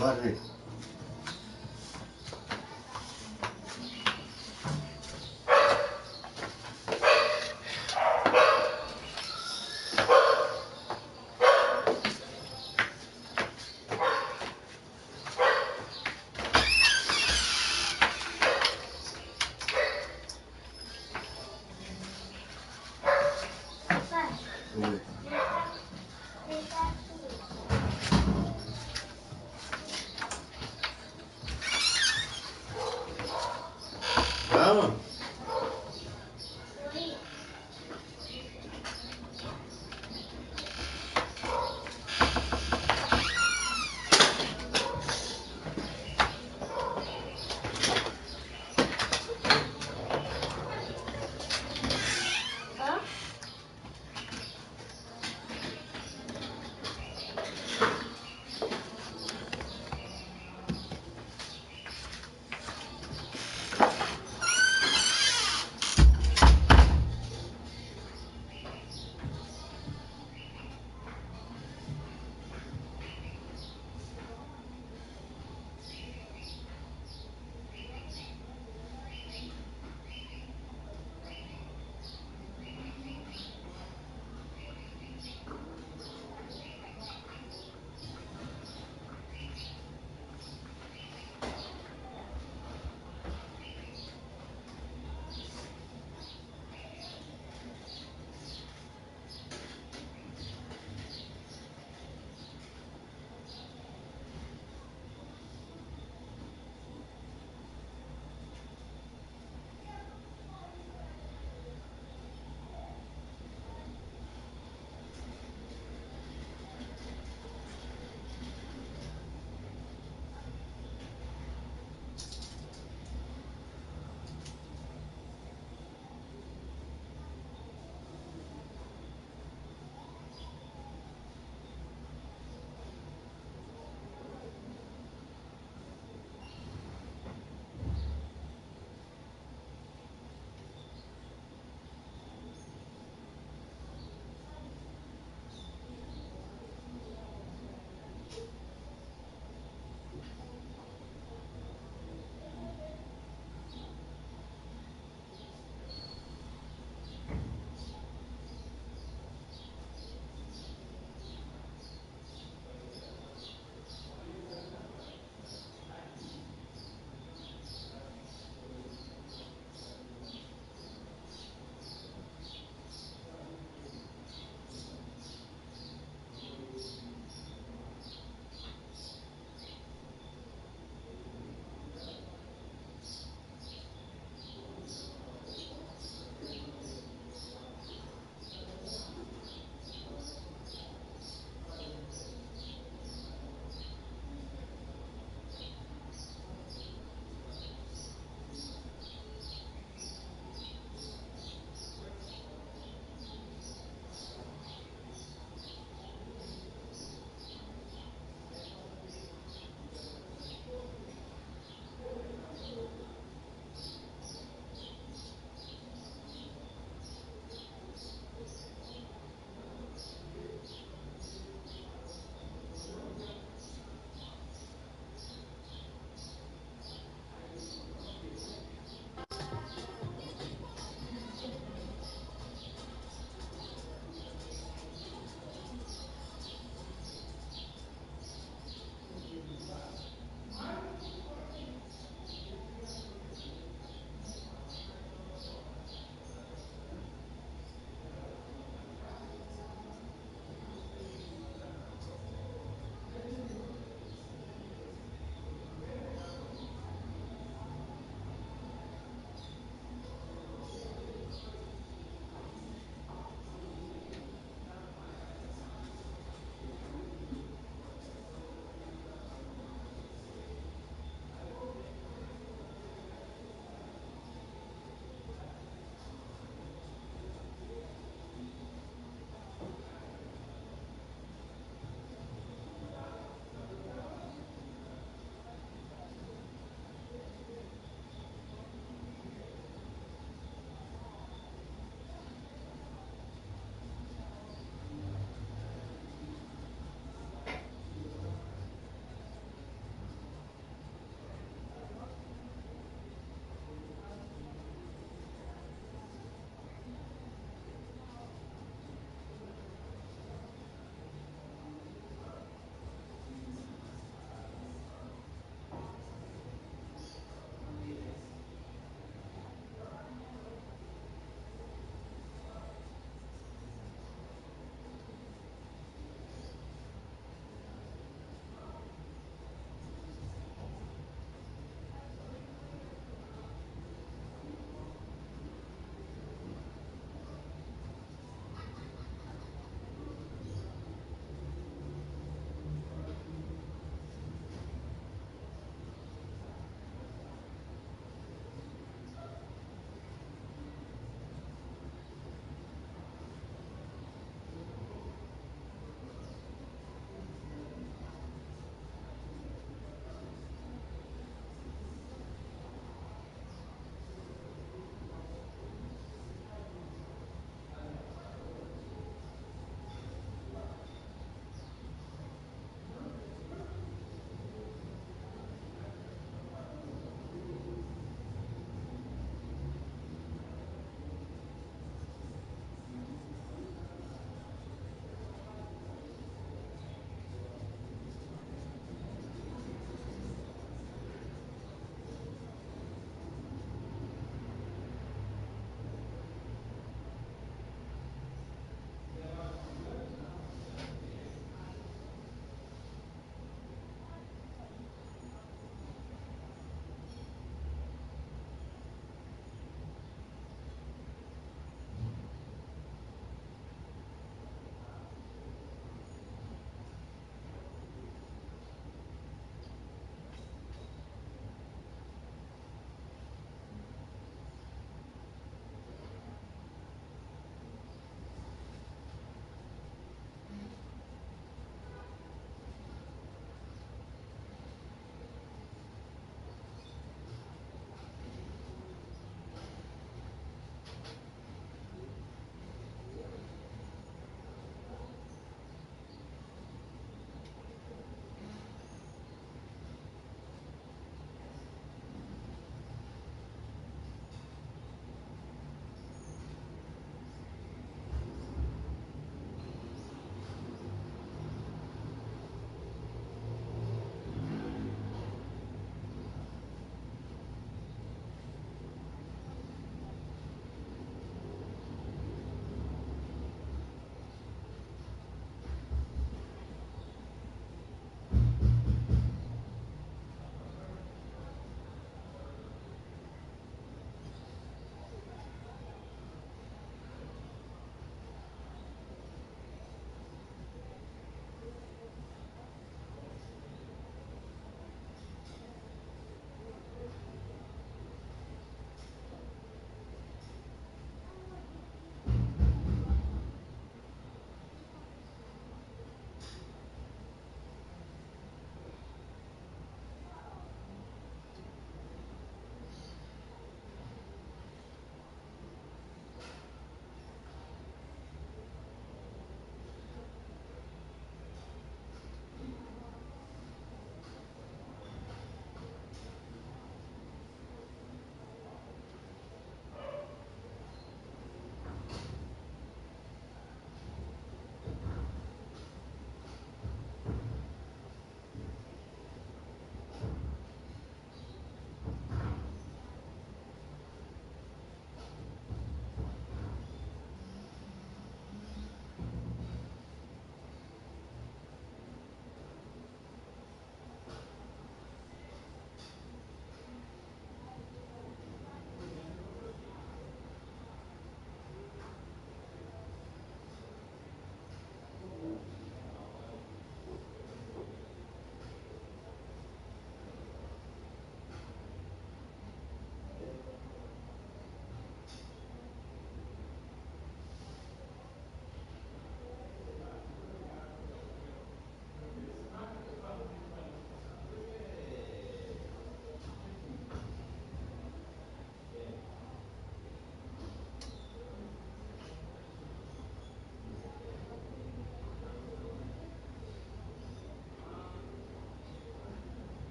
Bora ver. Vamos.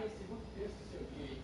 esse segundo texto do seu dia aí.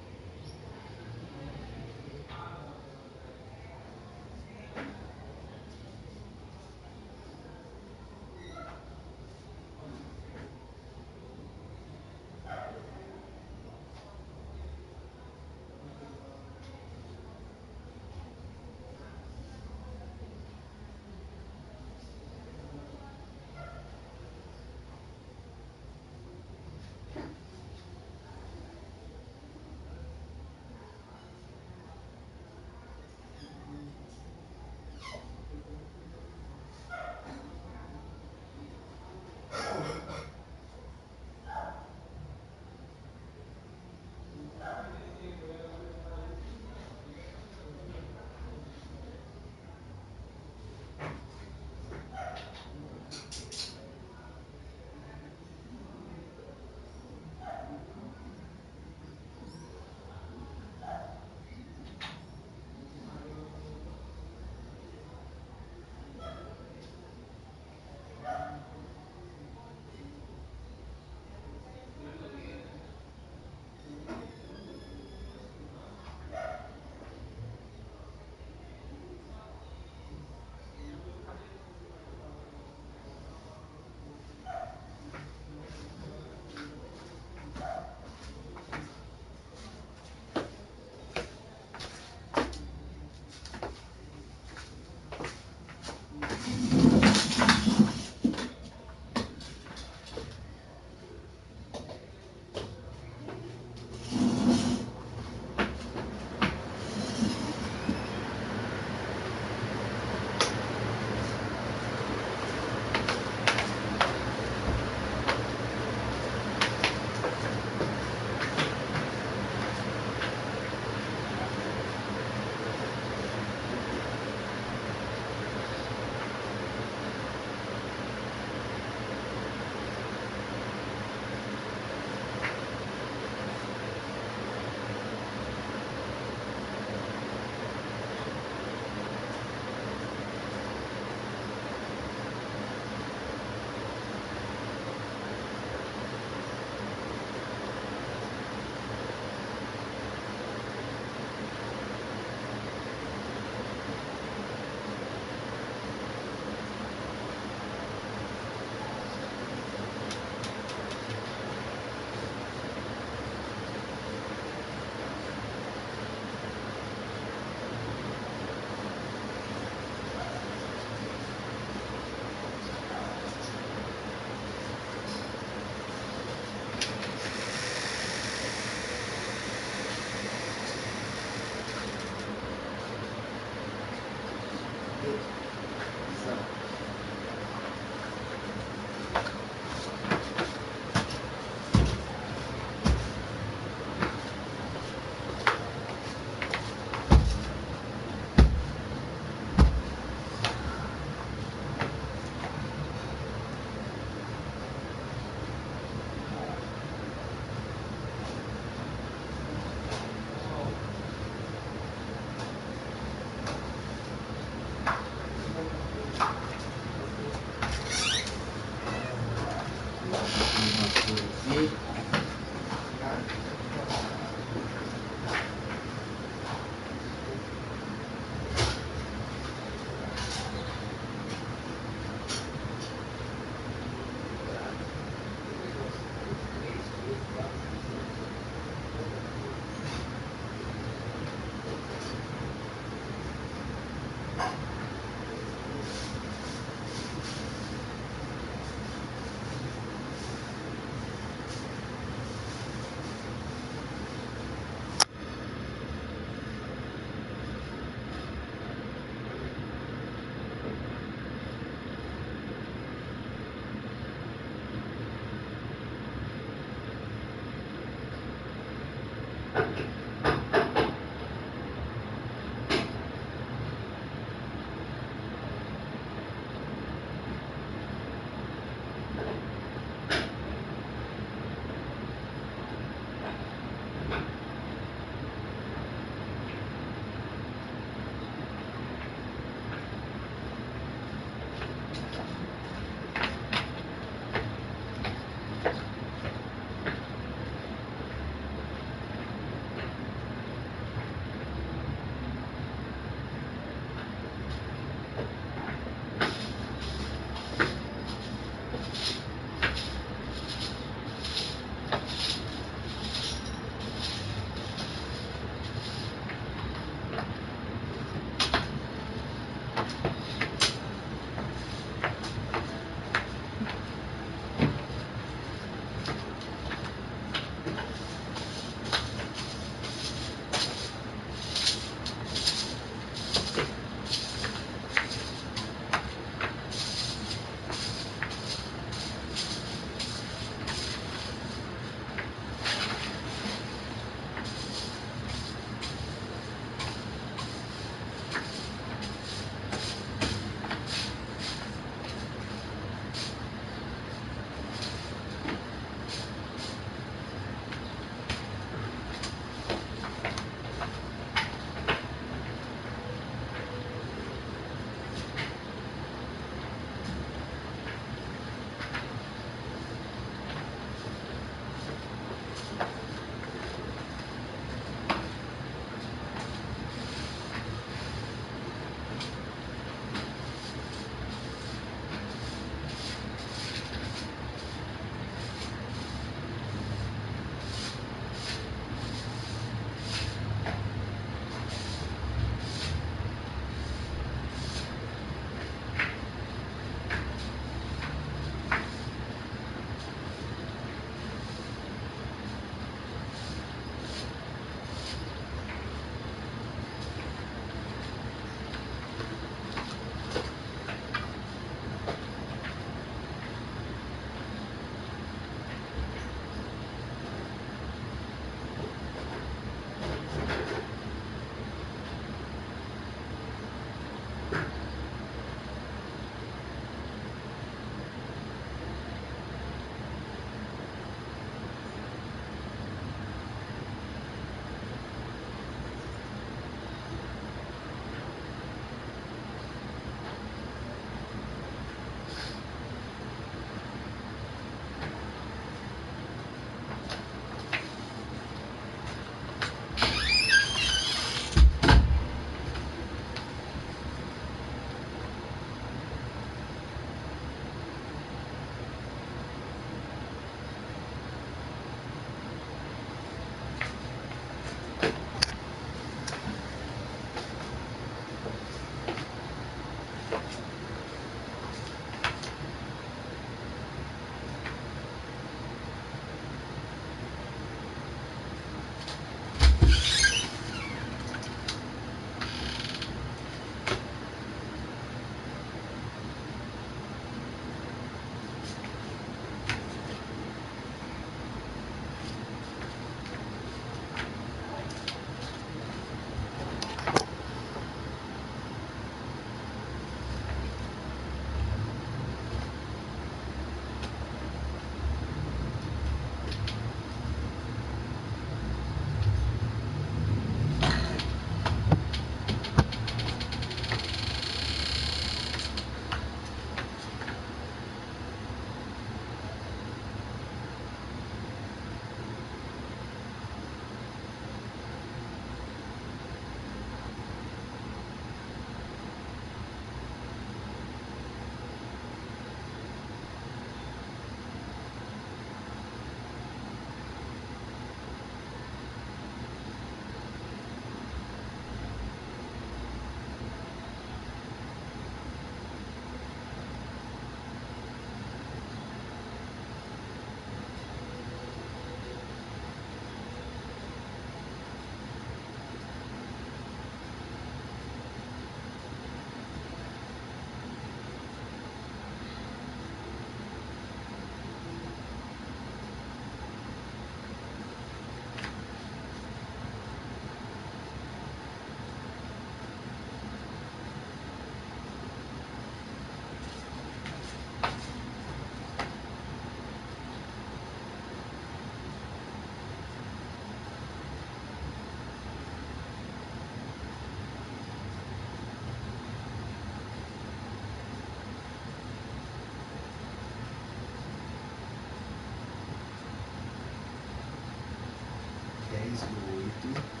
18.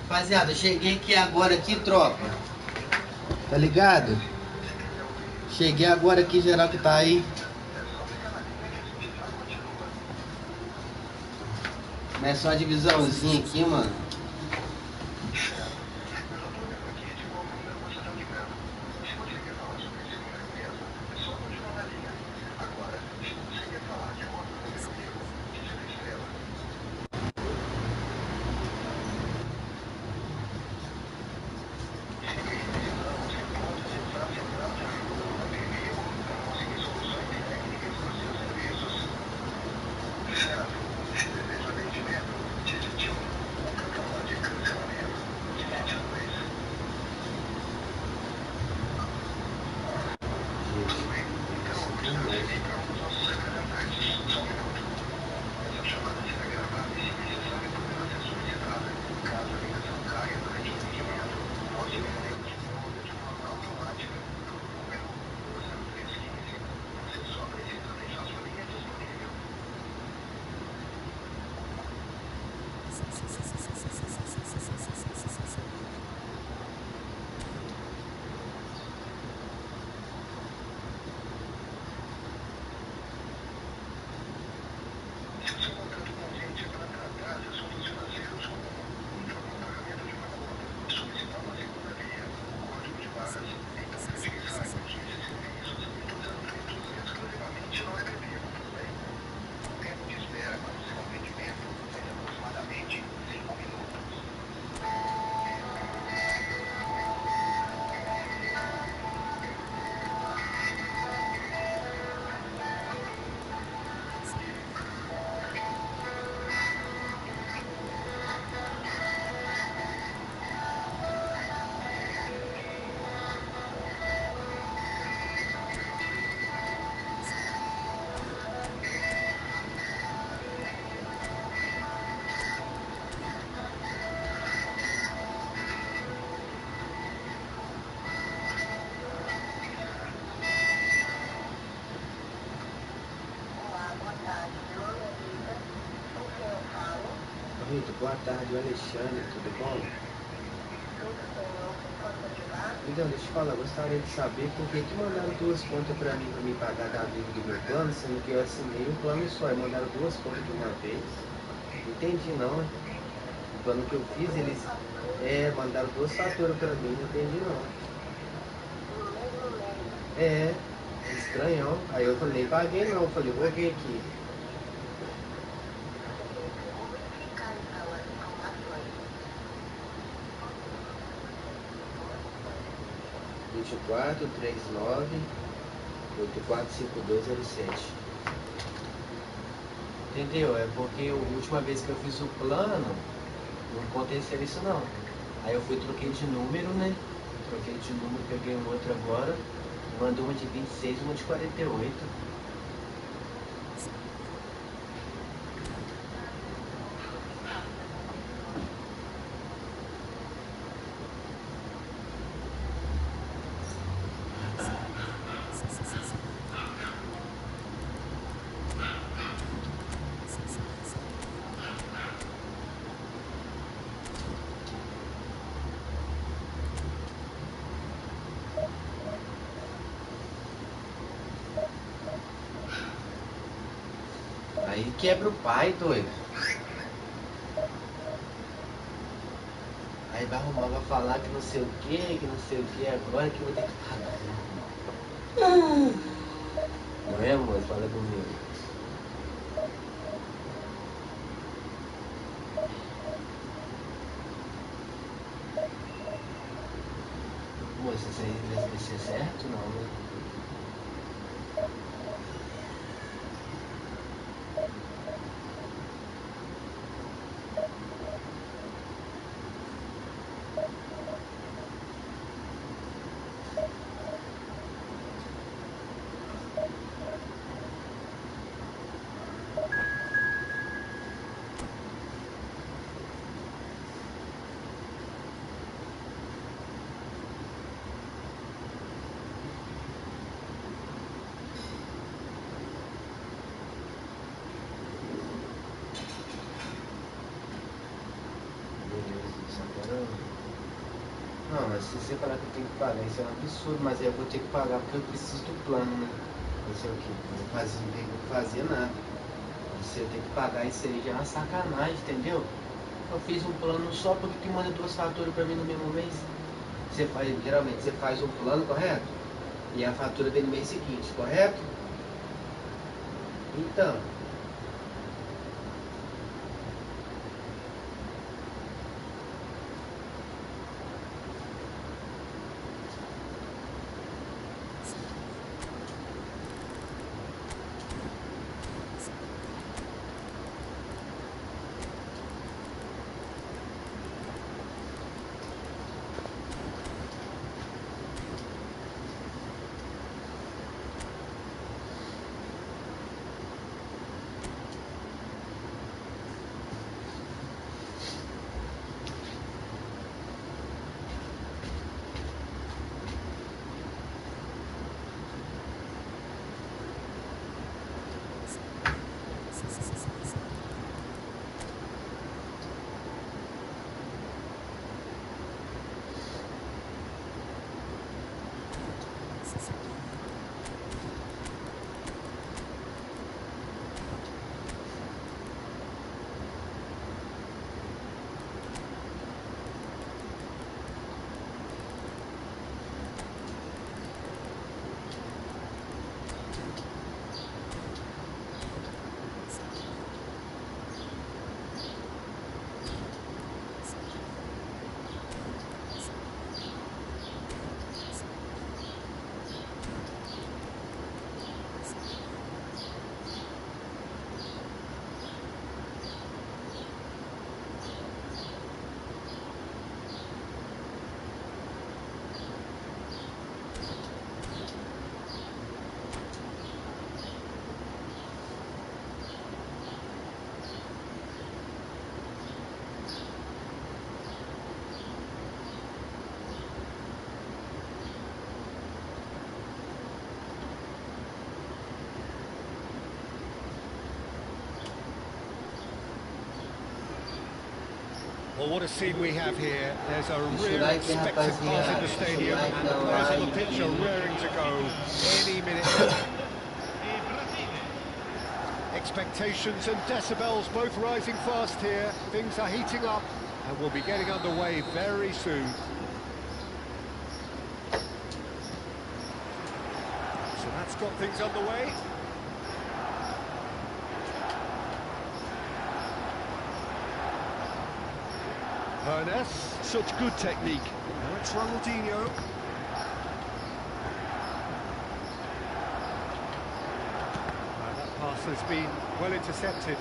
Rapaziada, cheguei aqui agora aqui, tropa. Tá ligado? Cheguei agora aqui, geral que tá aí. Começou uma divisãozinha aqui, mano. Vitor, boa tarde, o Alexandre, tudo bom? Então, deixa eu te falar, gostaria de saber por que mandaram duas contas pra mim pagar da vida do meu plano, sendo que eu assinei um plano só, e mandaram duas contas de uma vez. Não entendi não, né? O plano que eu fiz, eles mandaram duas faturas pra mim, não entendi não. É, estranhão. Aí eu falei, nem paguei não, eu falei, vou ver aqui. Vinte e quatro, 39, 845207. Entendeu? É porque a última vez que eu fiz o plano, não aconteceu isso não. Aí eu fui, troquei de número, né? Troquei de número, peguei um outro agora. Mandou uma de 26 e uma de 48. Aí quebra o pai, doido. Aí vai arrumar, vai falar que não sei o que agora que eu vou ter que pagar. Não é, amor? Fala comigo. Moça, isso aí vai ser certo? Não, né? Não, mas se você falar que eu tenho que pagar, isso é um absurdo, mas eu vou ter que pagar porque eu preciso do plano, né? Não sei o que, não tenho que fazer nada. Você tem que pagar isso aí já é uma sacanagem, entendeu? Eu fiz um plano só porque que manda 2 faturas pra mim no mesmo mês. Você faz, geralmente você faz um plano, correto? E a fatura vem no mês seguinte, correto? Então, Well, what a scene we have here. There's a real expectant buzz in the stadium, and the players on the pitch are raring to go any minute now. Expectations and decibels both rising fast here. Things are heating up, and we'll be getting underway very soon. So that's got things underway. Ernest, such good technique. Now it's Ronaldinho. That pass has been well intercepted.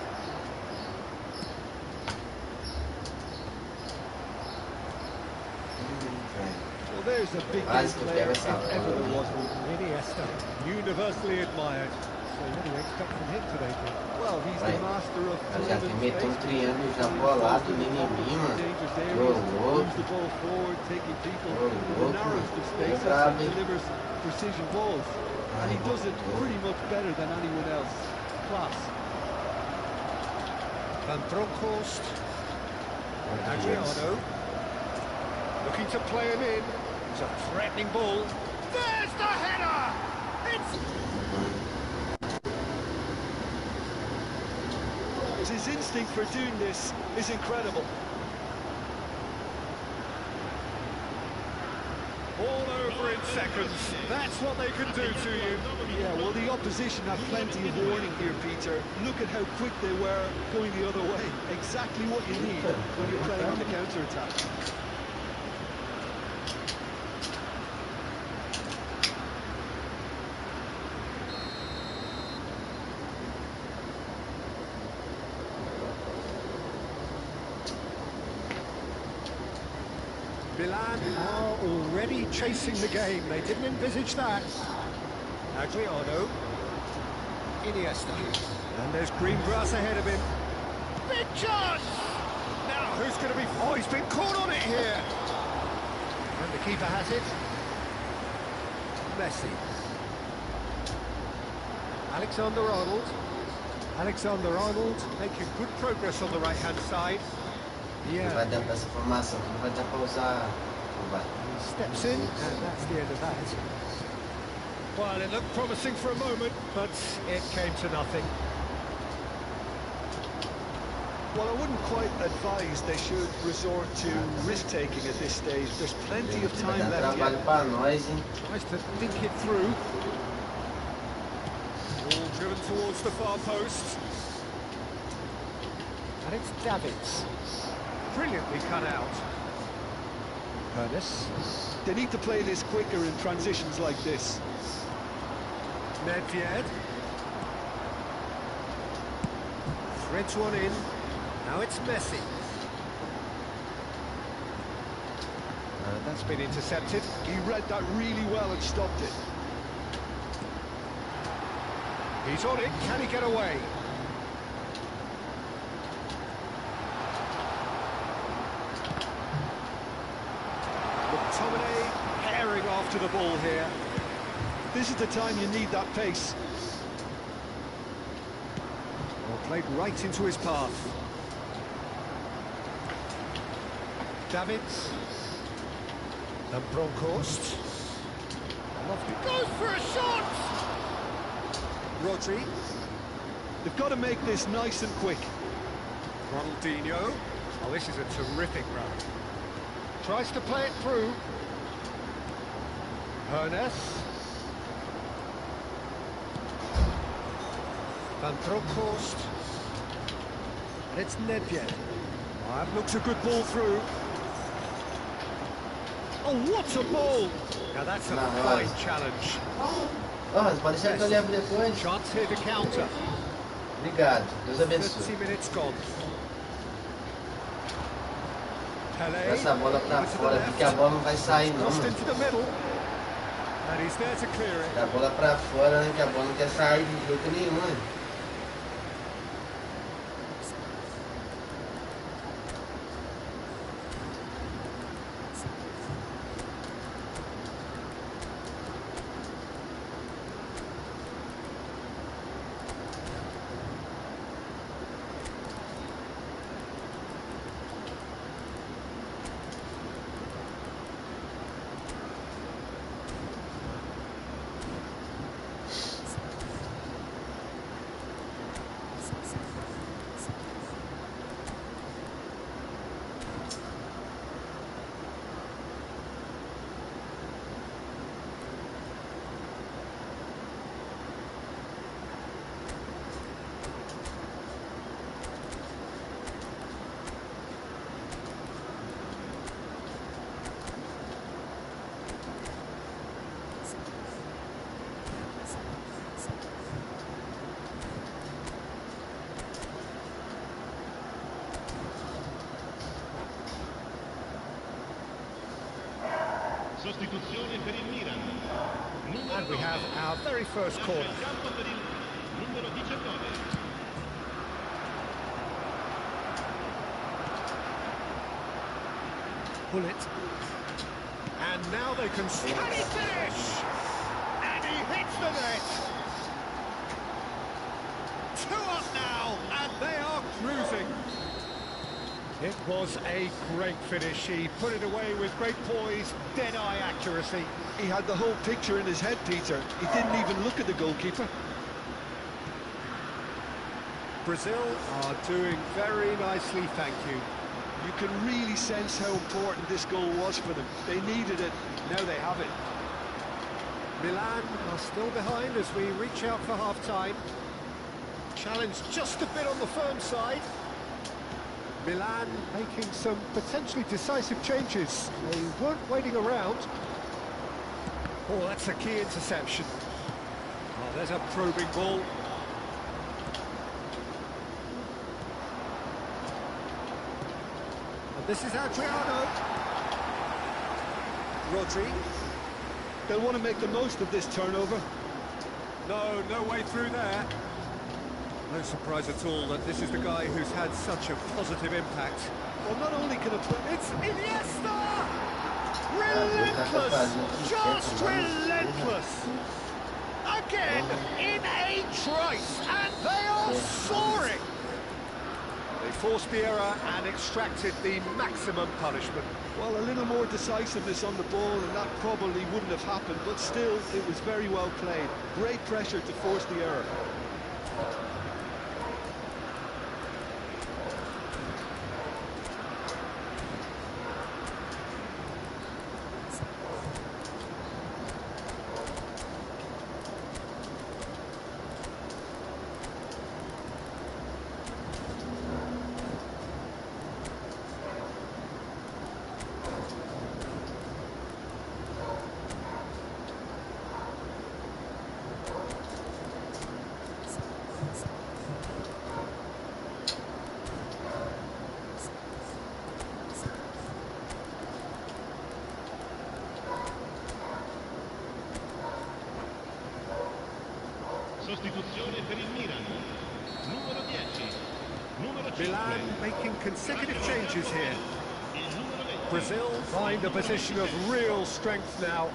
Well, there's a big player, if ever there was one. Iniesta, universally admired. So what do you expect from him today, Tim? Well, he's the master of já tem meteu triângulo já bolado nem em mim, mano. Moves the ball forward, taking people in the narrowest of spaces and delivers precision balls. And he does it pretty much better than anyone else. Class. Van Bronckhorst. Adriano. Looking to play him in. It's a threatening ball. There's the header! It's... shows his instinct for doing this is incredible. All over in seconds. That's what they can do to you. Yeah, well, the opposition have plenty of warning here, Peter. Look at how quick they were going the other way. Exactly what you need when you're playing on the counter-attack. Milan are already chasing the game. They didn't envisage that. Adriano. Iniesta. And there's green grass ahead of him. Big chance! Now, who's going to be... Oh, he's been caught on it here. And the keeper has it. Messi. Alexander-Arnold. Alexander-Arnold making good progress on the right-hand side. Não vai dar pra essa formação, não vai dar pra usar. Não vai. Steps in, and that's the end of that. Well, it looked promising for a moment, but it came to nothing. Well, I wouldn't quite advise they should resort to risk-taking at this stage. There's plenty of time Vai dar left trabalho yet. pra nós, hein? Tries to think it through. Ball driven towards the far post. And it's Davids. Brilliantly cut out. Curtis. They need to play this quicker in transitions like this. Nedved. Threads one in. Now it's Messi. That's been intercepted. He read that really well and stopped it. He's on it. Can he get away? McTominay herring after the ball here. This is the time you need that pace. Well, played right into his path. Davids. And Bronkhorst. Lofty goes for a shot! Rodri. They've got to make this nice and quick. Ronaldinho. Oh, this is a terrific run. Tries to play it through. Ernest. Van Bronckhorst. And it's Nedved. That looks a good ball through. Oh, what a ball! Now that's a fine challenge. Ó, pode deixar que eu levo depois. Chance here to counter. Obrigado, Deus 30 abençoe. minutes gone. Pele. Essa bola pra fora, porque a bola não vai sair não, Crossed mano. into the middle. And he's there to clear it. A bola pra fora, né, que a bola não quer sair de jeito nenhum, né? Sostituzione per il Milan. And we have our very first corner. Campo per il numero 19. Bullet. And now they can... Can he finish? And he hits the net! 2 up now, and they are cruising. It was a great finish. He put it away with great poise, dead-eye accuracy. He had the whole picture in his head, Peter. He didn't even look at the goalkeeper. Brazil are doing very nicely, thank you. You can really sense how important this goal was for them. They needed it, now they have it. Milan are still behind as we reach out for half-time. Challenge just a bit on the firm side. Milan making some potentially decisive changes. They weren't waiting around. Oh, that's a key interception. Oh, there's a probing ball. And this is Adriano. Rodri. They'll want to make the most of this turnover. No way through there. No surprise at all that this is the guy who's had such a positive impact. Well, not only can It's Iniesta! Relentless! Just relentless! Again, in a trice, and they are soaring! They forced the error and extracted the maximum punishment. Well, a little more decisiveness on the ball and that probably wouldn't have happened, but still, it was very well played. Great pressure to force the error. Sostituzione per il Milan. Numero 10. Numero 5. Milan making consecutive changes here. Il numero 20. Brazil find a position of real strength now.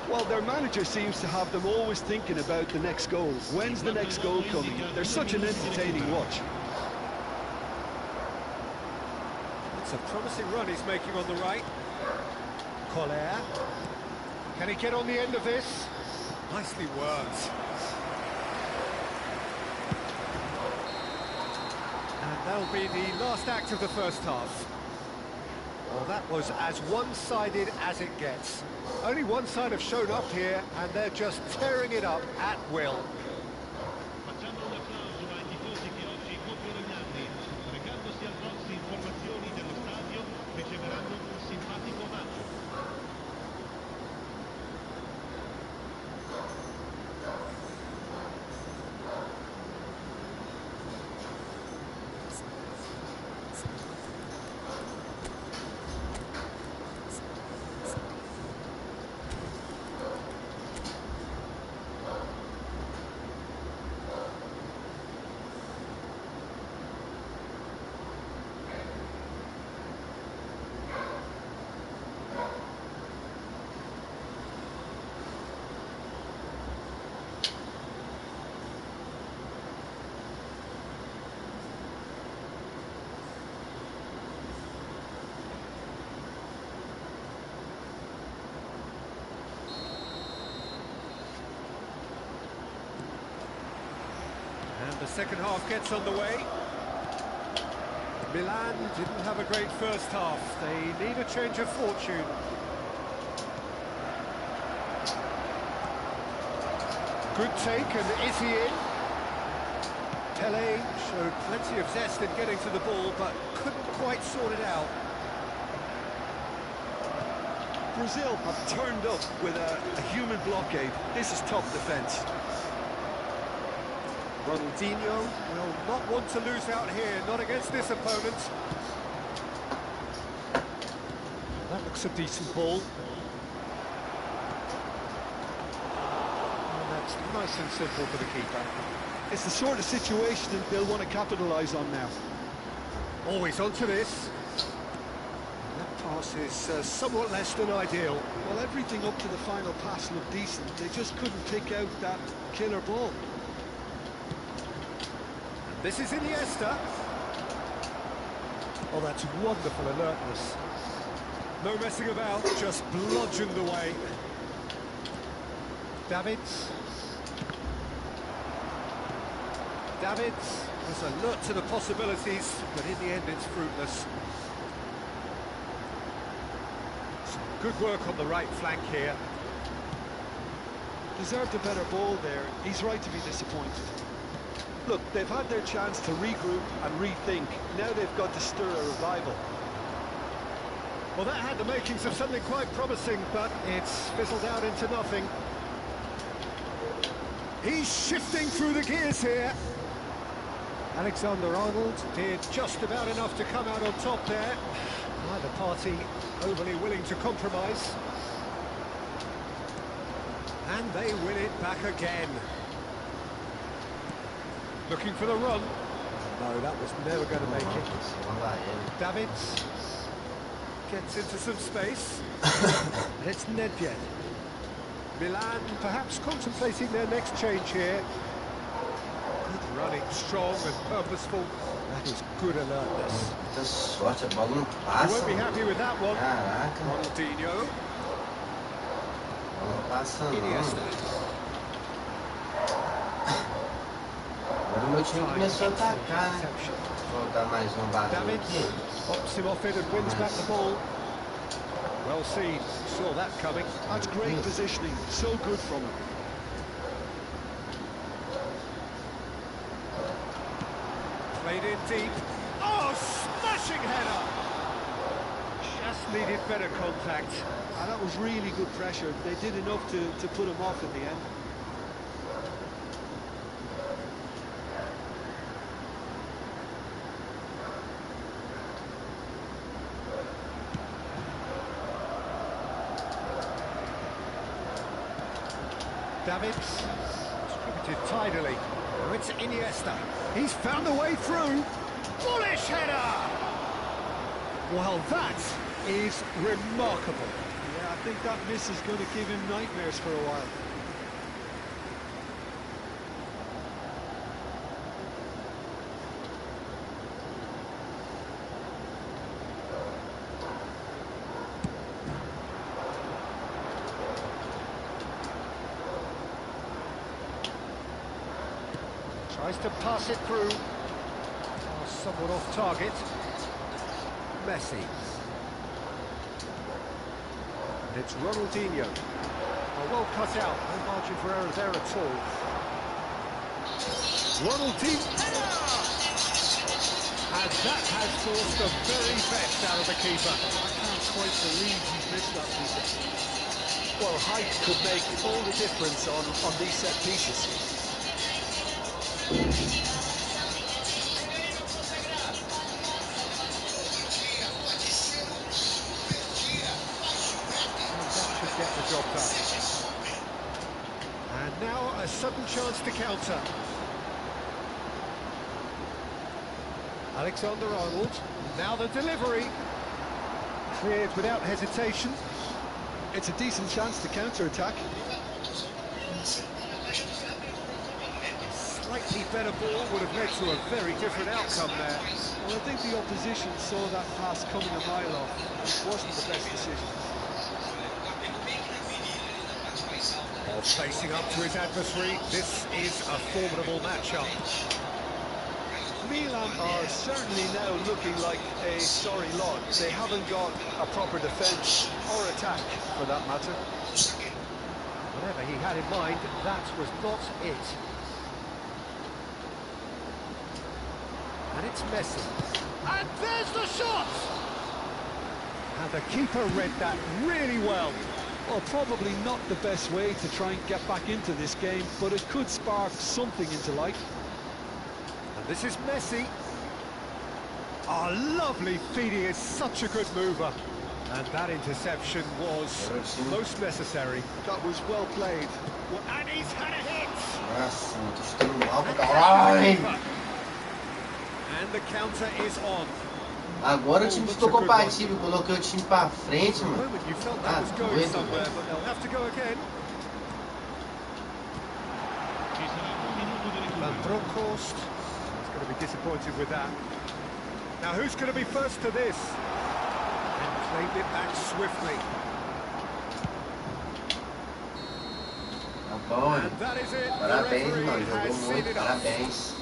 Well, their manager seems to have them always thinking about the next goal. When's the next goal coming? They're such an entertaining watch. It's a promising run he's making on the right. Collier. Can he get on the end of this? Nicely worked. And that'll be the last act of the first half. Well, that was as one-sided as it gets. Only one side have shown up here, and they're just tearing it up at will. Facciamo un applauso ai tifosi che oggi compiono gli anni. Recandosi al box informazioni dello stadio, riceveranno un simpatico omaggio. And the second half gets underway. Milan didn't have a great first half. They need a change of fortune. Good take, and is he in? Pele showed plenty of zest in getting to the ball, but couldn't quite sort it out. Brazil have turned up with a human blockade. This is top defence. Ronaldinho will not want to lose out here, not against this opponent. That looks a decent ball. And that's nice and simple for the keeper. It's the sort of situation that they'll want to capitalise on now. Always onto this. That pass is somewhat less than ideal. Well, everything up to the final pass looked decent. They just couldn't pick out that killer ball. This is Iniesta. Oh, that's wonderful alertness. No messing about, just bludgeoned away. Davids. Davids was alert to the possibilities, but in the end it's fruitless. Some good work on the right flank here. Deserved a better ball there. He's right to be disappointed. Look, they've had their chance to regroup and rethink. Now they've got to stir a revival. Well, that had the makings of something quite promising, but it's fizzled out into nothing. He's shifting through the gears here. Alexander-Arnold did just about enough to come out on top there. Neither party overly willing to compromise. And they win it back again. Looking for the run. No, that was never going to make it. Davids gets into some space. It's Nedved. Milan perhaps contemplating their next change here. Good running, strong and purposeful. That is good alertness. Muita sorte, a bola não You passa. won't be happy with that one. Caraca, Ronaldinho. a bola não passa não. Iniesta. Agora o meu time começou a atacar, né? Vou dar mais um barulho Davids aqui. pops him off it and wins back the ball. Well seen, saw that coming. That's great positioning. So good from him. Played in deep. Oh, smashing header! Just needed better contact. And that was really good pressure. They did enough to put him off in the end. Davids distributed tidily. Now it's Iniesta. He's found a way through. Bullish header! Well, that is remarkable. Yeah, I think that miss is going to give him nightmares for a while. Tries to pass it through. Oh, somewhat off target. Messi. And it's Ronaldinho. Oh, well cut out. No margin for error there at all. Ronaldinho. And that has forced the very best out of the keeper. I can't quite believe he's missed that piece. Well, height could make all the difference on these set pieces. Get the job done. And now a sudden chance to counter. Alexander-Arnold, now the delivery. Cleared without hesitation. It's a decent chance to counter-attack. Slightly better ball would have led to a very different outcome there. Well, I think the opposition saw that pass coming a mile off. It wasn't the best decision. Facing up to his adversary, this is a formidable matchup. Milan are certainly now looking like a sorry lot. They haven't got a proper defence or attack, for that matter. Whatever he had in mind, that was not it. And it's Messi. And there's the shot! And the keeper read that really well. Well, probably not the best way to try and get back into this game, but it could spark something into life. And this is Messi. Oh, lovely feed, he is such a good mover. And that interception was most necessary. That was well played. And he's had a hit! Nossa, tô chutando mal pra caralho. And the counter is on. Agora o time ficou compatível, coloquei o time pra frente, mano. You felt that was going somewhere, but they'll have to go again. Van Bronckhorst is going to be disappointed with that. Now who's going to be first to this? And claimed it back swiftly. Tá bom, And that is it. parabéns, The mano, referee jogou has seen muito, it off. parabéns.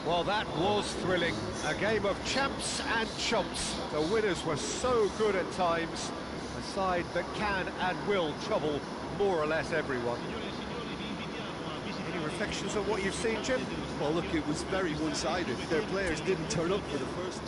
Well, that was thrilling. A game of champs and chumps. The winners were so good at times. A side that can and will trouble more or less everyone. Any reflections on what you've seen, Jim? Well, look, it was very one-sided. Their players didn't turn up for the first.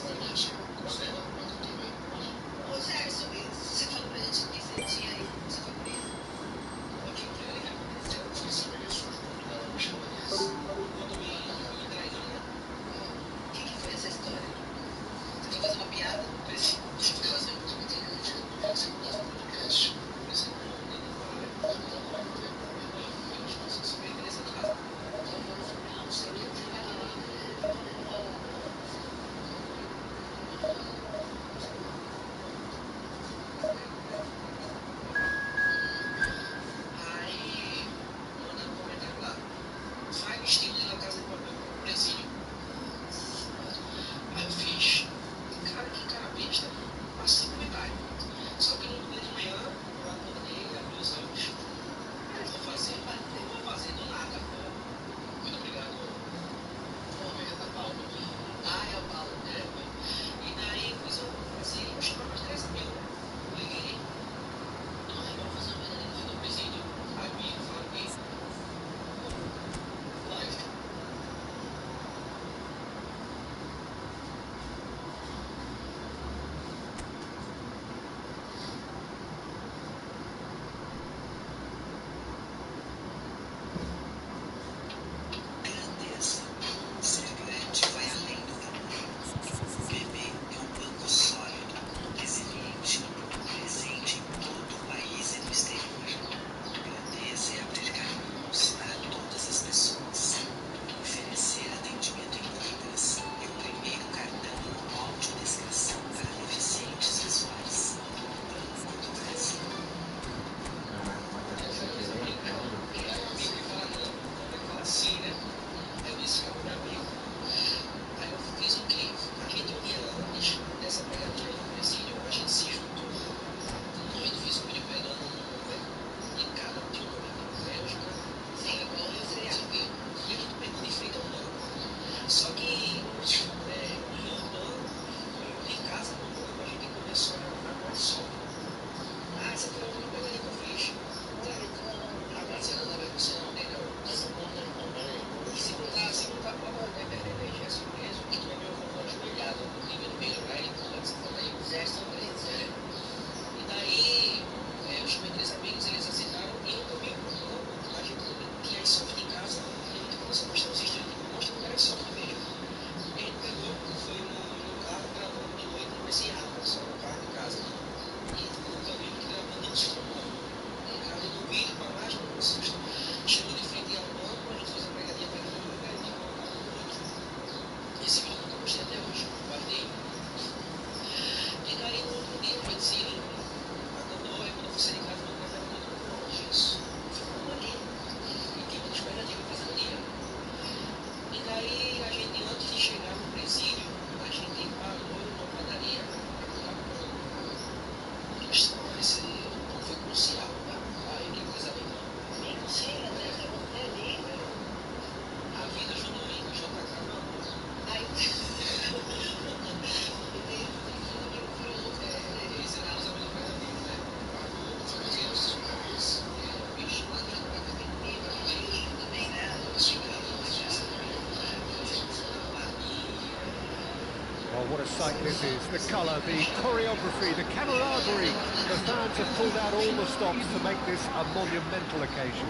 What a sight this is. The colour, the choreography, the camaraderie. The fans have pulled out all the stops to make this a monumental occasion.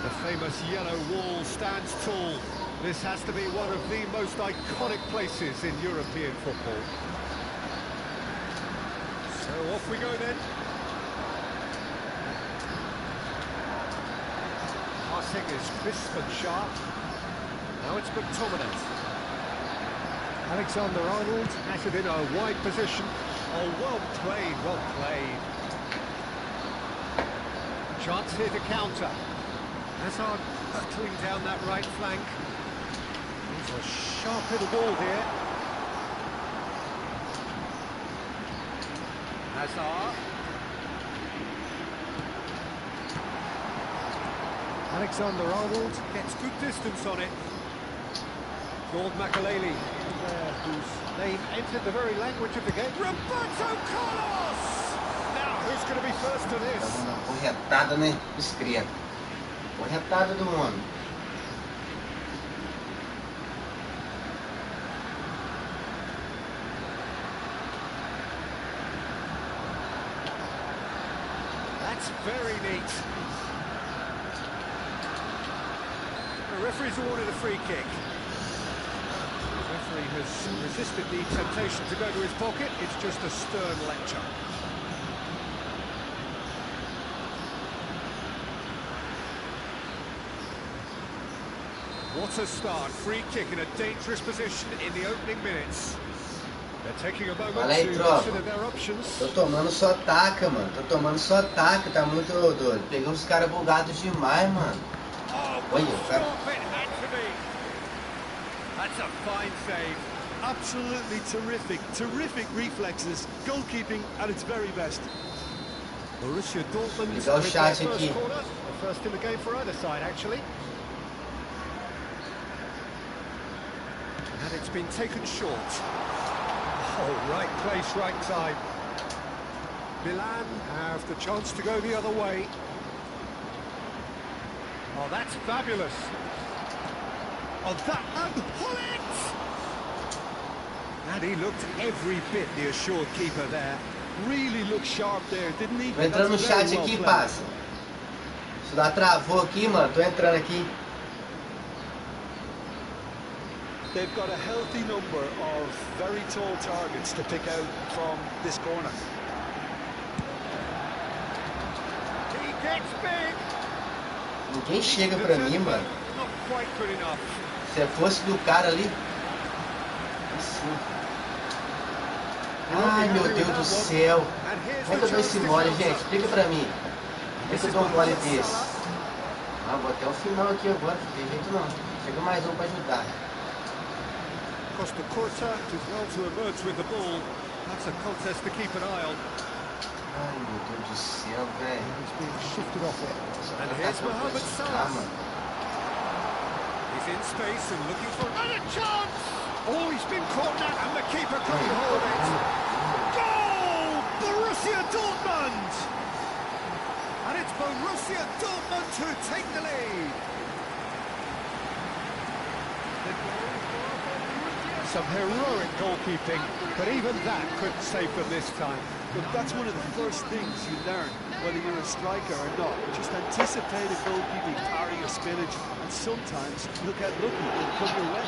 The famous yellow wall stands tall. This has to be one of the most iconic places in European football. So off we go then. Passing is crisp and sharp. Now it's McTominay. Alexander-Arnold has it in a wide position. Oh, well played, well played. Chance here to counter. Hazard battling down that right flank. It's a sharp little ball here. Hazard. Alexander-Arnold gets good distance on it. Lord Makaleli, whose name entered the very language of the game. Roberto Carlos! Now, who's going to be first to this? Tá uma corretada, né? Escreve. Corretada do homem. That's very neat. The referee's awarded a free kick. The referee has resisted the temptation to go to his pocket. It's just a stern lecture. What a start. Free kick in a dangerous position in the opening minutes. They're taking a moment Fala aí, to tropa. consider their options. Tô tomando só taca, mano. Tô tomando só taca. Tá muito doido. Peguei uns caras bugados demais, mano. Oh, Olha, good cara. stop it had to be. That's a fine save. Absolutely terrific. Terrific reflexes. Goalkeeping at its very best. Borussia Dortmund with Legal o their chat first aqui. corner. The first in the game for either side, actually. And it's been taken short. Oh, right place, right time. Milan have the chance to go the other way. Oh, that's fabulous. Oh, that and pull it! And he looked every bit the assured keeper there. Really looked sharp there, didn't he? Tô entrando no That's very chat well aqui, played. passa. Isso lá travou aqui, mano. Tô entrando aqui. They've got a healthy number of very tall targets to pick out from this corner. He gets big. Ninguém chega pra mim, mano. Not quite good enough. Se fosse do cara ali. Assim. Ai, meu Deus do céu. And here's Como é que the eu dou chance esse to mole, counter. gente? Explica pra mim. Como é que eu dou um mole desse? Ah, vou até o final aqui agora, não tem jeito não. Chega mais um pra ajudar. Costa Curta did well to emerge with the ball. That's a contest to keep an eye on. Ai, meu Deus do céu, velho. He's being shifted off it. And Tá here's com Mohamed esse Salah. cara, mano. He's in space and looking for another chance. Oh, he's been caught now, and the keeper couldn't hold it. Goal! Borussia Dortmund! And it's Borussia Dortmund who take the lead. Some heroic goalkeeping, but even that couldn't save them this time. Look, that's one of the first things you learn, whether you're a striker or not. Just anticipate a goalkeeping parry or spillage, and sometimes look at lucky and come your way.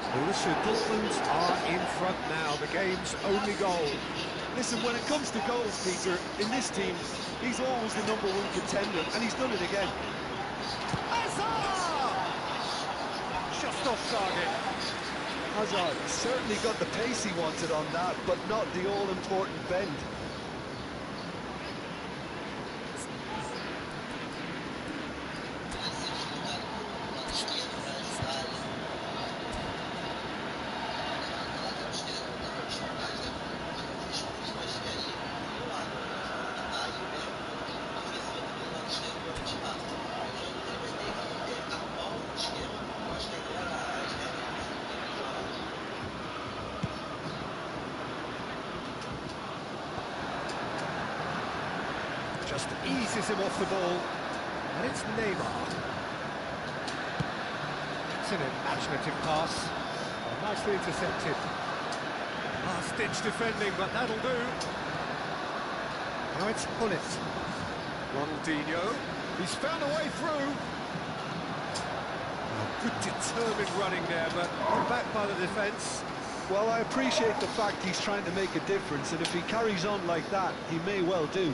Borussia Dortmund are in front now, the game's only goal. Listen, when it comes to goals, Peter, in this team, he's always the #1 contender, and he's done it again. Just off target. Hazard certainly got the pace he wanted on that, but not the all-important bend. Just eases him off the ball. And it's Neymar. It's an imaginative pass. Oh, nicely intercepted. Last-ditch defending, but that'll do. Now it's Hullet. Ronaldinho. He's found a way through. Oh, good determined running there, but back by the defence. Well, I appreciate the fact he's trying to make a difference, and if he carries on like that, he may well do.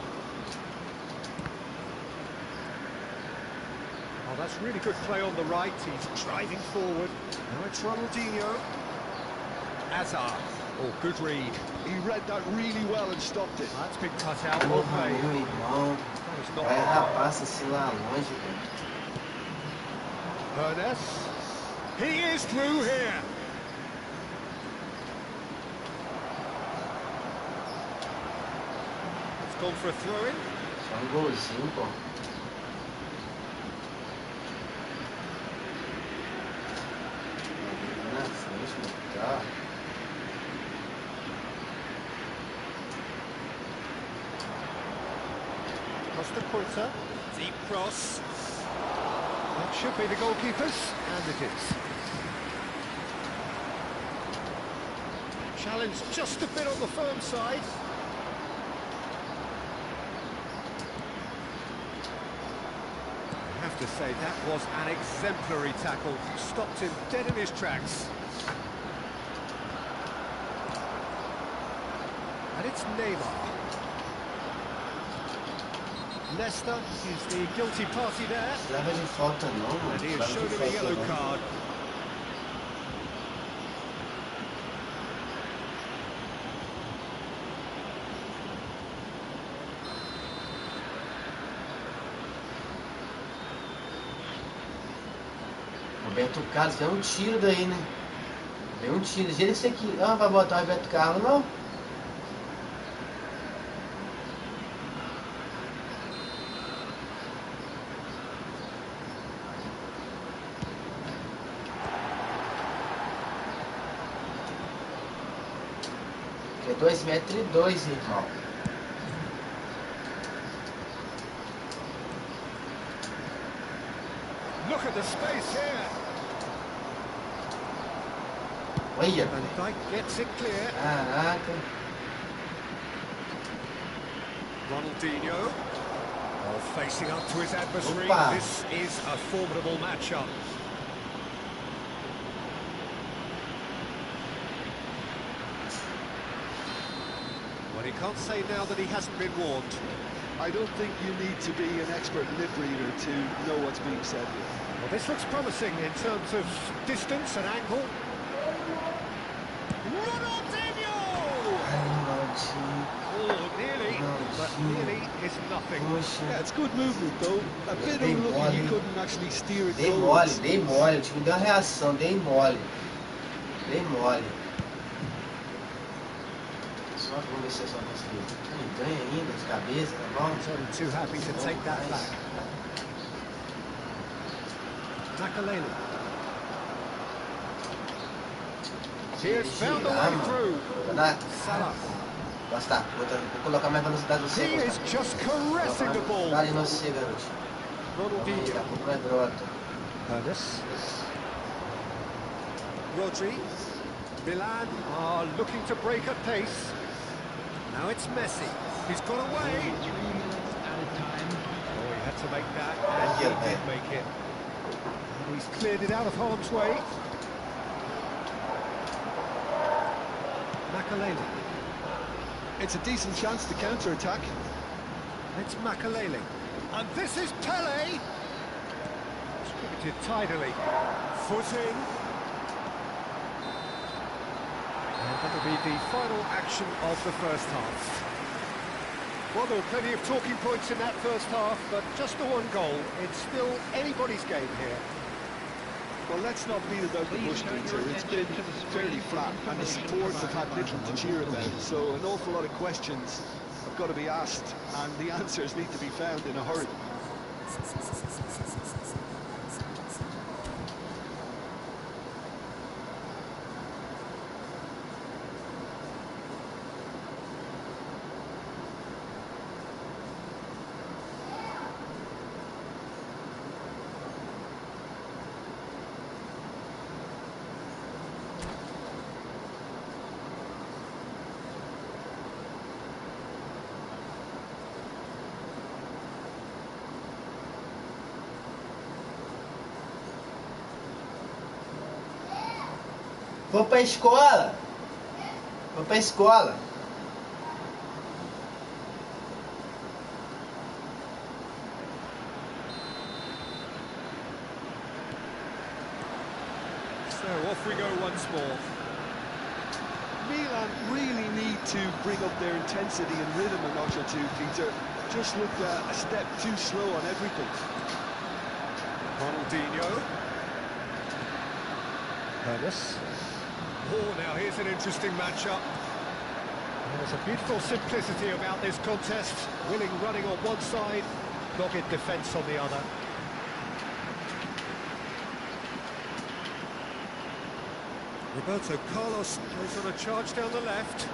Oh, that's really good play on the right. He's driving forward. Now it's Ronaldinho. Hazard. Oh, good read. He read that really well and stopped it. That's been cut out. Well Porra, played. meu irmão. That was not Vai errar passa assim lá longe, velho. Ernest. He is through here. It's gone for a throw-in. Só golzinho, pô. Costa Curta, deep cross. That should be the goalkeeper's, and it is. Challenge just a bit on the firm side. I have to say, that was an exemplary tackle. Stopped him dead in his tracks. And it's Neymar. Leicester is the guilty party there. Leva de falta não, mano. And he has Leva shown de him a falta yellow não. card. Roberto Carlos, vem um tiro daí, né? Vem um tiro. Gira isso aqui. Ah, vai botar o Roberto Carlos, não? Que é 2,2 metros, irmão. Look at the space here. Olha, Van Dijk gets it clear. caraca. Ronaldinho. Oh, facing up to his adversary. Opa. This is a formidable matchup. Well, he can't say now that he hasn't been warned. I don't think you need to be an expert lip reader to know what's being said here. Well, this looks promising in terms of distance and angle. Ronaldinho! Oh, nearly, but nearly is nothing. Yeah, it's good movement though. A bit Dei unlucky mole, you hein? couldn't actually steer it Dei goals. mole. O time deu a reação, dei mole. Dei mole. Só vamos ver se é só conseguir. Ganha ainda de cabeça, tá bom? I'm too happy to take that back. Makalele. He has found a way through. Salah. Basta, vou colocar mais velocidade no He seu. is just caressing the ball. Dá ali no C, garoto. Ronaldinho. Daqui a pouco vai brota. Hernandez. Rodri. Milan are looking to break at pace. Now it's Messi. He's got away. 3 minutes at a time. Oh, he had to make that, and he did make it. And he's cleared it out of harm's way. Makalele. It's a decent chance to counter-attack. It's Makalele. And this is Pele. Distributed tidily. Foot in. And that'll be the final action of the first half. Well, there were plenty of talking points in that first half, but just the one goal. It's still anybody's game here. Well, let's not beat about the bush, Peter. It's been fairly flat, and the supports have had little to cheer about. So an awful lot of questions have got to be asked, and the answers need to be found in a hurry. Vou pra escola. Vou pra escola. So off we go once more. Milan really need to bring up their intensity and rhythm a notch or two, Peter. Just looked a step too slow on everything. Ronaldinho. Hernandez. Oh, now here's an interesting matchup. There's a beautiful simplicity about this contest. Willing running on one side, dogged defence on the other. Roberto Carlos goes on a charge down the left.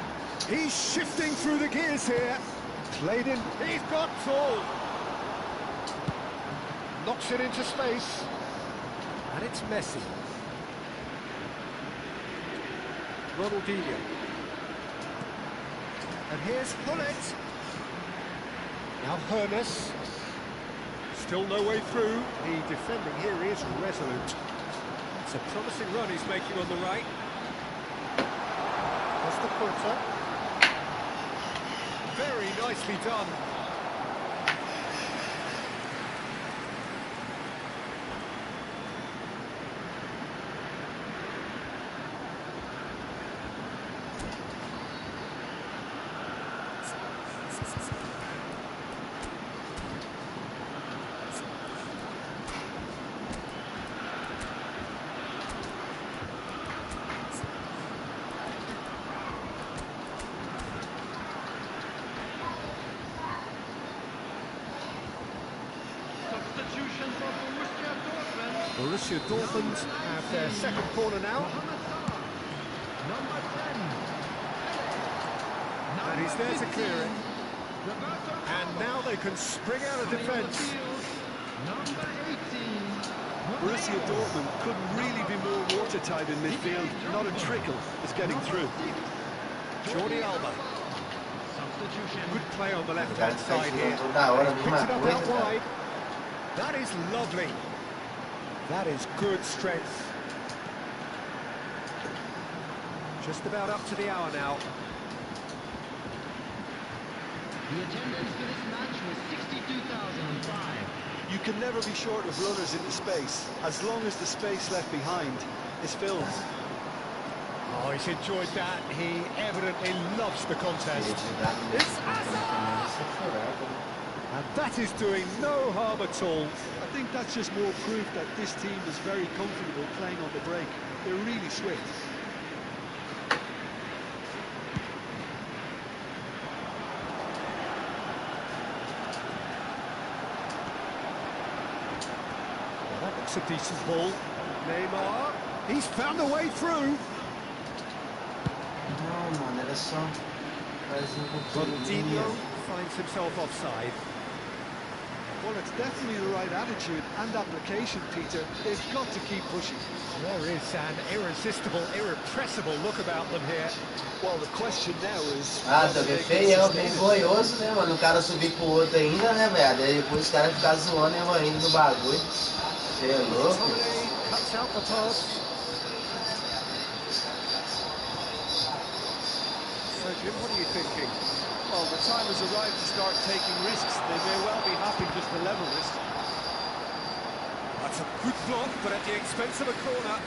He's shifting through the gears here. Played in, he's got tall. Knocks it into space. And it's Messi. Ronaldinho. And here's Hullet. Now Hernes. Still no way through. The defending here is resolute. It's a promising run he's making on the right. That's the quarter. Very nicely done. Borussia Dortmund have their second corner now. And he's there to clear it. And now they can spring out of defence. Borussia Dortmund couldn't really be more watertight in midfield. Not a trickle is getting through. Jordi Alba. Good play on the left-hand side here. Picked it up out wide. That is lovely. That is good strength. Just about up to the hour now. The attendance for this match was 62,005. You can never be short of runners into space, as long as the space left behind is filled. Oh, he's enjoyed that. He evidently loves the contest. It's and that is doing no harm at all. I think that's just more proof that this team is very comfortable playing on the break. They're really swift. Well, that looks a decent ball. Neymar, he's found a way through. Não, mano, era só fazer Ronaldinho finds himself offside. Well, it's definitely the right attitude and application, Peter. They've got to keep pushing. There is an irresistible, irrepressible look about them here. Well, the question now is... Ah, também feio, bem goioso, né, mano? O cara subir pro outro ainda, né, velho? Aí depois os caras ficam zoando e vão indo no bagulho. Você é louco? Cuts out the pass. So, Jim, what are you thinking? Well, the time has arrived to start taking risks. They may well be happy just to level this. That's a good block, but at the expense of a corner.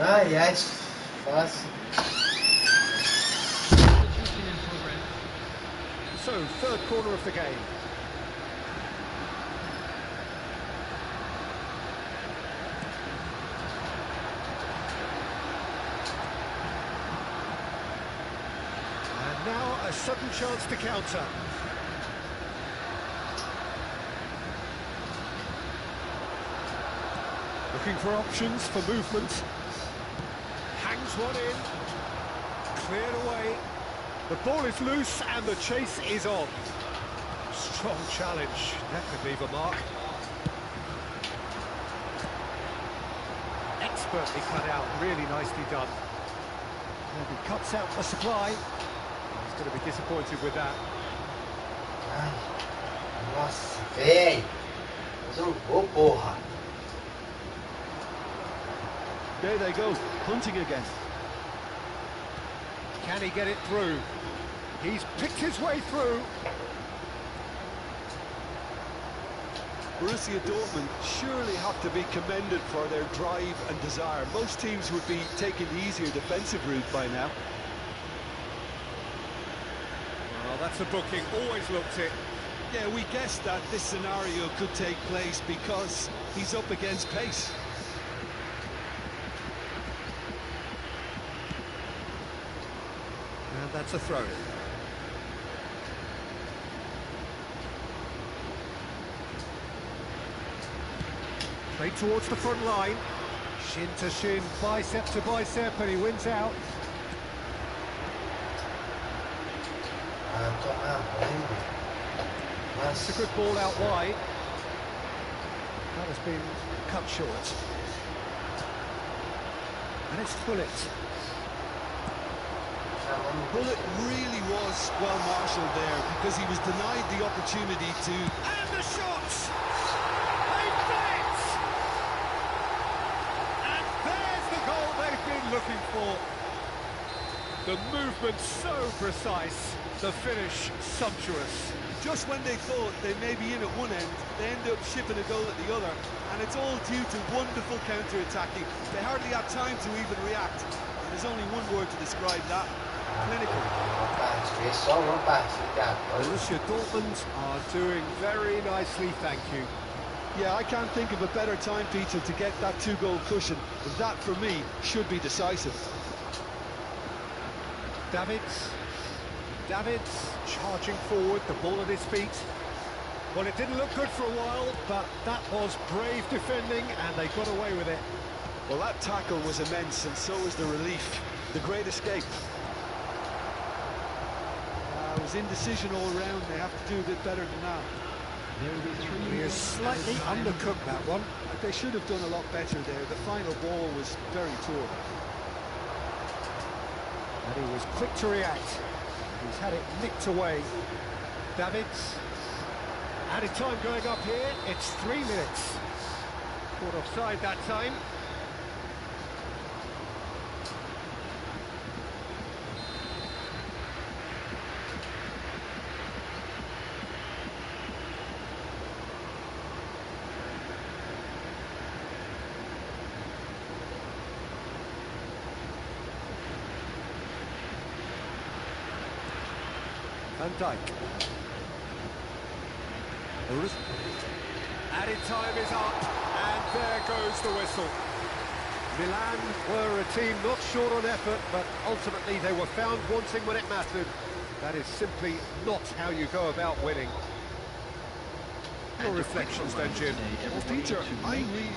Ai, ai, fácil. So, third corner of the game. And now a sudden chance to counter. Looking for options for movement. Hangs one in. Cleared away. The ball is loose and the chase is on. Strong challenge. That could leave a mark. Expertly cut out. Really nicely done. And he cuts out the supply. He's going to be disappointed with that. Ai, nossa, véi. Mas eu não vou, porra. There they go, punting again. Can he get it through? He's picked his way through. Borussia Dortmund surely have to be commended for their drive and desire. Most teams would be taking the easier defensive route by now. Well, that's a booking, always looked it. Yeah, we guessed that this scenario could take place because he's up against pace. And that's a throw. Straight towards the front line. Shin to shin, bicep to bicep, and he wins out. That's a good ball out wide. That has been cut short. And it's Bullet. Bullet really was well marshalled there because he was denied the opportunity to... And the shots! They've done it! And there's the goal they've been looking for. The movement so precise, the finish sumptuous. Just when they thought they may be in at one end, they end up shipping a goal at the other, and it's all due to wonderful counter-attacking. They hardly had time to even react. There's only one word to describe that: clinical. Borussia Dortmund are doing very nicely, thank you. Yeah, I can't think of a better time, Peter, to get that two-goal cushion. That, for me, should be decisive. Davids charging forward, the ball at his feet. Well, it didn't look good for a while, but that was brave defending, and they got away with it. Well, that tackle was immense, and so was the relief. The great escape. It was indecision all round. They have to do a bit better than that. He is slightly undercooked, that one. They should have done a lot better there. The final ball was very poor. And he was quick to react. He's had it nicked away. Davids. Added time going up here. It's 3 minutes. Caught offside that time. Van Dijk. Added time is up, and there goes the whistle. Milan were a team not short on effort, but ultimately they were found wanting when it mattered. That is simply not how you go about winning. Your reflections then, Jim? Well, Peter, I really...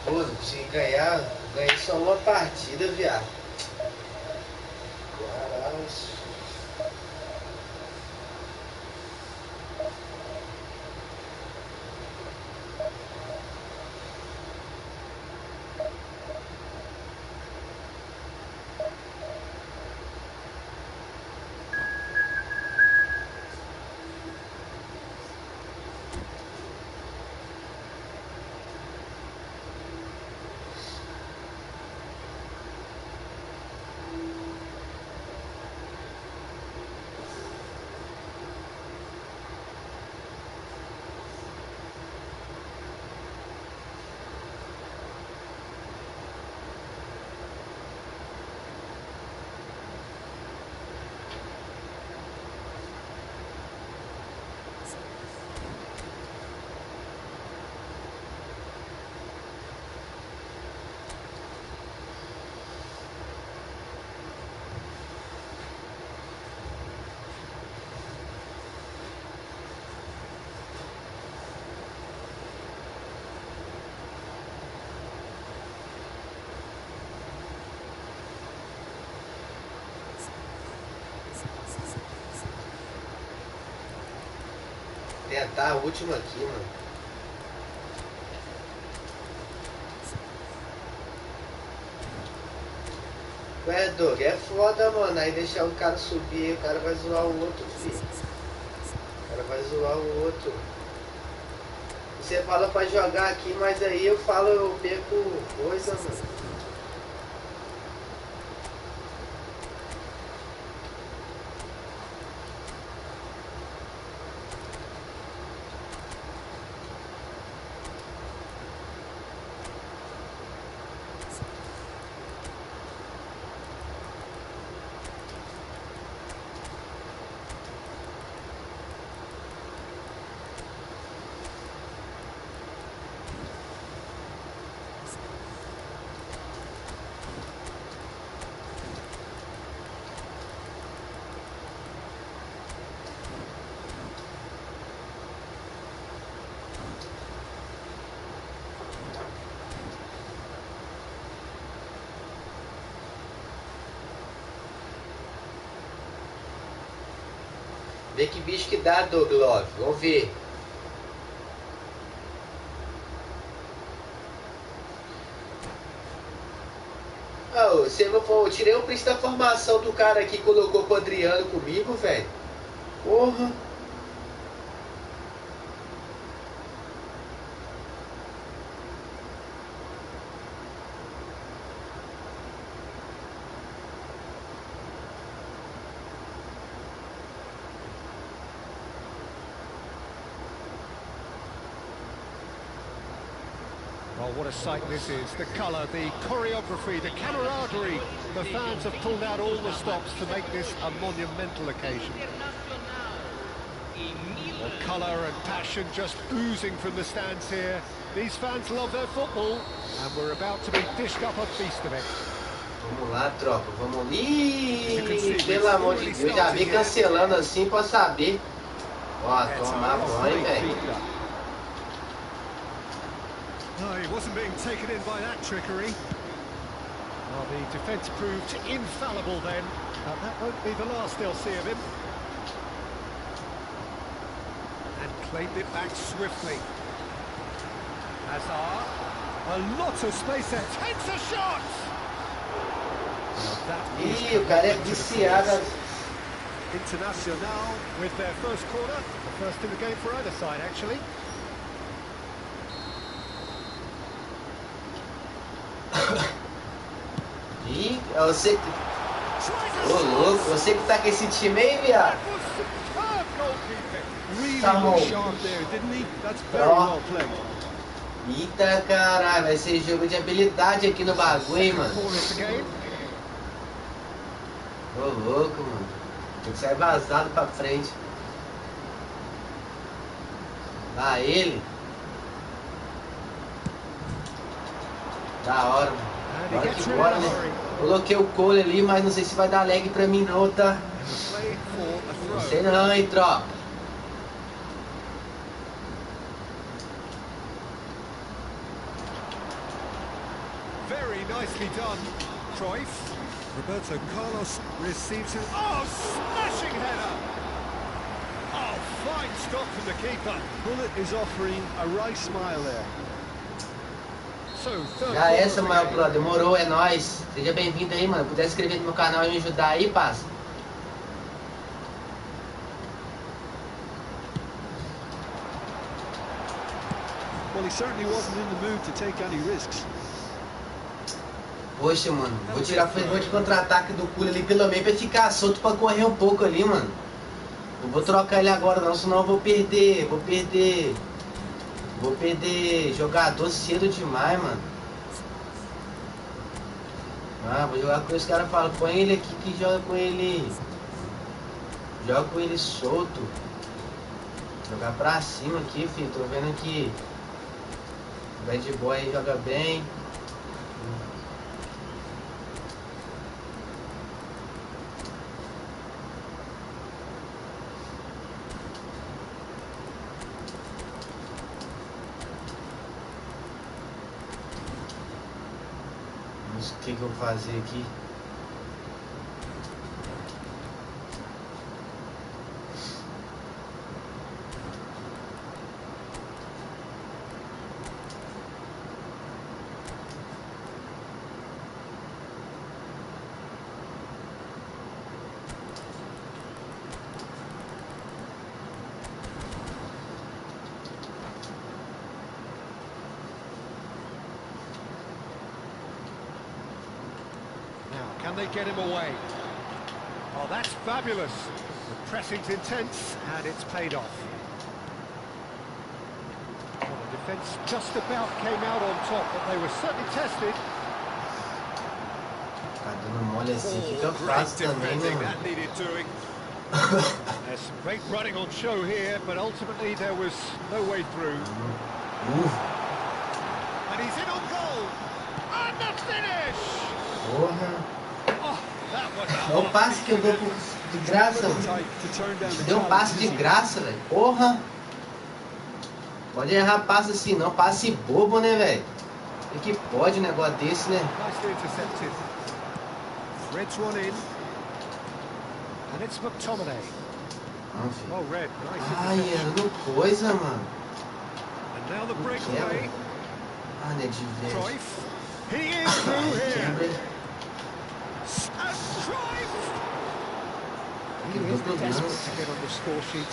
Pô, não consegui ganhar. Ganhei só uma partida, viado. Caralho. Tentar a última aqui, mano. Ué, Doug, é foda, mano. Aí deixar um cara subir, o cara vai zoar o outro, filho. O cara vai zoar o outro. Você fala pra jogar aqui, mas aí eu falo, eu perco coisa, mano. Vê que bicho que dá, Douglas. Vamos ver. Oh, eu tirei o príncipe da formação do cara aqui que colocou pro Adriano comigo, velho. Porra. Oh, what a sight this is. The colour, the choreography, the camaraderie. The fans have pulled out all the stops to make this a monumental occasion. Well, colour and passion just oozing from the stands here. These fans love their football, and we're about to be dished up a feast of it. Vamos lá, tropa. Vamos. Ih, pelo amor de Deus. Já vem cancelando assim pra saber. Ó, tomar banho, velho. No, he wasn't being taken in by that trickery. Well, the defence proved infallible then. That won't be the last they'll see of him. And claimed it back swiftly. Hazard. A lot of space there. Takes a shot! Ih, o cara é viciado. Internacional with their first corner. The first in the game for either side, actually. Ih, você que... Ô, louco, você que tá com esse time aí, viado. Tá bom. Ó. Eita, caralho, vai ser jogo de habilidade aqui no bagulho, hein, mano. Ô, louco, mano. Tem que sair vazado pra frente. Lá ele. Da hora, mano. Bora que bora, né? Coloquei o Cole ali, mas não sei se vai dar lag pra mim não, tá? Não sei não, hein, tropa. Very nicely done. Cruyff. Roberto Carlos receives it. Oh, smashing header! Oh, fine stop from the keeper. Bullet is offering a right smile there. So, third Já quarter essa, of the maior game. Pro, demorou, é nóis. Seja bem-vindo aí, mano. Puder se inscrever no meu canal e me ajudar aí, passa. Well, he certainly wasn't in the mood to take any risks. Poxa, mano, vou tirar vou de contra-ataque do Cule ali pelo meio pra ficar solto pra correr um pouco ali, mano. Não vou trocar ele agora não, senão eu vou perder jogador cedo demais, mano. Ah, vou jogar com os caras falam, põe ele aqui que joga com ele. Joga com ele solto. Jogar pra cima aqui, filho. Tô vendo que o bad boy aí joga bem. O que eu vou fazer aqui? Can they get him away? Oh, that's fabulous. The pressing's intense, and it's paid off. Well, the defence just about came out on top, but they were certainly tested. Tá dando mole assim, fica Great fácil também, defending, né, that mano? needed doing. There's some great running on show here, but ultimately there was no way through. And he's in on goal. And the finish! Porra! Oh, that was É o passe que eu dou de graça, mano. To turn down the Deu um passe de graça, velho. Porra! Pode errar passe assim, não. Passe bobo, né, velho? O que pode um negócio desse, né? Nicely intercepted. Threads one in. And it's McTominay. Não, filho. Oh, Red, nice Ai, era interception. no coisa, mano. And now the breakaway. Ah, né, de vez. Cruyff. He is through here. Quebra. And Cruyff. He Que is duplo desperate lance. to get on the score sheet.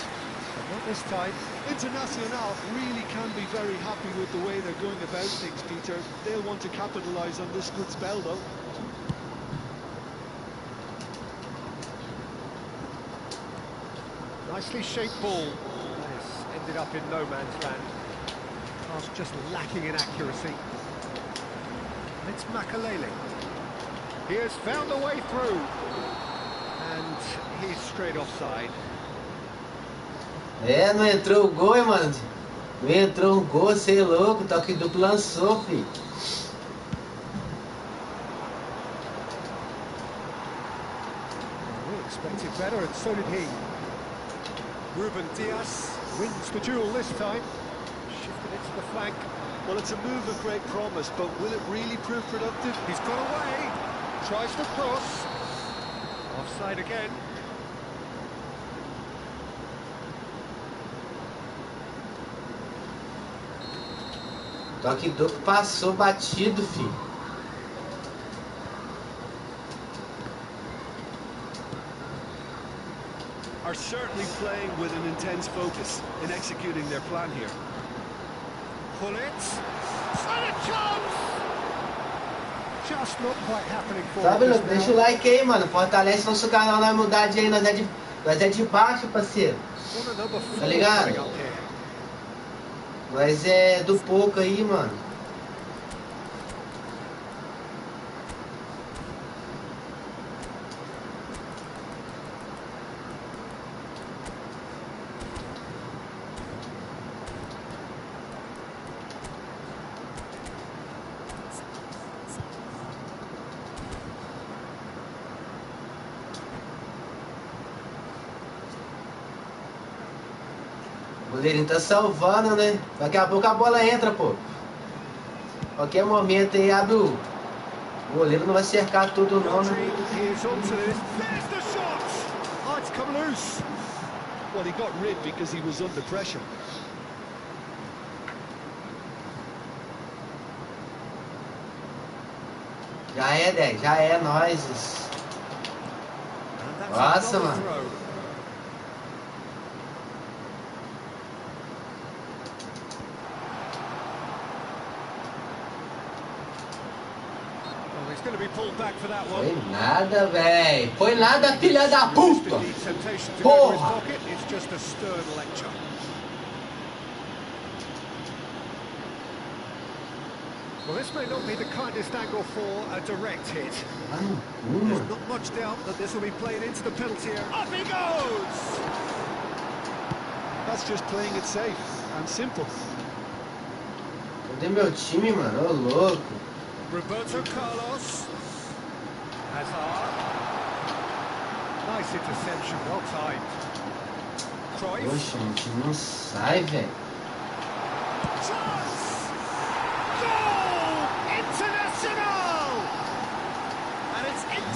But not this time. Internacional really can be very happy with the way they're going about things, Peter. They'll want to capitalise on this good spell, though. Nicely shaped ball. Yes, ended up in no man's land. Pass just lacking in accuracy. And it's Makalele. He has found a way through. And he's straight offside. É, não entrou o gol, hein, mano? Não entrou um gol, cê é louco. Toque duplo lançou, filho. We expected better, and so did he. Ruben Diaz wins the duel this time. Shifted it to the flank. Well, it's a move of great promise, but will it really prove productive? He's got away. Tries to cross. Offside again. Toque duplo passou batido, filho. Are certainly playing with an intense focus in executing their plan here. Pull it. And a chance! Just not quite happening for Sabe, us louco? now. Deixa o like aí, mano. Fortalece nosso canal na humildade aí. Nós é de baixo, parceiro. What a number four Tá ligado? coming up here. Nós é do pouco aí, mano. O goleirinho tá salvando, né? Daqui a pouco a bola entra, pô. Qualquer momento aí O goleiro não vai cercar tudo não, né? He's onto this. There's the shot! Oh, it's come loose. Well, he got rid because he was under pressure. Já é, 10, já é, nós. Nossa, mano. Foi nada, velho. Foi nada, filha da puta. Porra. Well, this may not be the kindest angle for a direct hit. There's not much doubt that this will be played into the penalty area. Up he goes! That's just playing it safe and simple. Cadê meu time, mano? Ô, louco. Roberto Carlos. Hazard. Nice interception, well timed. Cruyff. Poxa, o time não sai, velho.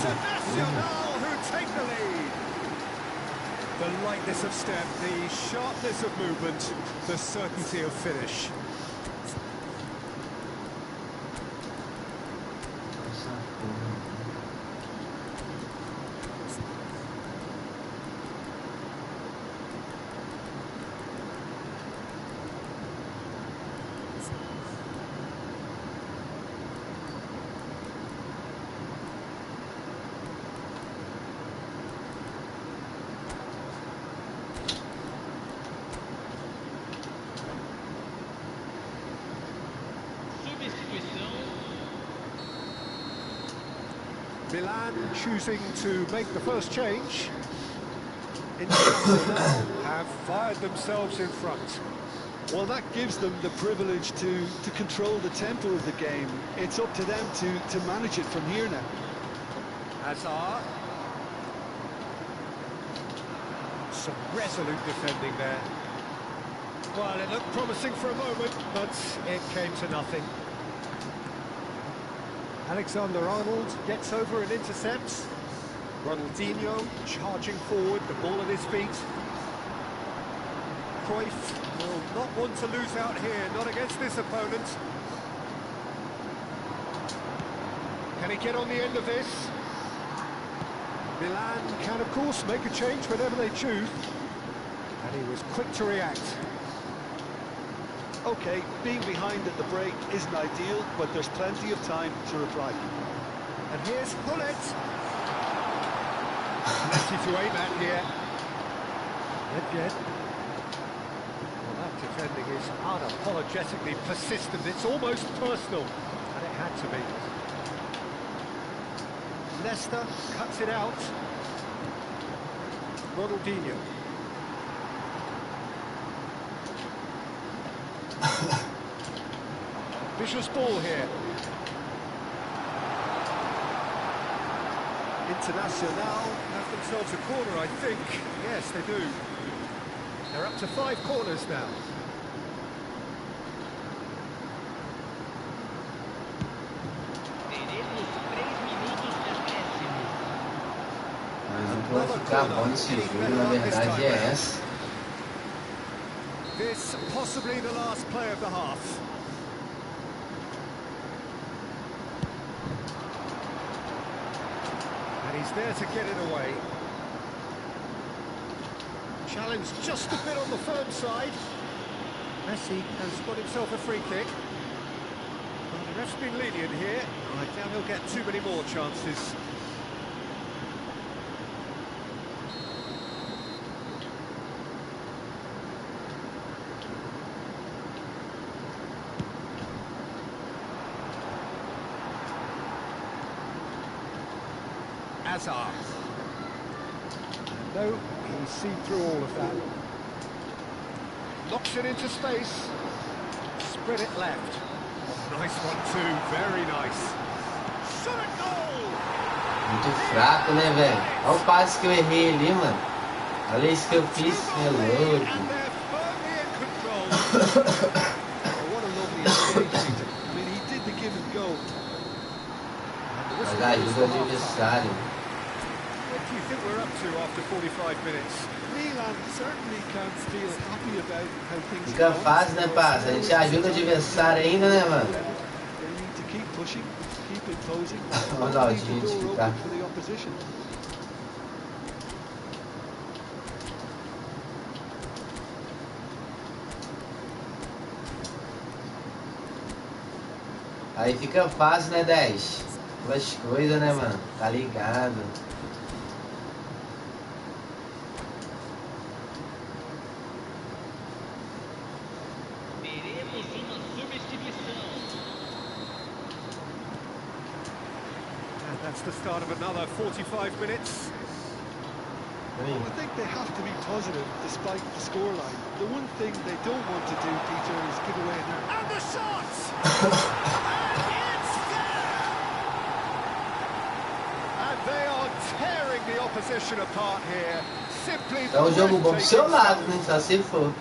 International who take the lead. The lightness of step, the sharpness of movement, the certainty of finish. Milan choosing to make the first change. International have fired themselves in front. Well, that gives them the privilege to control the tempo of the game. It's up to them to manage it from here now. Hazard. Some resolute defending there. Well, it looked promising for a moment, but it came to nothing. Alexander-Arnold gets over and intercepts. Ronaldinho charging forward, the ball at his feet. Cruyff will not want to lose out here, not against this opponent. Can he get on the end of this? Milan can, of course, make a change whenever they choose. And he was quick to react. Okay, being behind at the break isn't ideal, but there's plenty of time to reply. And here's Hullet. Plenty to aim at here. Yet. Well, that defending is unapologetically persistent. It's almost personal, and it had to be. Leicester cuts it out. Ronaldinho. Vicious ball here. International have themselves a corner, I think. Yes, they do. They're up to 5 corners now. Mas o que vai ficar bom nesse jogo, na verdade, é essa. This possibly the last play of the half. And he's there to get it away. Challenge just a bit on the firm side. Messi has got himself a free kick. Well, the ref's been lenient here. I doubt he'll get too many more chances. Hazard. No, he's seen through all of that. Knocks it into space. Spread it left. Nice one too, very nice. Shot it goal! Muito fraco, né, velho? Olha o passe que eu errei ali, mano. Olha isso que eu fiz, é louco. What a lovely engagement. I mean, he did the give and go. Ajuda o adversário. What do you think we're up to after 45 minutes? Milan certainly can't feel happy about how things Fica have gone. fácil, né, parça? A gente ajuda o adversário ainda, né, mano? They need to keep pushing, keep imposing, Vamos not lá, leave the gente, door ficar. open for the opposition. Aí fica fácil, né, 10? Duas coisas, né, mano? Tá ligado. Teremos uma substituição. And that's the start of another 45 minutes. Well, I think they have to be positive despite the scoreline. The one thing they don't want to do, Peter, is give away an error. And the shot! And it's there! And they are tearing the opposition apart here. Simply É um jogo bom pro seu lado, né? Só se for.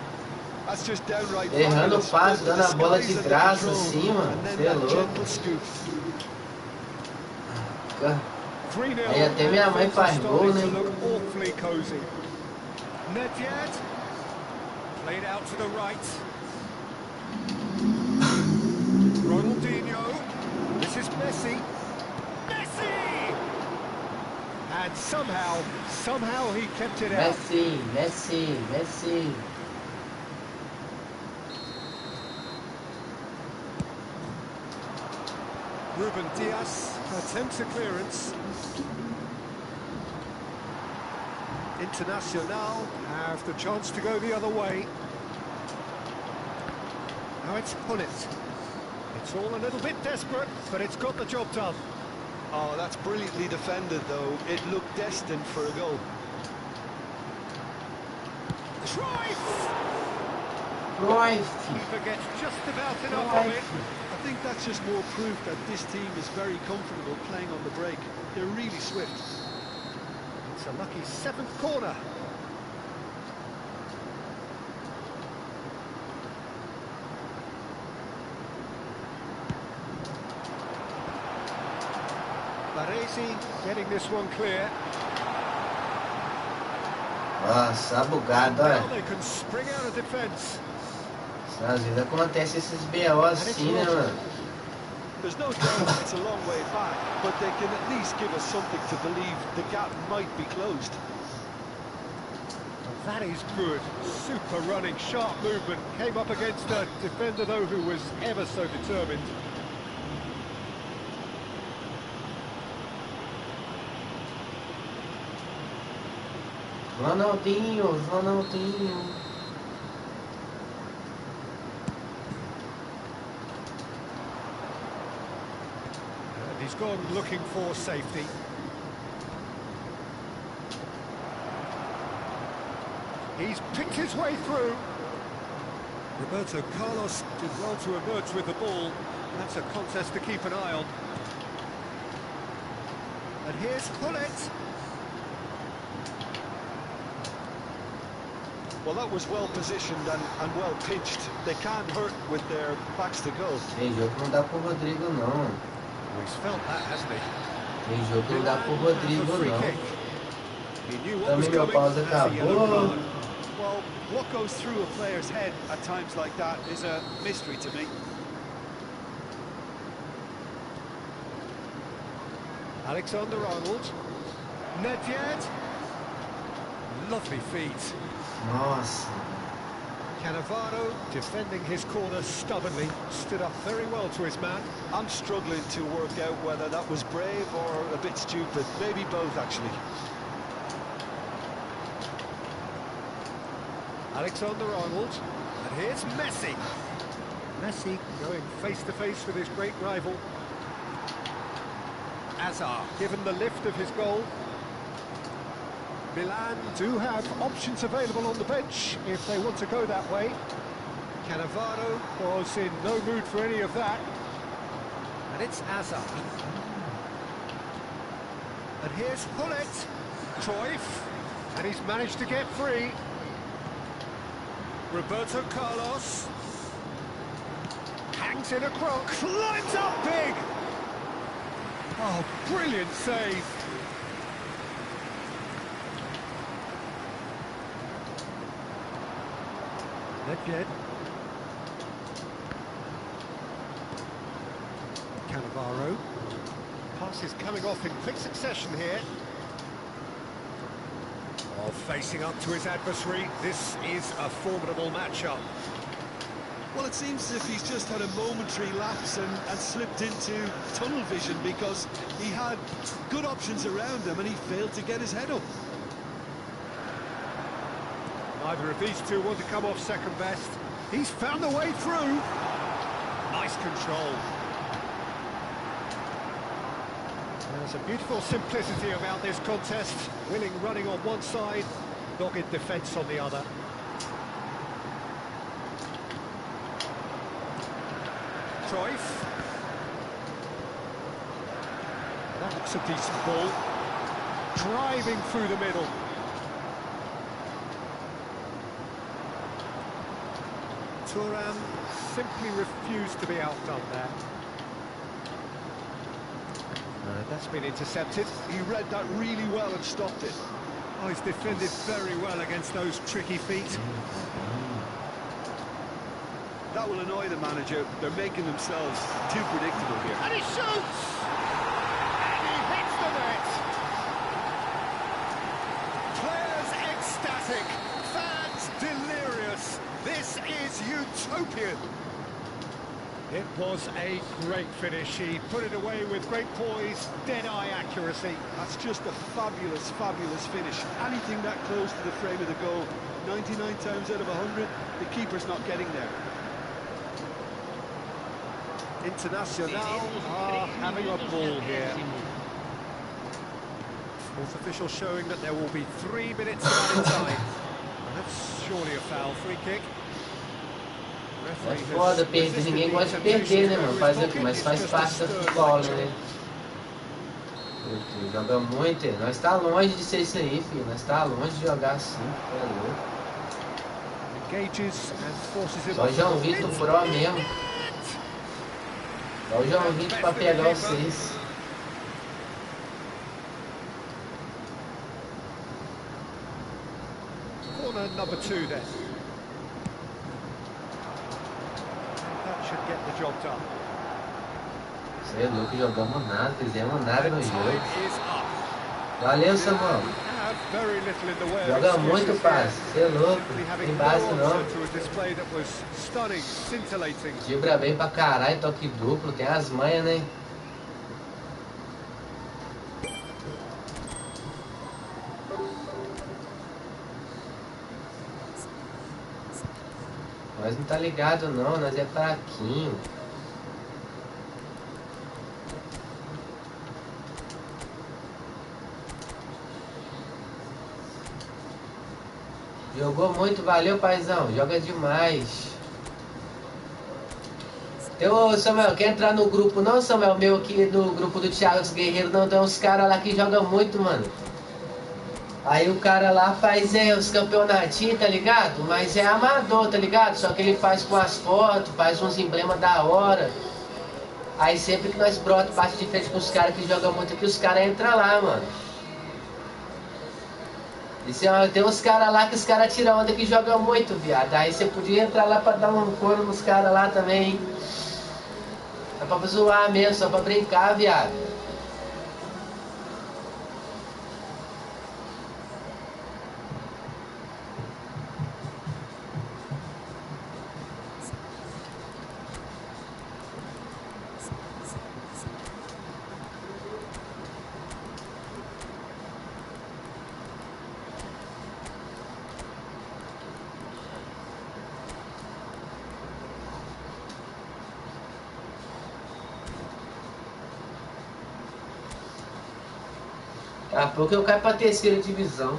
That's just downright Errando o fabulous. passe, The dando a bola de skies under graça control, assim, mano. and then Cê é that louco. gentle scoop. Aí até minha mãe faz gol, né? Awfully cozy. Nedved played out to the right. Ronaldinho. This is Messi. Messi! And somehow he kept it out. Messi. Ruben Diaz attempts a clearance. Internacional have the chance to go the other way. Now it's Pullet. It's all a little bit desperate, but it's got the job done. Oh, that's brilliantly defended, though. It looked destined for a goal. Cruyff! Keeper gets just about enough of it. I think that's just more proof that this team is very comfortable playing on the break. They're really swift. It's a lucky 7th corner. Baresi getting this one clear. Nossa, bugado, Now olha. they can spring out of defence. Às vezes acontece esses BO assim, né, mano? There's no doubt it's a long way back, but they can at least give us something to believe the gap might be closed. That is good. Super running, sharp movement. Came up against a defender, though, who was ever so determined. Ronaldinho. And he's gone looking for safety. He's picked his way through. Roberto Carlos did well to emerge with the ball. That's a contest to keep an eye on. And here's Pullet. Well, that was well positioned and well pitched. They can't hurt with their backs to goal. Tem jogo que não dá pro Rodrigo, não. Well, he's felt that, hasn't he? Tem jogo que não dá pro Rodrigo, Free não. kick. He knew what was Também meu coming pause as a yellow acabou. card. Well, what goes through a player's head at times like that is a mystery to me. Alexander-Arnold. Nedved. Lovely feet. Nossa. Cannavaro defending his corner stubbornly. Stood up very well to his man. I'm struggling to work out whether that was brave or a bit stupid. Maybe both, actually. Alexander-Arnold. And here's Messi. Messi going face-to-face with his great rival. Azar given the lift of his goal. Milan do have options available on the bench if they want to go that way. Cannavaro was in no mood for any of that. And it's Azar. And here's Pullet. Cruyff. And he's managed to get free. Roberto Carlos. Hangs in a crook. Climbs up big. Oh, brilliant save. Nedved. Cannavaro. Passes coming off in quick succession here. Oh, facing up to his adversary. This is a formidable matchup. Well, it seems as if he's just had a momentary lapse and slipped into tunnel vision, because he had good options around him and he failed to get his head up. Neither of these two want to come off second best. He's found the way through. Nice control. There's a beautiful simplicity about this contest. Winning running on one side, dogged defence on the other. Cruyff. That looks a decent ball. Driving through the middle. Thuram simply refused to be outdone there. That's been intercepted. He read that really well and stopped it. Oh, he's defended very well against those tricky feet. That will annoy the manager. They're making themselves too predictable here. And he shoots! And he hits the net! Players ecstatic, fans delirious. This is utopian. It was a great finish. He put it away with great poise, dead-eye accuracy. That's just a fabulous, fabulous finish. Anything that close to the frame of the goal, 99 times out of 100, the keeper's not getting there. Internacional are having a ball here. Fourth official showing that there will be 3 minutes of added time. And that's surely a foul. Free kick. É foda perder, ninguém gosta de perder, né, mano? Fazer o quê? Mas faz parte do futebol, né? Joga muito, nós tá longe de ser isso aí, filho. Nós tá longe de jogar assim, Só o João Vitor Pro mesmo. Só o João Vitor pra pegar os 6. Corner number 2 then. Should get the job done. Você é louco, jogamos nada, fizemos nada no jogo. Valeu, Samuel. Joga muito, passe. Você é louco, tem base não. Gibra bem pra caralho, toque duplo, tem as manhas, né? Nós não tá ligado não, nós é fraquinho. Jogou muito, valeu, paizão, joga demais. Ô Samuel, quer entrar no grupo não, Samuel? Meu aqui no grupo do Thiago dos Guerreiros, não, tem uns caras lá que jogam muito, mano. Aí o cara lá faz os campeonatinhos, tá ligado? Mas é amador, tá ligado? Só que ele faz com as fotos, faz uns emblemas da hora. Aí sempre que nós brota parte de frente com os caras que jogam muito aqui, os caras entram lá, mano. E tem uns caras lá que os caras tiram onda que jogam muito, viado. Aí você podia entrar lá pra dar um couro nos caras lá também, hein? É pra zoar mesmo, só pra brincar, viado. Daqui a pouco eu caio pra 3ª divisão.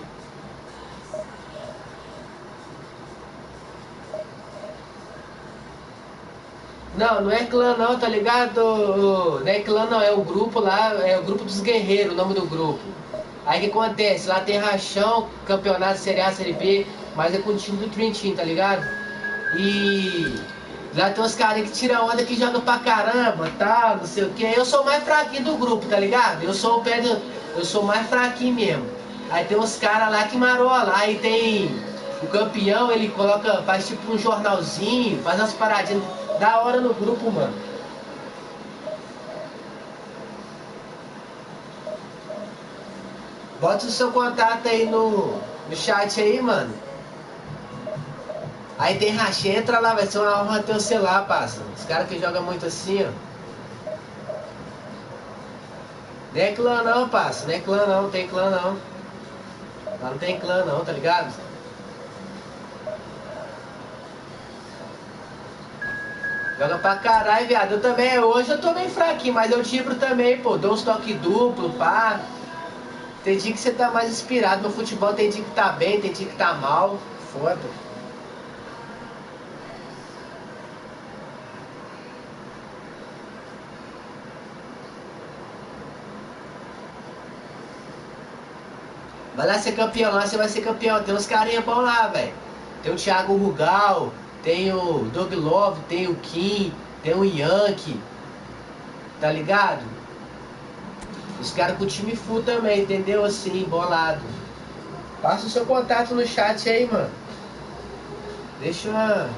Não, não é clã não, tá ligado? Não é clã não, é o grupo lá, é o grupo dos guerreiros, o nome do grupo. Aí o que acontece? Lá tem rachão, campeonato Série A, Série B, mas é com o time do Dream Team, tá ligado? E Lá tem uns caras que tiram onda que jogam pra caramba, tal, não sei o que. Eu sou o mais fraquinho do grupo, tá ligado? Eu sou o mais fraquinho mesmo. Aí tem uns caras lá que marola. Aí tem o campeão, ele coloca, faz tipo um jornalzinho, faz umas paradinhas da hora no grupo, mano. Bota o seu contato aí no chat aí, mano. Aí tem racha, entra lá, vai ser uma honra ter o celular, parça. Os caras que jogam muito assim, ó. Não é clã não, parça. Não é clã não, tem clã não. Lá não tem clã não, tá ligado? Joga pra caralho, viado. Eu também, hoje eu tô bem fraquinho, mas eu tibro também, pô. Dou uns toques duplo, pá. Tem dia que você tá mais inspirado no futebol, tem dia que tá bem, tem dia que tá mal. Foda. Vai lá ser campeão, lá você vai ser campeão. Tem uns carinha bons lá, velho. Tem o Thiago Rugal, tem o Doug Love, tem o Kim, tem o Yankee. Tá ligado? Os caras com o time full também, entendeu? Assim, bolado. Passa o seu contato no chat aí, mano. Deixa uma...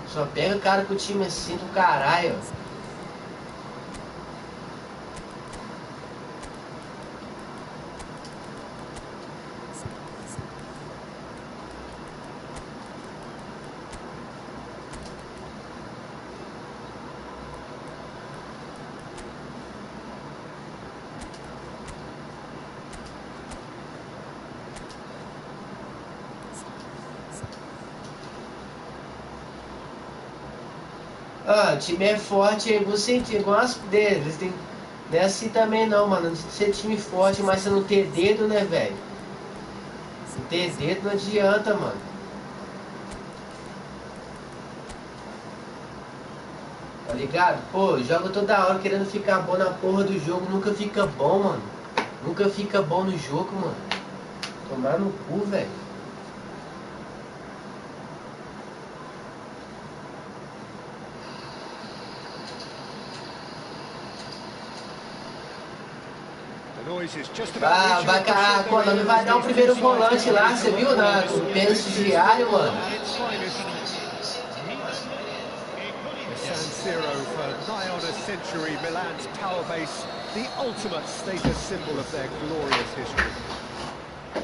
Só pega o cara com o time assim do caralho, ó. Ah, o time é forte, aí você gosta deles. Não é assim também não, mano. Não ser time forte, mas você não ter dedo, né, velho? Não ter dedo não adianta, mano. Tá ligado? Pô, joga toda hora querendo ficar bom na porra do jogo. Nunca fica bom, mano. Nunca fica bom no jogo, mano. Tomar no cu, velho. Vai dar o primeiro volante lá, você viu, no pênalti diário, mano? San Siro for nigh on a century, Milan's power base, the ultimate status symbol of their glorious history.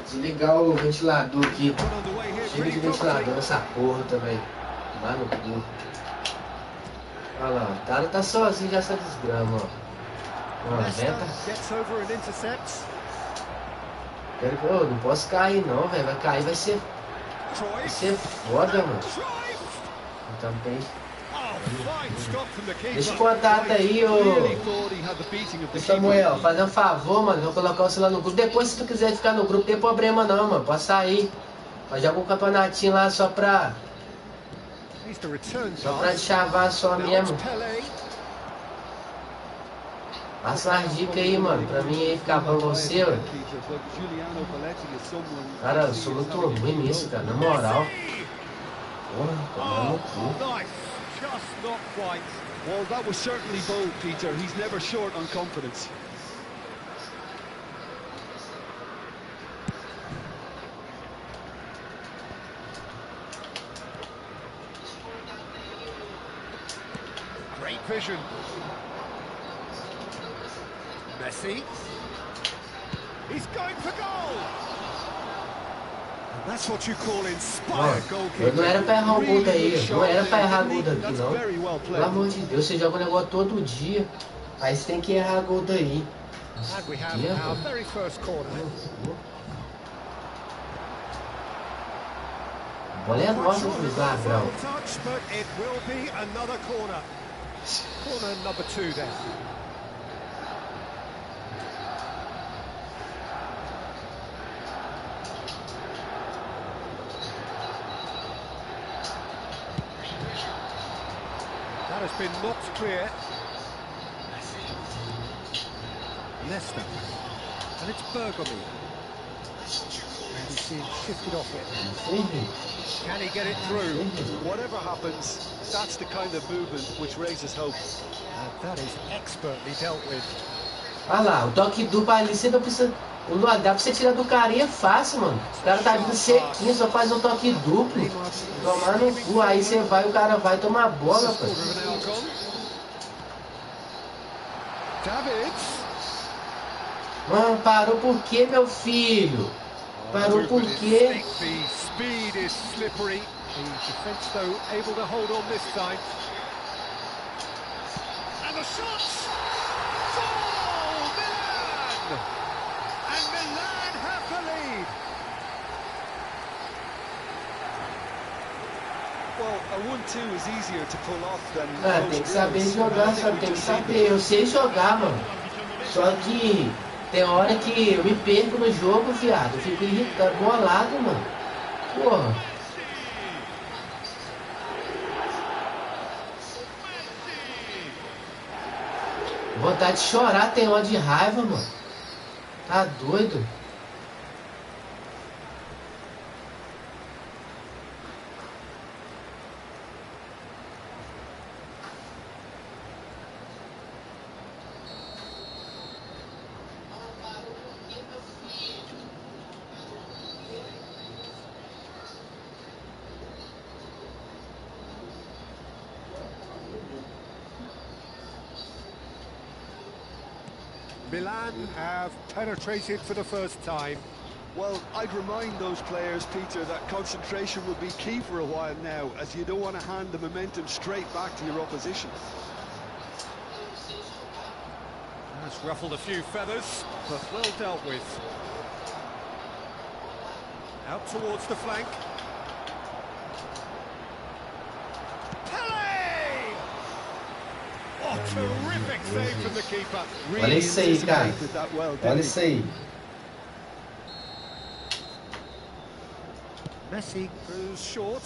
Desligar o ventilador aqui. Chega de ventilador nessa porra também. Vai no cu. Olha lá, o cara tá sozinho já essa desgrama, ó. Não posso cair não, velho. Vai cair, vai ser foda, mano. Também. Deixa o contato aí, ô Samuel. Fazer um favor, mano. Vou colocar o celular no grupo. Depois, se tu quiser ficar no grupo, não tem problema não, mano. Pode sair. Mas joga um campeonatinho lá só pra te chavar só mesmo. Passa umas dicas aí, mano, pra mim aí ficar pra você, ó. Cara, eu sou muito ruim nisso, cara, na moral. Porra, tomando no cu. Well, that was certainly bold, Peter. He's never short on confidence. Great vision. Messi. He's going for goal. And that's what you call inspired goalkeeping. Não era pra errar o gol daí, não era pra errar gol daqui não. Pelo amor de Deus, você joga o negócio todo dia, aí você tem que errar gol daí. And we have our very first corner. A bola é nossa, Gabriel. But it will be another corner. Corner number 2 then. That has been knocked clear. Leicester. And it's Bergomi. And being shifted off it. Isso aí. Can he get it through? Whatever happens, that's the kind of movement which raises hope. And that is expertly dealt with. Olha lá, o toque duplo ali, você não precisa... Dá pra você tirar do carinha fácil, mano. O cara tá vindo sequinho, só faz um toque duplo. Tomar no cu, aí você vai, o cara vai tomar bola, pô. Mano, parou por quê, meu filho? Parou por quê? The speed is slippery. The defense, though, able to hold on this time. And the shots! Goal! Milan! And Milan have the lead. Well, a 1-2 is easier to pull off than Ah, tem que saber jogar, sabe? Tem que saber. Eu sei jogar, mano. Só que tem hora que eu me perco no jogo, viado. Eu fico irritado, bolado, mano. Porra. Vontade de chorar, tem hora de raiva, mano. Tá doido? Milan have penetrated for the first time. Well, I'd remind those players, Peter, that concentration will be key for a while now, as you don't want to hand the momentum straight back to your opposition. That's ruffled a few feathers, but well dealt with. Out towards the flank. Pele! Oh, terrific save from the keeper. Olha isso aí, cara. Olha isso aí. Messi goes short.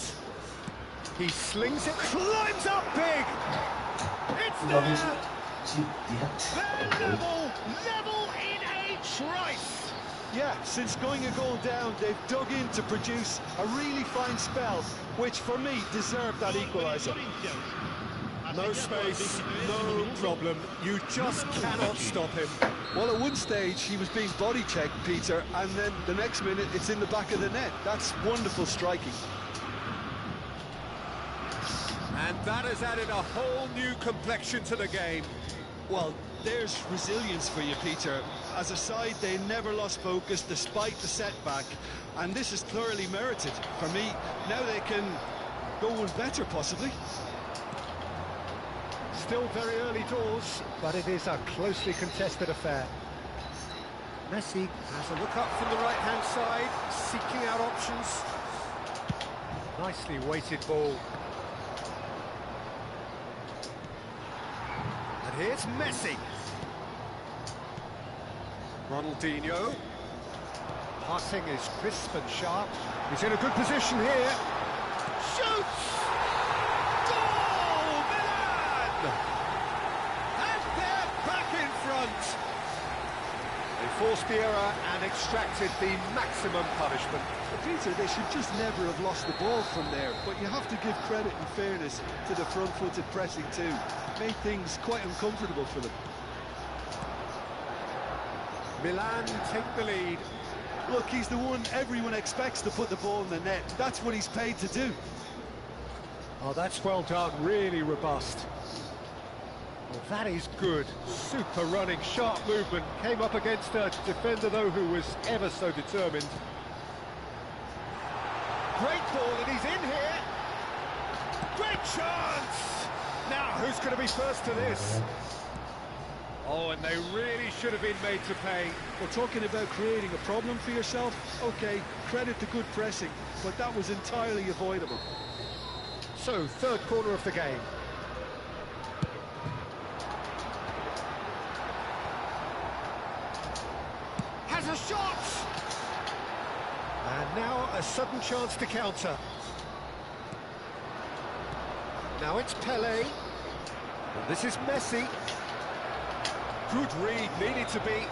He slings it, climbs up big. It's there. They're level in a trice. Yeah, since going a goal down, they've dug in to produce a really fine spell, which for me deserved that equaliser. No space, no problem. You just cannot stop him. Well, at one stage, he was being body-checked, Peter, and then the next minute, it's in the back of the net. That's wonderful striking. And that has added a whole new complexion to the game. Well, there's resilience for you, Peter. As a side, they never lost focus despite the setback, and this is thoroughly merited. For me, now they can go one better, possibly. Still very early doors, but it is a closely contested affair. Messi has a look up from the right-hand side, seeking out options. Nicely weighted ball. And here's Messi. Ronaldinho. Passing is crisp and sharp. He's in a good position here. Shoots! Goal! Milan! And they're back in front. They forced the error and extracted the maximum punishment. But Peter, they should just never have lost the ball from there, but you have to give credit and fairness to the front-footed pressing too. Made things quite uncomfortable for them. Milan take the lead. Look, he's the one everyone expects to put the ball in the net. That's what he's paid to do. Oh, that's well done, really robust. Well, that is good. Super running, sharp movement. Came up against a defender, though, who was ever so determined. Great ball, and he's in here. Great chance! Now, who's going to be first to this? Oh, and they really should have been made to pay. Well, talking about creating a problem for yourself, okay, credit to good pressing, but that was entirely avoidable. So, third corner of the game. Has a shot! And now a sudden chance to counter. Now it's Pele. And this is Messi. Good read, needed to be.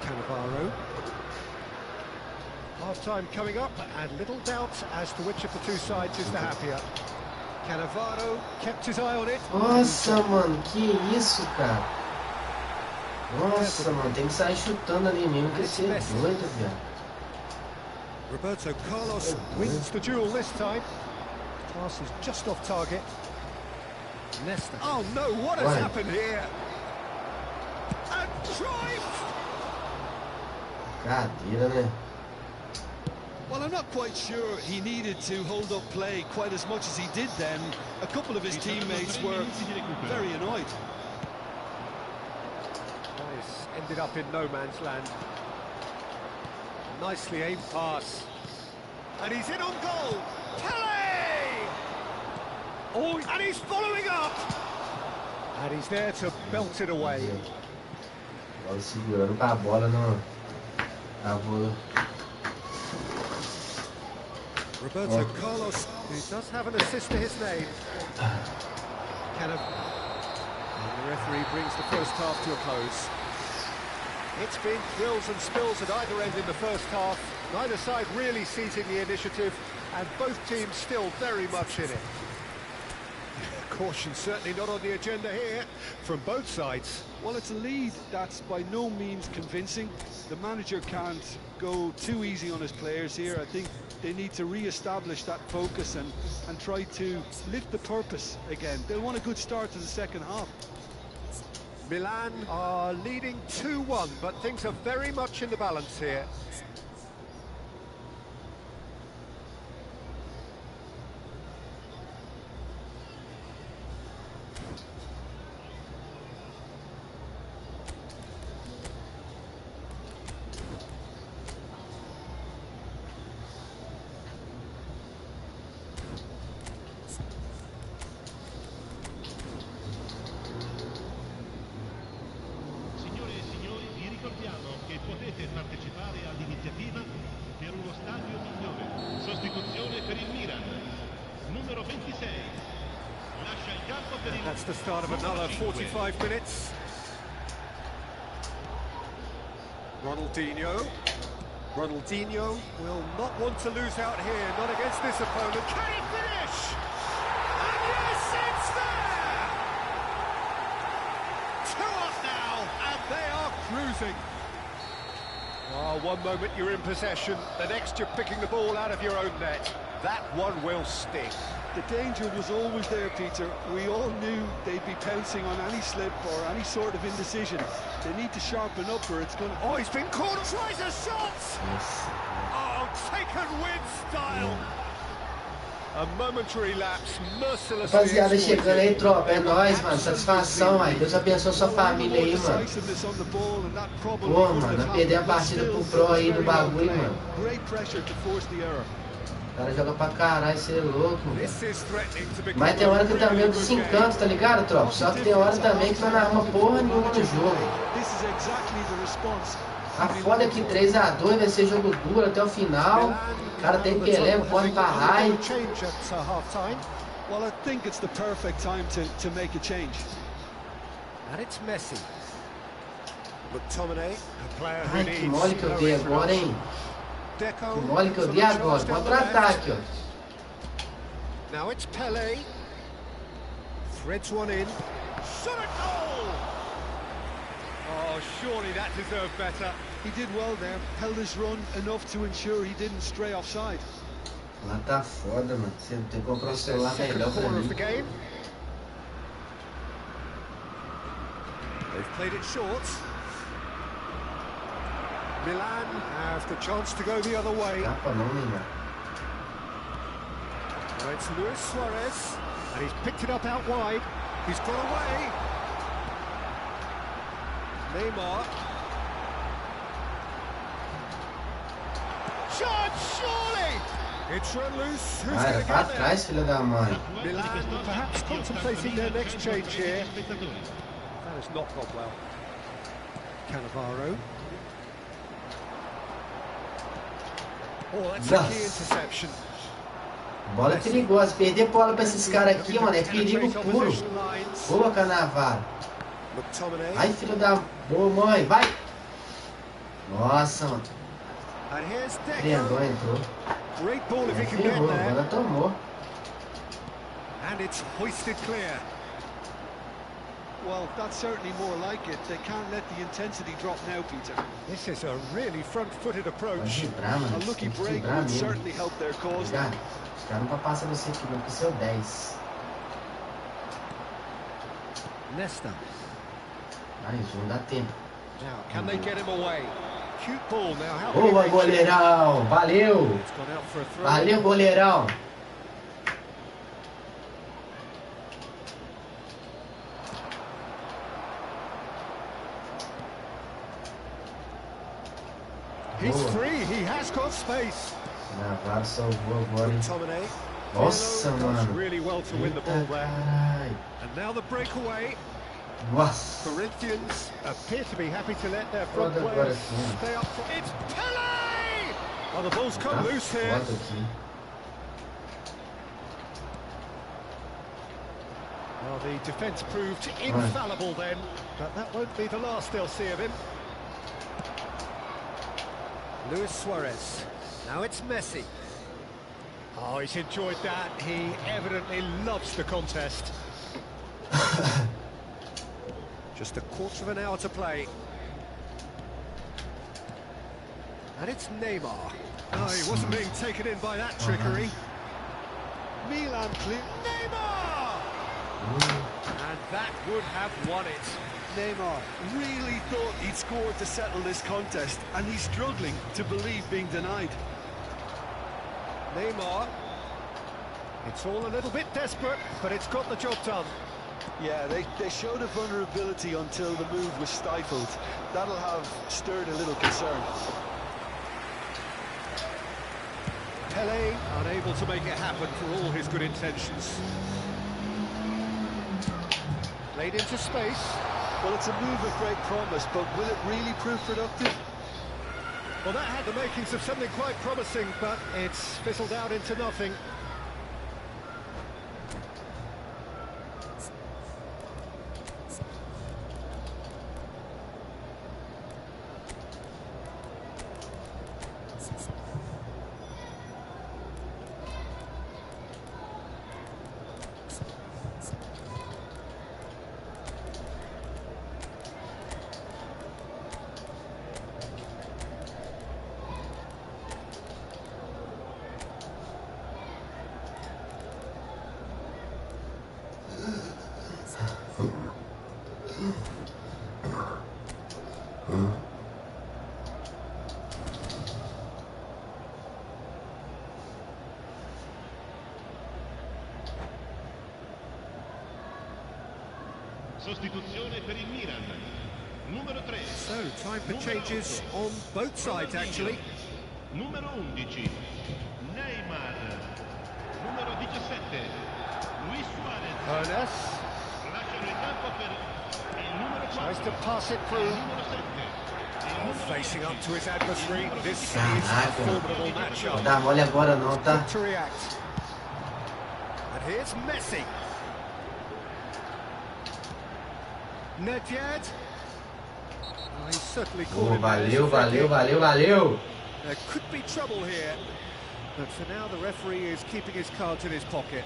Cannavaro. Half-time coming up, and little doubt as to which of the two sides is the happier. Cannavaro kept his eye on it. Nossa, mano, que isso, cara? Nossa, mano, tem que sair chutando ali mesmo, que ser doido, viado. Roberto Carlos wins the duel this time. Pass is just off target. Nesta. Oh no, what has happened here? And drive! Cadeira, né? Well, I'm not quite sure he needed to hold up play quite as much as he did then. A couple of his teammates were very annoyed. Nice. Ended up in no man's land. Nicely aimed pass. And he's in on goal. Pele! Oh, and he's following up. And he's there to belt it away. Bola segurando com a bola no... Roberto Carlos, who does have an assist to his name. And the referee brings the first half to a close. It's been thrills and spills at either end in the first half. Neither side really seizing the initiative, and both teams still very much in it. Caution certainly not on the agenda here from both sides. Well, it's a lead that's by no means convincing. The manager can't go too easy on his players here. I think they need to re-establish that focus and try to lift the purpose again. They'll want a good start to the second half. Milan are leading 2-1, but things are very much in the balance here. Potete partecipare all'iniziativa per uno stadio migliore. Sostituzione per il Milan. Numero 26. Lascia il campo per il... That's the start of another 45 minutes. Ronaldinho will not want to lose out here, not against this opponent. Can he finish? And yes, it's there! 2-up now, and they are cruising. Oh, one moment you're in possession, the next you're picking the ball out of your own net. That one will sting. The danger was always there, Peter. We all knew they'd be pouncing on any slip or any sort of indecision. They need to sharpen up or it's going to... Oh, he's been caught, tries a shot! Yes. Oh, taken with style! A momentary lapse, mercilessly Rapaziada, chegando aí, exploited. tropa. É nóis, mano. Satisfação, aí. Deus abençoe sua família aí, mano. Pô, mano, perder a partida pro Pro aí do bagulho, mano. O cara joga pra caralho, cê é louco, velho. Mas tem hora que eu também desencanto, tá ligado, tropa? Só que tem hora também que não arma porra nenhuma no jogo. A foda é que 3-2 vai ser jogo duro até o final. O cara tem Pelé, corre pra raio. Well, I think it's the perfect time to make a change. And it's Messi. McTominay, a player who Ai, que needs mole que eu no dei agora, hein? Deco, Que mole que eu dei agora. Contra-ataque, ó. Now it's Pele. Threads one in. Shot a goal! Oh, surely that deserved better. He did well there, held his run enough to ensure he didn't stray offside. Lá tá foda, mano. Você tem que comprar um It's the celular second melhor pra corner of the mim. game. They've played it short. Milan have the chance to go the other way. Tapa não, Neymar. Now it's Luis Suarez, and he's picked it up out wide. He's got away. Neymar. Shot, surely! It's run loose. Who's Ah, going era to pra get there? trás, filha da mãe. Milan perhaps contemplating their next change here. That has not gone well. Cannavaro. Oh, that's a key interception. Bola perigosa. Perder bola pra esses caras aqui, mano, é perigo puro. Boa, Cannavaro. McTominay. Ai, filho da boa, mãe. Vai. Nossa, mano. And here's Prendou, Deco. entrou. Great ball if he can get Ferrou, there. agora tomou. And it's hoisted clear. Well, that's certainly more like it. They can't let the intensity drop now, Peter. This is a really front-footed Pode approach. vibrar, mano. A lucky Tem que break vibrar would mesmo. certainly help their cause. Obrigado. Os caras não passam você aqui não, com seu 10. Nesta. Mais um, dá tempo. Now, can they get him away? Cute ball now. How can he Boa, reach it? goleirão! Valeu! It's gone out for a throw. Valeu, goleirão! He's Boa. free. He has got space. Navarro salvou agora. Tomine. Nossa, Does mano. really well to win the ball Eita, there. carai. And now the breakaway. Nossa. Corinthians appear to be happy to let their front Foda agora players sim. stay up front. It's Pele! Oh, the ball's come Tá loose here. foda aqui. Well, the defence proved infallible then, but that won't be the last they'll see of him. Luis Suarez. Now it's Messi. Oh, he's enjoyed that. He evidently loves the contest. Just a quarter of an hour to play. And it's Neymar. Oh, he wasn't being taken in by that trickery. Milan clear. Neymar! And that would have won it. Neymar really thought he'd scored to settle this contest, and he's struggling to believe being denied. Neymar. It's all a little bit desperate, but it's got the job done. Yeah, they showed a vulnerability until the move was stifled. That'll have stirred a little concern. Pele unable to make it happen for all his good intentions. Played into space. Well, it's a move of great promise, but will it really prove productive? Well, that had the makings of something quite promising, but it's fizzled out into nothing. Sostituzione per il Milan. Numero 3. So, time for changes on both sides, actually. Numero 11. Neymar. Numero 17. Luis Suarez. Ernest Lasciano il campo per il numero 4. tries to pass it through. Numero 7. Oh, facing up to his adversary. This is a formidable Não matchup. dá mole agora não, tá? Quick to react. And here's Messi. Nedved. Oh, he's certainly caught Oh, him there. valeu, valeu, valeu, valeu. There could be trouble here, but for now the referee is keeping his cards in his pocket.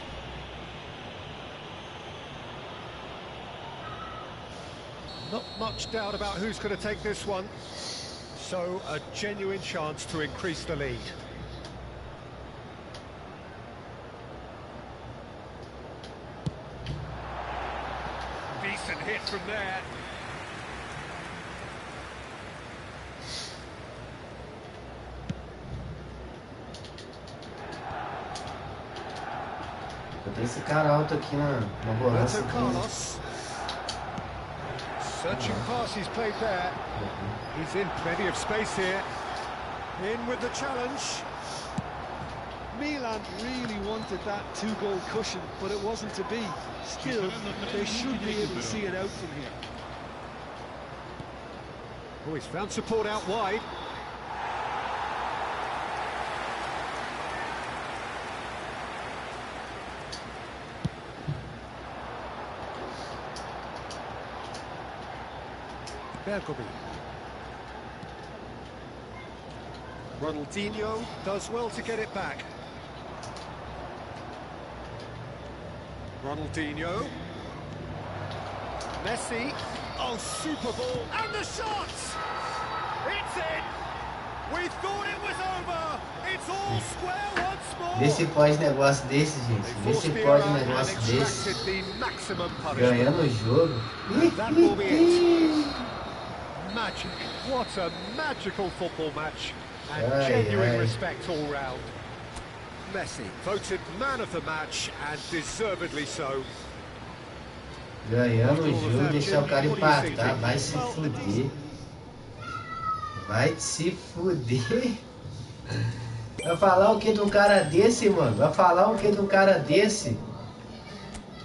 Not much doubt about who's going to take this one, so a genuine chance to increase the lead. Decent hit from there. Eu tenho esse cara alto aqui na volância. Roberto Carlos. Searching pass he's played there. He's in plenty of space here. In with the challenge. Milan really wanted that two-goal cushion, but it wasn't to be. Still, they should be able to see it out from here. Oh, he's found support out wide. Bergomi. Ronaldinho does well to get it back. Ronaldinho. Messi. Oh, super ball. And the shot! It's in! We thought it was over! It's all square once more! Vê se pode negócio desse, gente. Vê se pode negócio desse. Ganhando o jogo. That will be it. Magic. What a magical football match. And genuine respect all round. Messi voted man of the match and deservedly so. Ganhando o jogo, deixar o cara empatar, vai se fuder. Vai se fuder. Vai falar o que de um cara desse, mano? Vai falar o que de um cara desse?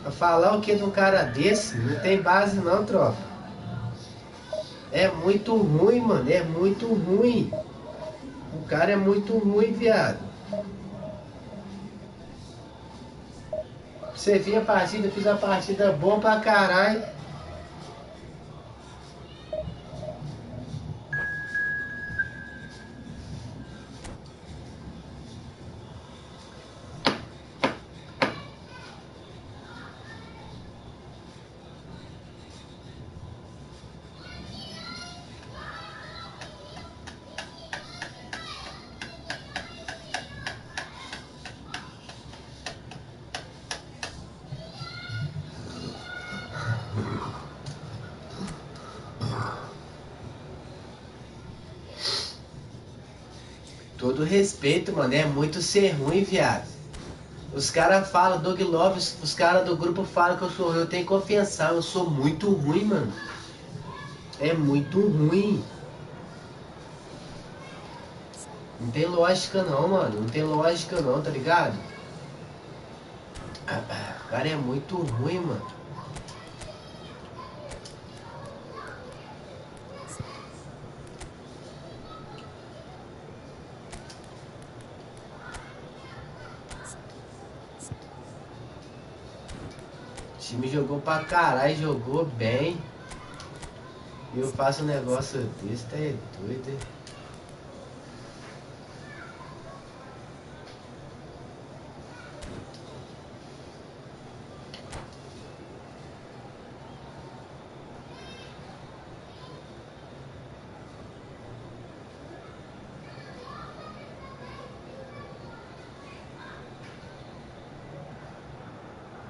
Vai falar o que de um cara desse? Não tem base não, tropa. É muito ruim, mano. É muito ruim. O cara é muito ruim, viado. Você viu a partida, fiz a partida boa pra caralho. Todo respeito, mano, é muito ser ruim, viado. Os caras falam, Doug Love, os caras do grupo falam que eu sou ruim, eu tenho que confessar, eu sou muito ruim, mano. É muito ruim. Não tem lógica não, mano, não tem lógica não, tá ligado? O cara é muito ruim, mano. O time jogou pra caralho, jogou bem. E eu faço um negócio desse, tá doido, hein?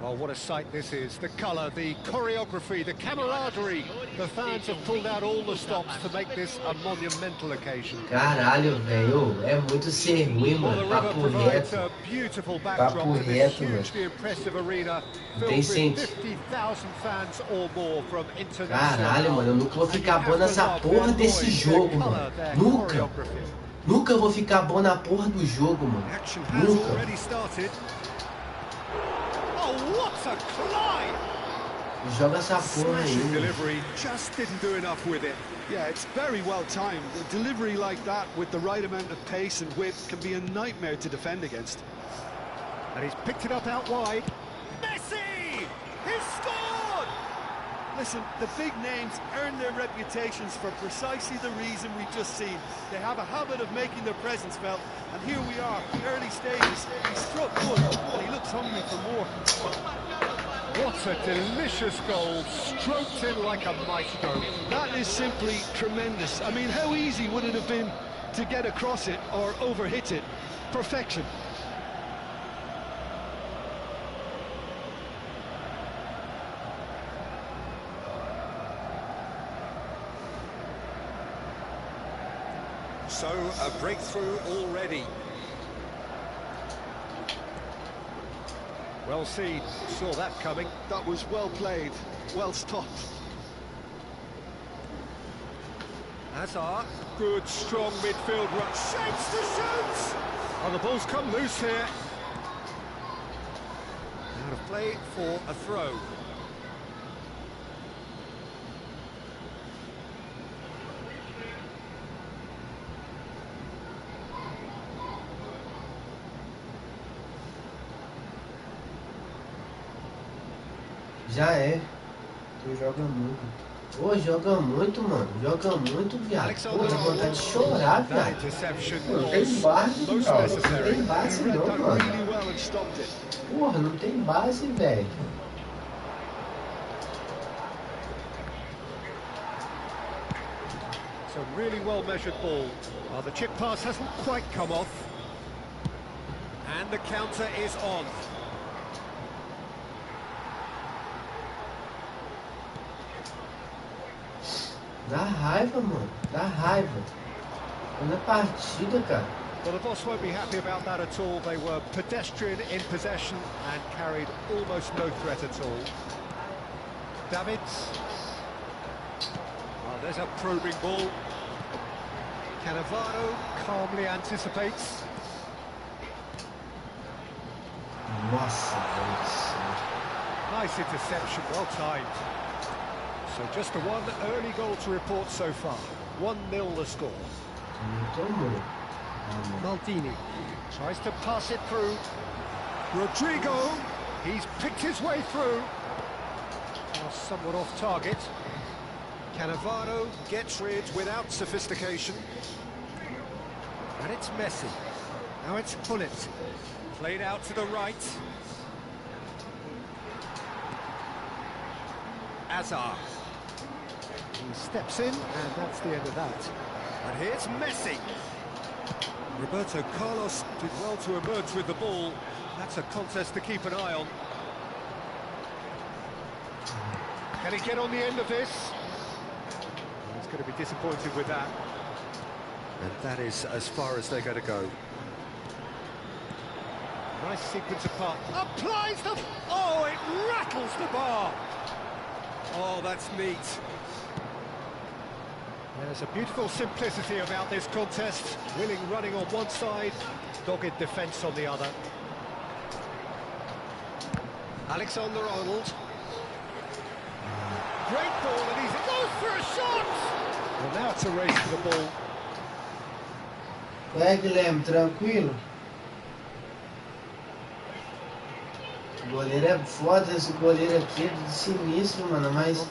Oh, what a sight this is. The colour, the choreography, the camaraderie. The fans have pulled out all the stops to make this a monumental occasion. Caralho, velho. É muito ser ruim, mano. Papo reto. Papo reto, mano. Tem sentido. Caralho, mano. Eu nunca vou ficar bom nessa porra desse jogo, mano. Nunca. Nunca vou ficar bom na porra do jogo, mano. Nunca. Joga essa porra aí. Delivery just didn't do enough with it. Yeah, it's very well timed. A delivery like that with the right amount of pace and width can be a nightmare to defend against. And he's picked it up out wide. Messi! He's scored! Listen, the big names earn their reputations for precisely the reason we've just seen. They have a habit of making their presence felt, and here we are, early stages. He struck good, and he looks hungry for more. What a delicious goal, stroked in like a maestro. That is simply tremendous. I mean, how easy would it have been to get across it or overhit it? Perfection. So, a breakthrough already. Well seen, saw that coming. That was well played, well stopped. Hazard, good strong midfield run. Shapes to shoot! Oh, the ball's come loose here. Out of play for a throw. Já é. Tu joga muito. Pô, joga muito, mano. Joga muito, viado. Pô, dá vontade de chorar, That viado. interception Pô, não tem base, was most não. Não necessary. tem base, não, That mano. really well and stopped it. Porra, não tem base, velho. It's a really well measured ball. Well, the chip pass hasn't quite come off. And the counter is on. Dá raiva, mano. Dá raiva. Na partida, cara. Well, the boss won't be happy about that at all. They were pedestrian in possession and carried almost no threat at all. Davids. Oh, there's a probing ball. Cannavaro calmly anticipates. Nossa, Deus. Nice interception, well timed. So just the one early goal to report so far. 1-0 the score. Não tomou. Maldini tries to pass it through. Rodrigo, he's picked his way through. Now somewhat off target. Cannavaro gets rid without sophistication. And it's Messi. Now it's Pullet. Played out to the right. Azar. He steps in, and that's the end of that. And here's Messi. Roberto Carlos did well to emerge with the ball. That's a contest to keep an eye on. Can he get on the end of this? He's going to be disappointed with that. And that is as far as they're going to go. Nice sequence of pass. Applies the... Oh, it rattles the bar. Oh, that's neat. There's a beautiful simplicity about this contest. Willing running on one side, dogged defence on the other. Alexander-Arnold. Great ball, and he goes for a shot! Well, now it's a race for the ball. Vai, Guilherme, tranquilo? O goleiro é foda, esse goleiro aqui é sinistro, mano, mas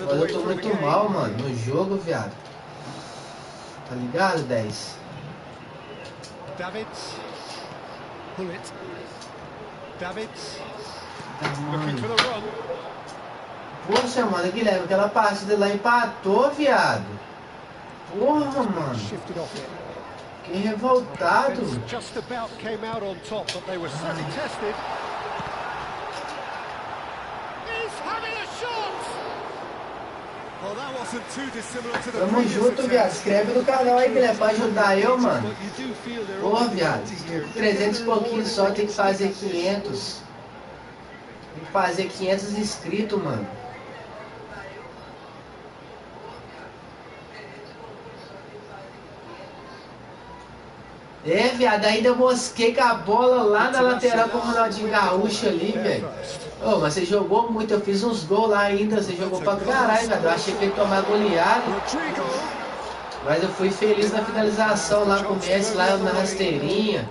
olha, eu tô muito mal, mano, no jogo, viado. Tá ligado, 10? Davids. Pullet. Davids. Tá, Looking for mano. the run. Poxa, mano, Guilherme, aquela partida lá empatou, viado. Porra, mano. Shifted off it. Que revoltado. Just about came out on top, but they were certainly tested. He's having a shot! Well, that wasn't too dissimilar to the Tamo previous junto, attempt. viado. Inscreve no canal aí, Guilherme, pra ajudar eu, mano. But you do feel they're Porra, on the viado. penalty here. 300 e pouquinho só, tem que fazer 500. Tem que fazer 500 inscritos, mano. É, viado, ainda mosquei com a bola lá na lateral com o Ronaldinho Gaúcho ali, velho. Ô, mas você jogou muito, eu fiz uns gols lá ainda, você jogou pra caralho, velho. Eu achei que ele ia tomar goleado. Rodrigo. Mas eu fui feliz na finalização lá com o Messi, lá na rasteirinha.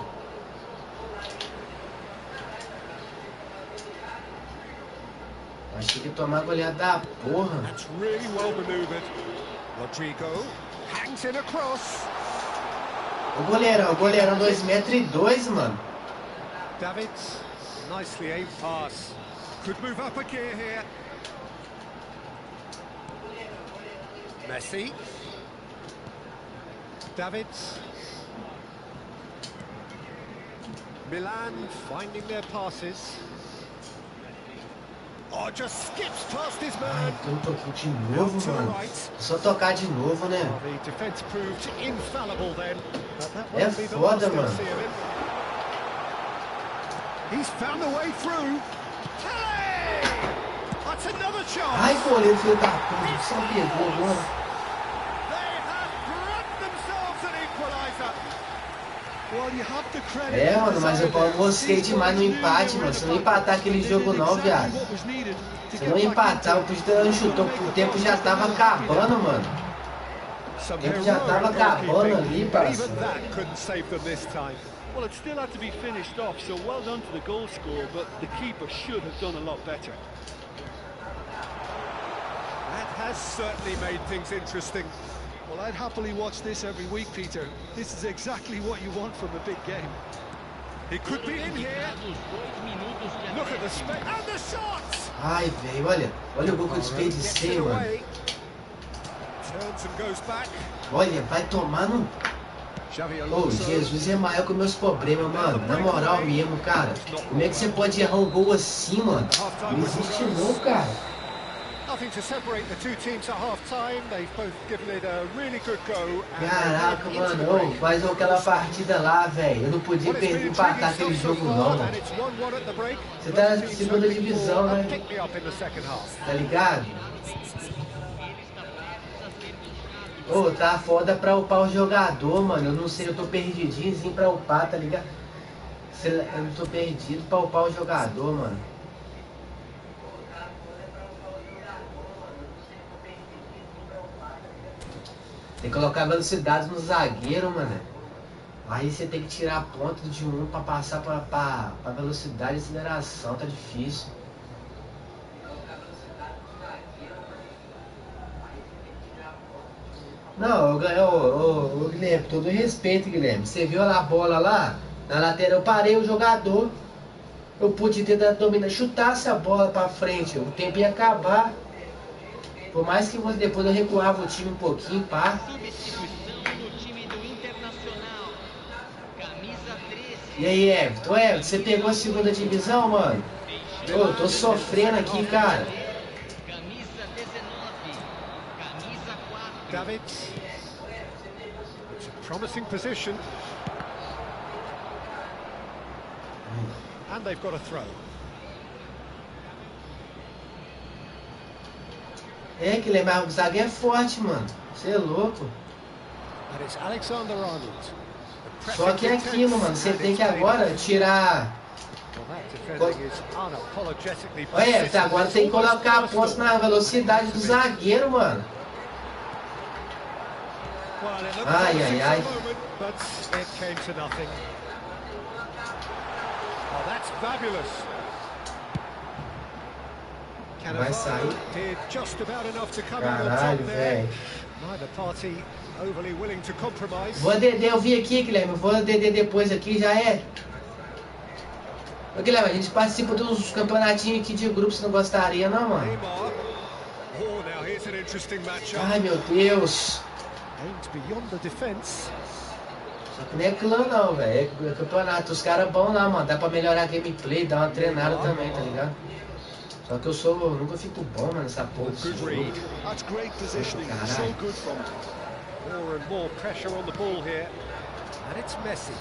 Achei que ia tomar goleada da porra. That's really well maneuvered. Rodrigo hangs in across. O goleirão 2,2 metros, mano. Davids, nicely aimed pass. Could move up a gear here. Messi. Davids. Milan finding their passes. Oh, just skips past his man. Então eu toquei de novo, mano. Só tocar de novo, né? The defense proved infallible then. But that É won't be the foda, last they'll mano. see of him. He's found a way through. Hey! That's another chance. Ai, goleiro, filho da puta, só pegou agora. They have grabbed themselves an equalizer. Well, you have to credit É, the mano, mas eu desire there. mosquei demais no empate, mano. Se não empatar aquele jogo não, viado. What was needed to Se get não back empatar, o Cristiano chutou, o tempo já tava acabando, mano. Some Ele já tava heroic acabando goalkeeping, ali, but parceiro. even that couldn't save them this time. Well, it still had to be finished off, so well done to the goal scorer, but the keeper should have done a lot better. That has certainly made things interesting. Well, I'd happily watch this every week, Peter. This is exactly what you want from a big game. He could be in here. Look at the space and the shots. Ai, velho, olha o gol que eu desperdicei, mano. Turns and goes back. Olha, vai tomar no... Oh, Jesus é maior que os meus problemas, mano. Na moral mesmo, cara. Como é que você pode errar um gol assim, mano? Não existe não, cara. Nothing to separate the two teams at half time. They've both given it a really good go. Caraca, mano, faz aquela partida lá, velho. Eu não podia perder empatar aquele jogo não, mano. Você tá na segunda divisão, né? Tá ligado? Ô, tá foda pra upar o jogador, mano. Eu não sei, eu tô perdidinho pra upar, tá ligado? Eu não tô perdido pra upar o jogador, mano. Tem que colocar velocidade no zagueiro, mano. Aí você tem que tirar a ponta de um pra passar pra velocidade e aceleração, tá difícil. Não, ô Guilherme, todo respeito, Guilherme. Você viu a bola lá, na lateral, eu parei o jogador. Eu pude ter dominado, chutasse a bola pra frente, o tempo ia acabar. Por mais que depois eu recuava o time um pouquinho, pá. E aí, Everton? Everton, você pegou a segunda divisão, mano? Eu tô sofrendo aqui, cara. David. It's a promising position. And they've got a throw. É, que lembrar, o zagueiro é forte, mano. Você é louco. And it's Alexander Arnold. Só que é aquilo, mano. Você tem que agora tirar. Olha, agora tem que colocar a ponta na velocidade do zagueiro, mano. Ai, ai, ai. Vai sair. Caralho, velho. Vou ADD, eu vi aqui, Guilherme. Vou ADD depois aqui, já é. Ô, Guilherme, a gente participa dos campeonatinhos aqui de grupo, você não gostaria, não, mano? Ai, meu Deus. Só que não é clã, não, velho. É campeonato. Os caras bons lá, mano. Dá pra melhorar a gameplay, dar uma treinada também, tá ligado? Só que eu nunca fico bom, mano, nessa porra desse jogo. Caralho. More and more pressure on the ball here. And it's Messi.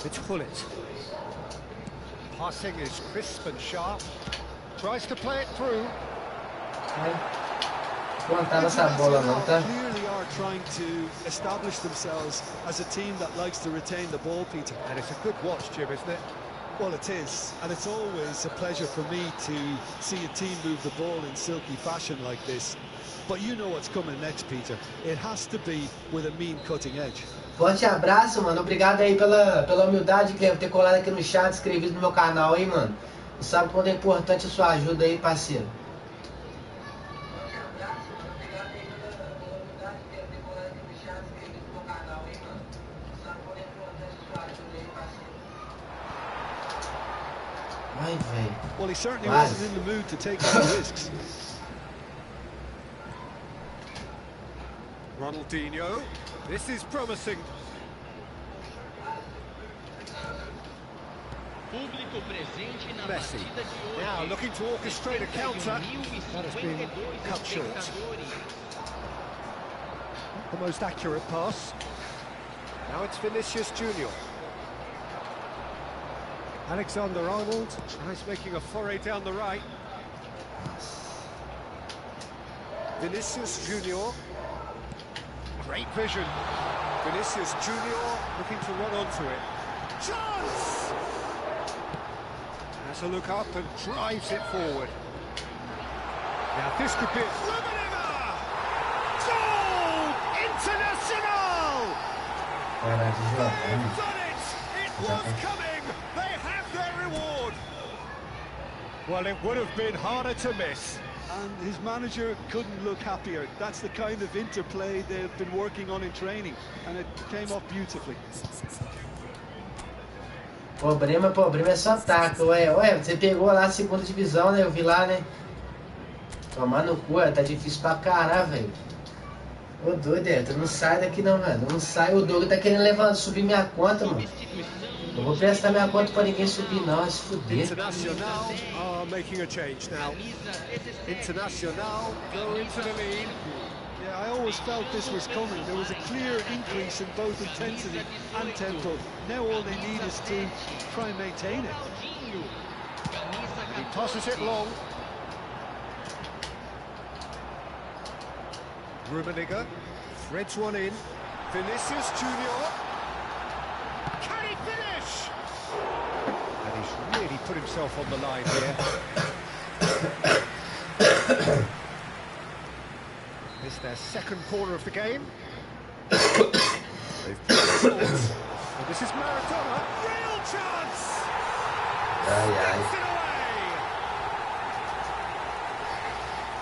It's Hullet. Passing is crisp and sharp. Tries to play it through. Plantar essa bola não, tá? Clearly are trying to establish themselves as a team that likes to retain the ball, Peter. And it's a good watch, Jim, isn't it? Well, it is, and it's always a pleasure for me to see a team move the ball in silky fashion like this. But you know what's coming next, Peter. It has to be with a mean cutting edge. Forte abraço, mano. Obrigado aí pela humildade, Guilherme, ter colado aqui no chat, inscrevido no meu canal aí, mano. Você sabe quanto é importante a sua ajuda aí, parceiro. Ai, velho. Well, he certainly wasn't in the mood to take any risks. Ronaldinho, this is promising. Messi, now looking to orchestrate a counter. That has been cut short. The most accurate pass. Now it's Vinicius Junior. Alexander Arnold, he's making a foray down the right. Vinicius Junior. Great vision. Vinicius Junior looking to run onto it. Chance! Has a look up and drives it forward. Now this could be it. Goal! International! They've done it! It was coming! They have their reward! Well, it would have been harder to miss. and his manager couldn't look happier. That's the kind of interplay they've been working on in training, and it came off beautifully. Problema é só taco, ué, você pegou lá a segunda divisão, né, eu vi lá, né, tomar no cu, tá difícil pra caralho, velho. Ô doido, tu não sai daqui não, velho, não sai, o Doug tá querendo subir minha conta, mano. Eu vou prestar minha conta pra ninguém subir não, vai se fuder. Internacional are making a change now. Internacional go into the lead. Yeah, I always felt this was coming. There was a clear increase in both intensity and tempo. Now all they need is to try and maintain it. He tosses it long. Rummenigge threads one in. Vinicius Junior. Can he finish? And he's really put himself on the line here. It's their second corner of the game. They've played and this is Maradona. Real chance! Takes it away!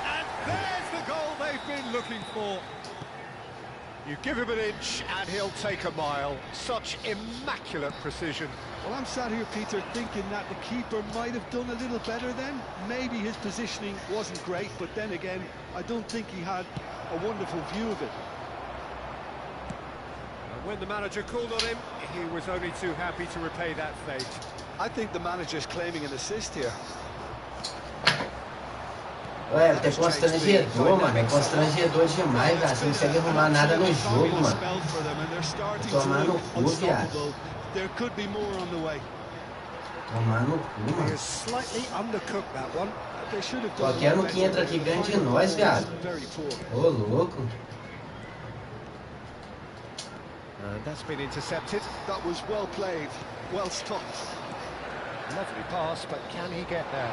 And there's the goal they've been looking for. You give him an inch and he'll take a mile. Such immaculate precision. Well, I'm sat here, Peter, thinking that the keeper might have done a little better then. Maybe his positioning wasn't great, but then again, I don't think he had a wonderful view of it. And when the manager called on him, he was only too happy to repay that fate. I think the manager's claiming an assist here. Ué, é constrangedor, mano. É constrangedor demais, cara. Você não consegue arrumar nada no jogo, mano. Tomar no cu, viado. Tomar no cu, mano. Qualquer um que entra aqui ganha de nós, viado. Ô, louco. That's been intercepted. That was well played, well stopped. Lovely pass, but can he get there?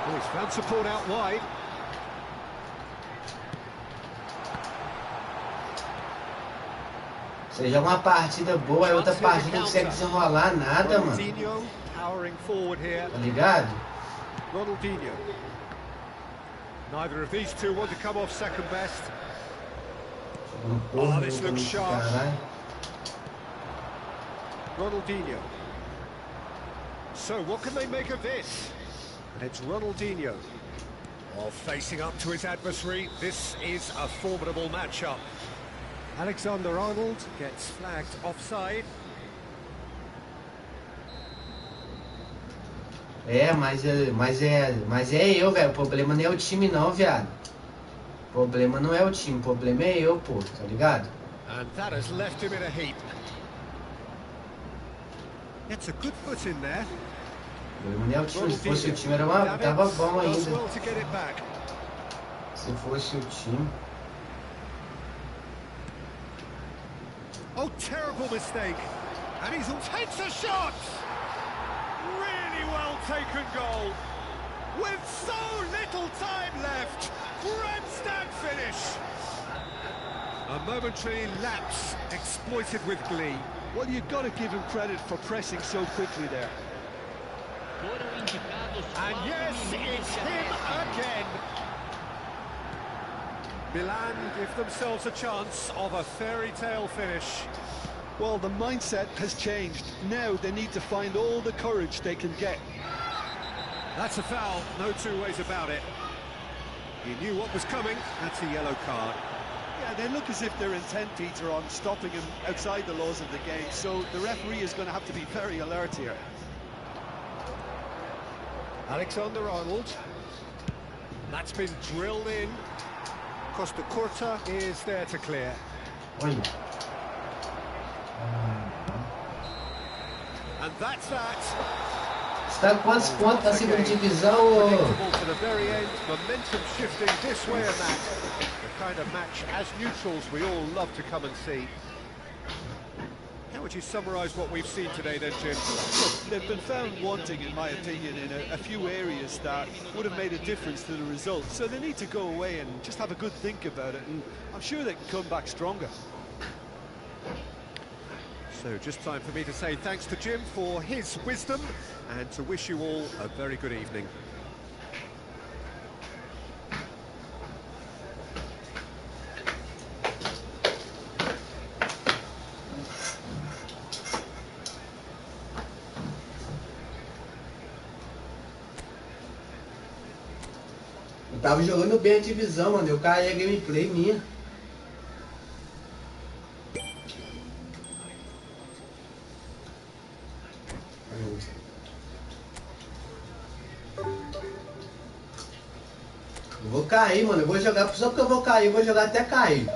Oh, he's found support out wide. Seja uma partida boa, é outra partida não consegue desenrolar nada, mano. Tá ligado? Ronaldinho. Neither of these two want to come off second best. Oh, this looks sharp. Ronaldinho. So what can they make of this? And it's Ronaldinho. While facing up to his adversary, this is a formidable matchup. Alexander-Arnold gets flagged offside. Mas é eu, velho. O problema não é o time não, viado. O problema não é o time, o problema é eu, pô, tá ligado? And that has left him in a heap. It's a good foot in there. O problema não é o time, se fosse o time tava bom ainda. Se fosse o time. Oh, terrible mistake. And he takes a shot. Really well taken goal. With so little time left. Grandstand finish. A momentary lapse exploited with glee. Well, you've got to give him credit for pressing so quickly there. And yes, it's him again. Milan give themselves a chance of a fairy tale finish. Well, the mindset has changed. Now they need to find all the courage they can get. That's a foul, no two ways about it. He knew what was coming, that's a yellow card. Yeah, they look as if they're intent, Peter, on stopping him outside the laws of the game, so the referee is going to have to be very alert here. Alexander-Arnold. That's been drilled in. Costa Curta is there to clear. Olha. And that's that. Está quantos pontos na segunda divisão? To the very end, momentum shifting this way and that. The kind of match as neutrals we all love to come and see. How would you summarise what we've seen today then, Jim? Look, they've been found wanting, in my opinion, in a few areas that would have made a difference to the result. So they need to go away and just have a good think about it, and I'm sure they can come back stronger. So just time for me to say thanks to Jim for his wisdom and to wish you all a very good evening. Eu tava jogando bem a divisão, mano. Eu caí a gameplay minha. Eu vou cair, mano. Eu vou jogar. Só porque eu vou cair, eu vou jogar até cair.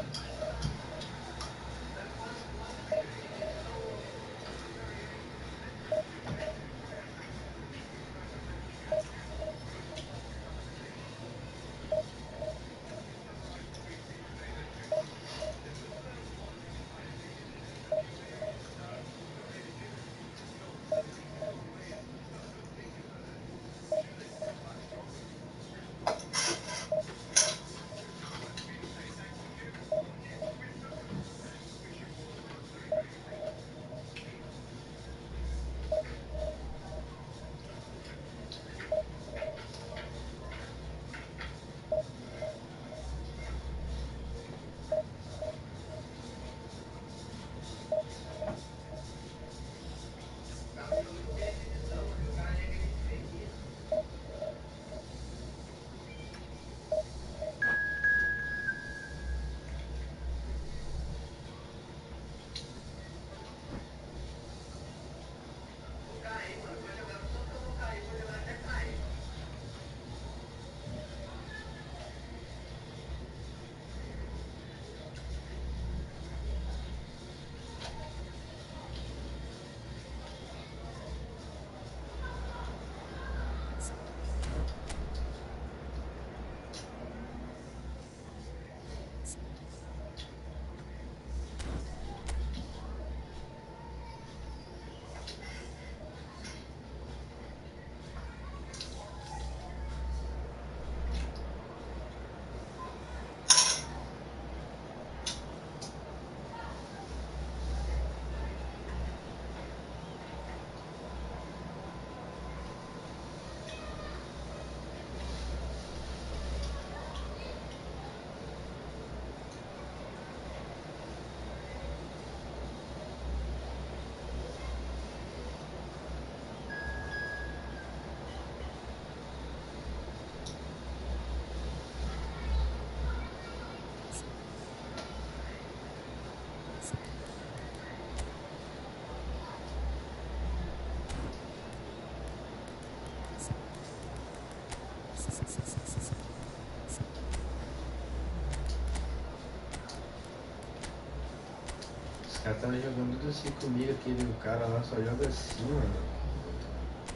Os caras estavam jogando tudo assim comigo, aquele cara lá só joga assim, mano.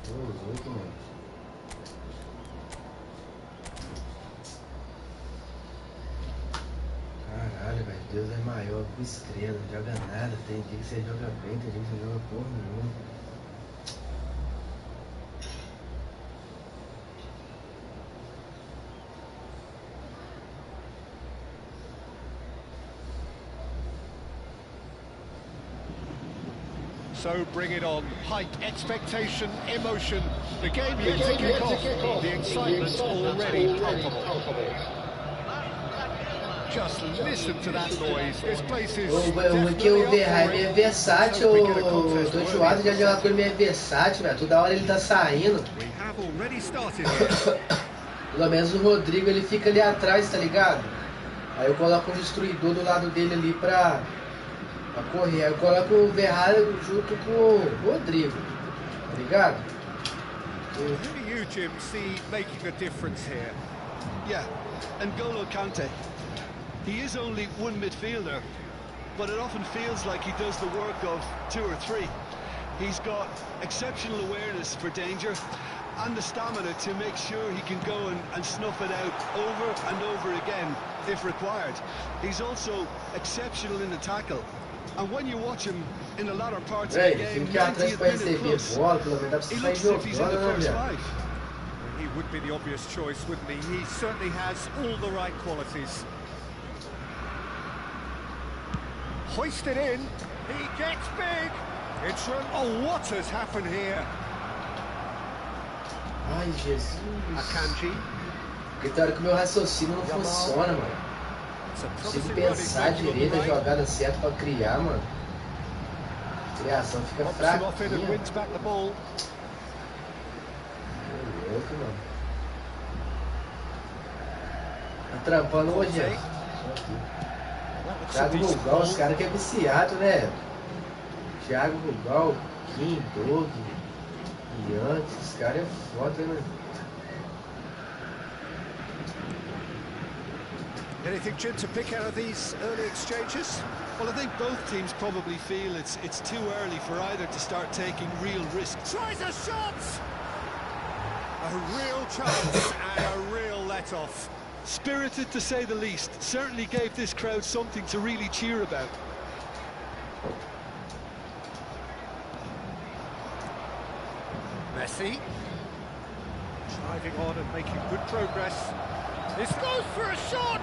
Tô louco, mano. Caralho, velho, Deus é maior que estrela, não joga nada, tem dia que você joga bem, tem dia que você joga porra nenhuma. So bring it on. Hype, expectation, emotion. The game yet to kick off. The excitement's already palpable. Just listen to that noise. This place is Porque o Verheim é versátil, eu tô enjoado de jogar com ele, é versátil, velho. Toda hora ele tá saindo. Pelo menos o Rodrigo ele fica ali atrás, tá ligado? Aí eu coloco o destruidor do lado dele ali pra correr. Aí eu coloco o Verheim junto com o Rodrigo, tá ligado? Who do you, Jim, see making a difference here? Yeah, and N'Golo Kante. He is only one midfielder, but it often feels like he does the work of two or three. He's got exceptional awareness for danger and the stamina to make sure he can go and snuff it out over and over again if required. He's also exceptional in the tackle. And when you watch him in the latter parts of the game, 90th minute plus, he looks as if he's in the first five. He would be the obvious choice, wouldn't he? He certainly has all the right qualities. Hoisted in, he gets big. It's oh, what has happened here? Ai, Jesus. Akanji. Porque tem hora que o meu raciocínio não funciona, mano. Não consigo pensar direito a jogada certa pra criar, mano. A criação fica fraquinha. Tô louco, mano. Atrapando o Rogério. Thiago Rugal, os caras que é viciado, né? Thiago Rugal, Kim, Doug, Ian, os caras é foda, né? Anything, Jim, to pick out of these early exchanges? Well, I think both teams probably feel it's too early for either to start taking real risks. Tries a shot! A real chance and a real let-off. Spirited to say the least. Certainly gave this crowd something to really cheer about. Messi. Driving on and making good progress. This goes for a shot!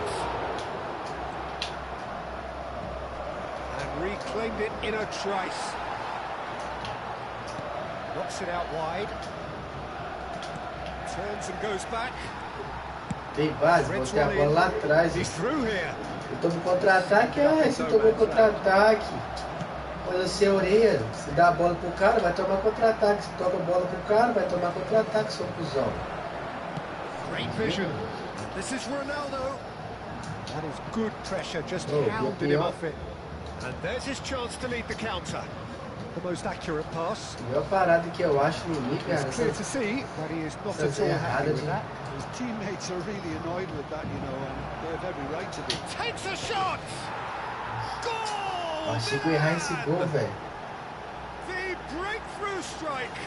And reclaimed it in a trice. Knocks it out wide. Turns and goes back. Tem base, botei a bola lá atrás. He's through here. Eu tomo contra-ataque, você tomou contra-ataque. Mas você é orelha, se dá a bola pro cara, vai tomar contra-ataque. Se toca a bola pro cara, vai tomar contra-ataque, seu cuzão. Great vision. This is Ronaldo. That is good pressure, just hounded him off it. And there's his chance to lead the counter. The most accurate pass. A melhor parada que eu acho no Nick, cara, It's clear to see that he is not at all happy with that. His teammates are really annoyed with that, you know, and they have every right to be. Takes a shot! Goal! achei que eu ia errar esse gol, velho. The breakthrough strike.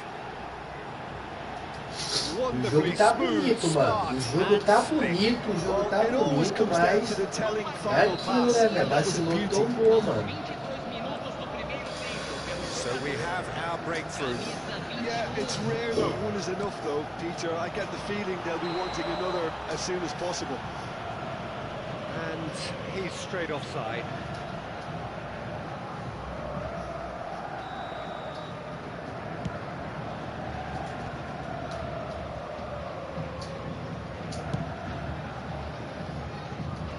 O jogo tá bonito, mano. O jogo tá bonito, o jogo tá bonito, mas é aquilo, né, velho? Vacilou, tomou, mano. So we have our breakthrough. Yeah, it's rare that one is enough, though, Peter. I get the feeling they'll be wanting another as soon as possible. And he's straight offside.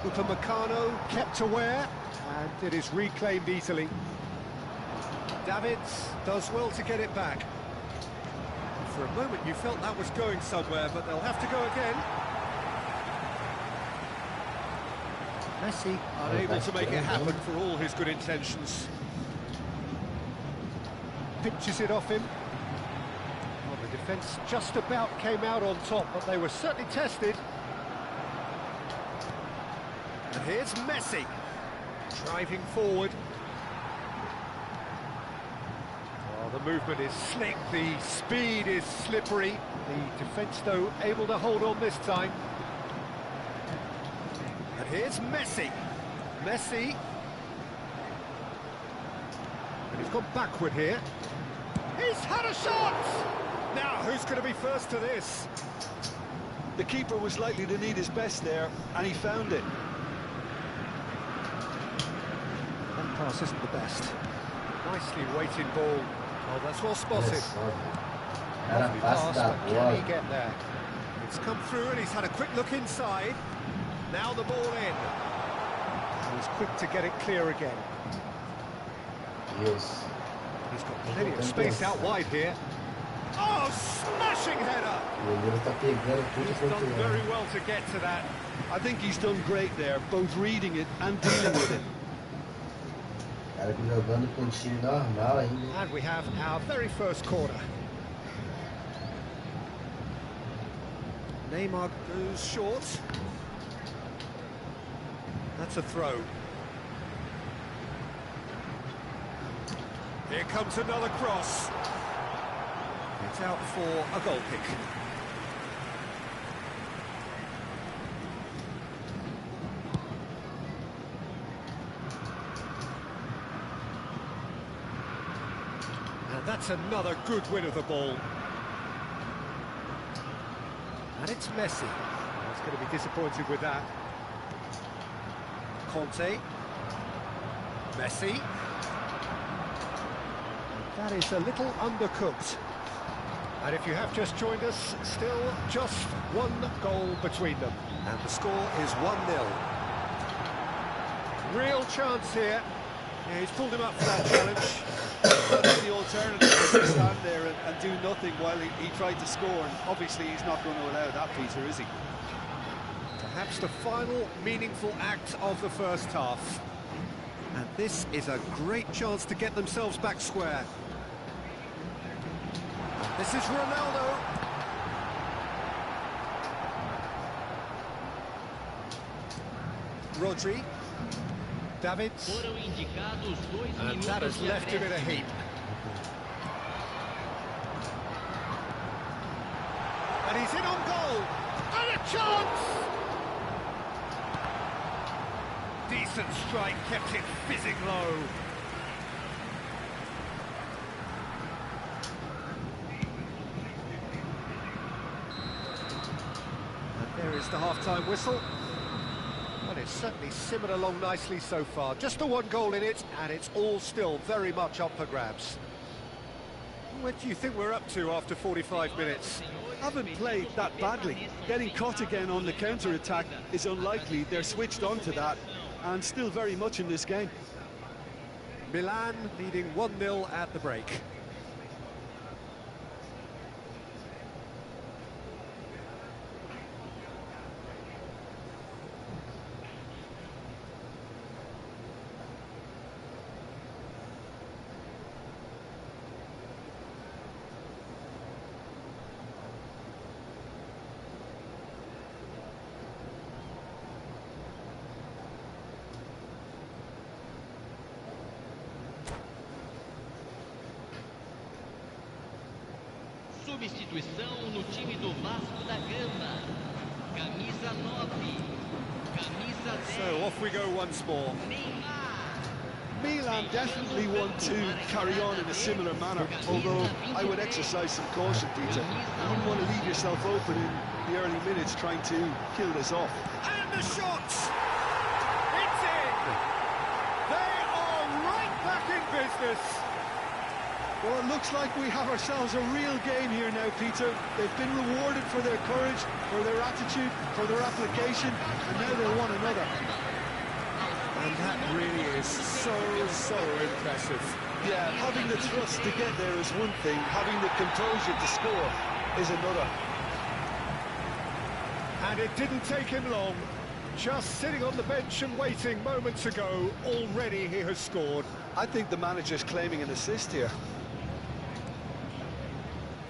Upamecano kept aware, and it is reclaimed easily. Davids does well to get it back. For a moment you felt that was going somewhere, but they'll have to go again. Messi unable to make it happen for all his good intentions. Pinches it off him. Well, the defence just about came out on top, but they were certainly tested. And here's Messi, driving forward. Oh, the movement is slick, the speed is slippery. The defence, though, able to hold on this time. And here's Messi. Messi. And he's gone backward here. He's had a shot! Now, who's going to be first to this? The keeper was likely to need his best there, and he found it. That pass isn't the best. Nicely weighted ball. Oh, that's well spotted. Lovely pass, but can he get there? It's come through and he's had a quick look inside. Now the ball in. And he's quick to get it clear again. Yes. He's got plenty of space out wide here. Oh, smashing header! He's done very well to get to that. I think he's done great there, both reading it and dealing with it. Cara que jogando com um time normal ainda. And we have our very first corner. Neymar goes short. That's a throw. Here comes another cross. It's out for a goal kick. And that's another good win of the ball. And it's Messi. He's going to be disappointed with that. Conte. Messi. That is a little undercooked. And if you have just joined us, still just one goal between them. And the score is 1-0. Real chance here. Yeah, he's pulled him up for that challenge. The alternative is to stand there and do nothing while he tried to score, and obviously he's not going to allow that, Peter, is he? Perhaps the final meaningful act of the first half. And this is a great chance to get themselves back square. This is Ronaldo. Rodri. Davids. And that has left him in a heap. And he's in on goal. And a chance! Decent strike, kept it fizzing low. And there is the half-time whistle. Well, it's certainly simmered along nicely so far. Just the one goal in it, and it's all still very much up for grabs. What do you think we're up to after 45 minutes? Haven't played that badly. Getting caught again on the counter-attack is unlikely. They're switched on to that, and still very much in this game. Milan leading 1-0 at the break. Substituição no time do Vasco da Gama. Camisa 9. Camisa 10. So off we go once more. Milan definitely want to carry on in a similar manner, although I would exercise some caution, Peter. You wouldn't want to leave yourself open in the early minutes trying to kill this off. And the shot! It's in! They are right back in business! Well, it looks like we have ourselves a real game here now, Peter. They've been rewarded for their courage, for their attitude, for their application, and now they want another. And that really is so impressive. Yeah, having the thrust to get there is one thing, having the composure to score is another. And it didn't take him long. Just sitting on the bench and waiting moments ago, already he has scored. I think the manager's claiming an assist here.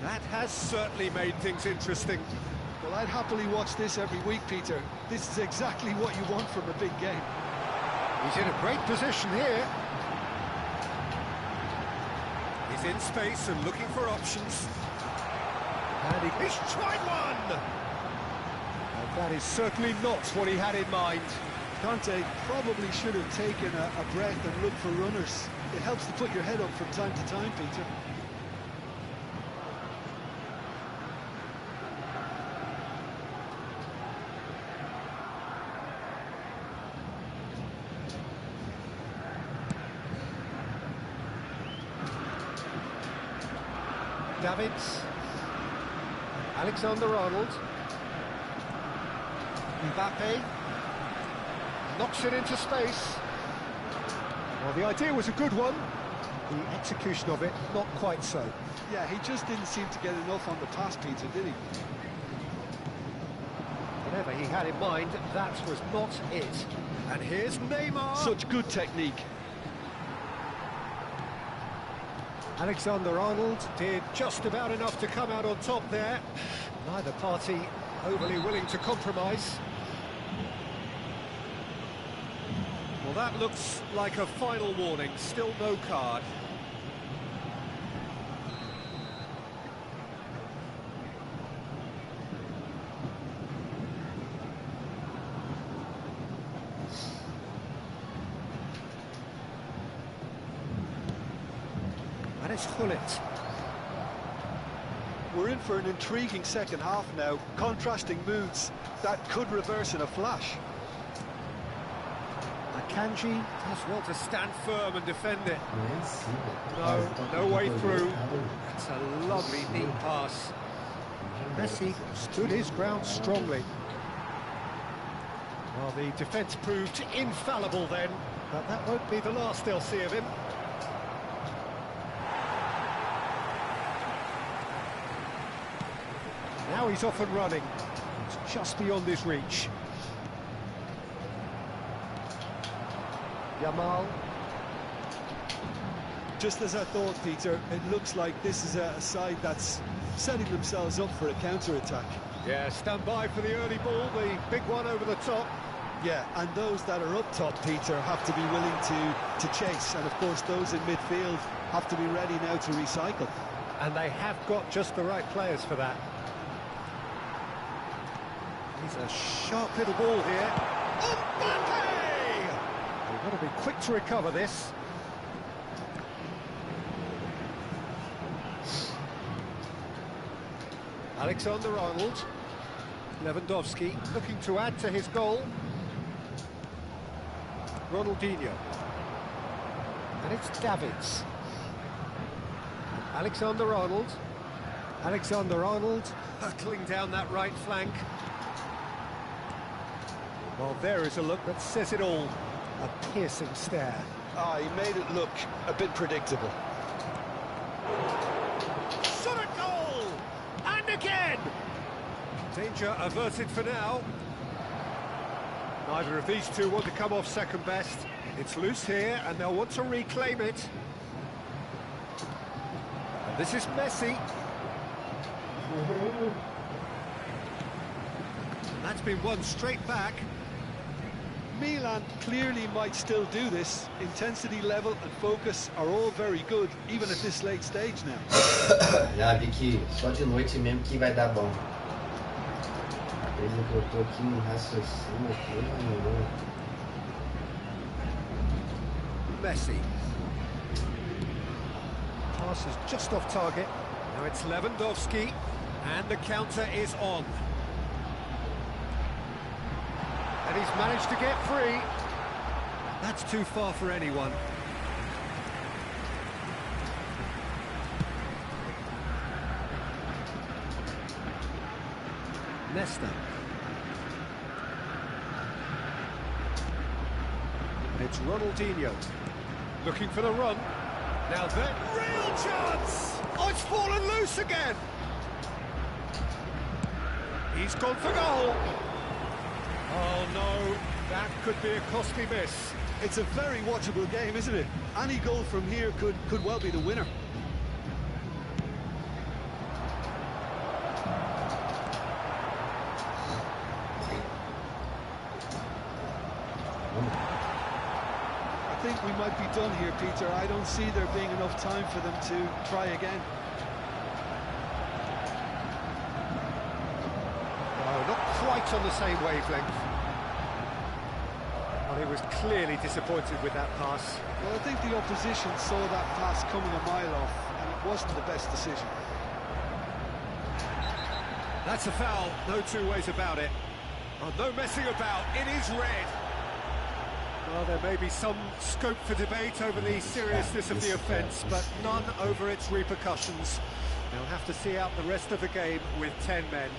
That has certainly made things interesting. Well, I'd happily watch this every week, Peter. This is exactly what you want from a big game. He's in a great position here. He's in space and looking for options. And he's tried one! And that is certainly not what he had in mind. Conte probably should have taken a breath and looked for runners. It helps to put your head up from time to time, Peter. Davids, Alexander-Arnold, Mbappe, knocks it into space. Well, the idea was a good one, the execution of it, not quite so. Yeah, he just didn't seem to get enough on the pass, Peter, did he? Whatever he had in mind, that was not it. And here's Neymar. Such good technique. Alexander-Arnold did just about enough to come out on top there. Neither party overly willing to compromise. Well, that looks like a final warning. Still no card. And it's Hullet. We're in for an intriguing second half now. Contrasting moods that could reverse in a flash. Akanji does want to stand firm and defend it. No way through. That's a lovely, neat pass. Messi stood his ground strongly. Well, the defence proved infallible then, but that won't be the last they'll see of him. Now he's off and running. It's just beyond his reach. Yamal. Just as I thought, Peter, it looks like this is a side that's setting themselves up for a counter-attack. Yeah, stand by for the early ball, the big one over the top. Yeah, and those that are up top, Peter, have to be willing to chase, and of course those in midfield have to be ready now to recycle. And they have got just the right players for that. He's a sharp little ball here. Mbappe! They've got to be quick to recover this. Alexander-Arnold. Lewandowski looking to add to his goal. Ronaldinho. And it's Davids. Alexander-Arnold. Alexander-Arnold hurtling down that right flank. Well, there is a look that says it all. A piercing stare. Ah, he made it look a bit predictable. Shot a goal! And again! Danger averted for now. Neither of these two want to come off second best. It's loose here, and they'll want to reclaim it. And this is Messi. And that's been won straight back. Milan clearly might still do this. Intensity level and focus are all very good, even at this late stage now. Já vi que só de noite mesmo que vai dar bom. Desde que eu tô aqui no raciocínio aqui, Messi. Pass is just off target. Now it's Lewandowski, and the counter is on. And he's managed to get free. That's too far for anyone. Nesta. It's Ronaldinho. Looking for the run. Now then, real chance! Oh, it's fallen loose again! He's gone for goal. Oh no, that could be a costly miss. It's a very watchable game, isn't it? Any goal from here could well be the winner. I think we might be done here, Peter. I don't see there being enough time for them to try again. Not quite on the same wavelength. Well, he was clearly disappointed with that pass. Well, I think the opposition saw that pass coming a mile off, and it wasn't the best decision. That's a foul, no two ways about it. Oh, no messing about, it is red. Well, there may be some scope for debate over the seriousness of the offence, but none over its repercussions. They'll have to see out the rest of the game with 10 men.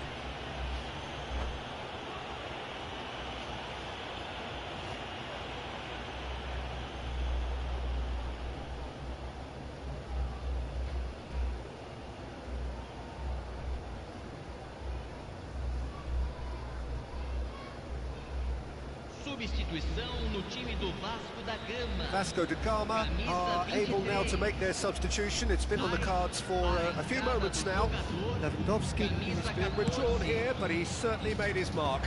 Substituição no time do Vasco da Gama. Vasco da Gama are able now to make their substitution. It's been on the cards for a few moments now. Lewandowski has been withdrawn here, but he's certainly made his mark.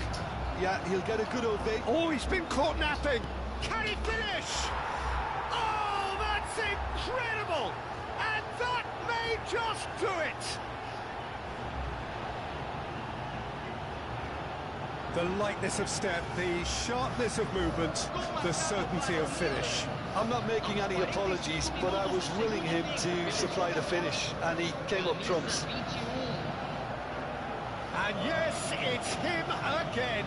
Yeah, he'll get a good ovation. Oh, he's been caught napping. Can he finish? Oh, that's incredible! And that may just do it! The lightness of step, the sharpness of movement, the certainty of finish. I'm not making any apologies, but I was willing him to supply the finish, and he came up trumps. And yes, it's him again.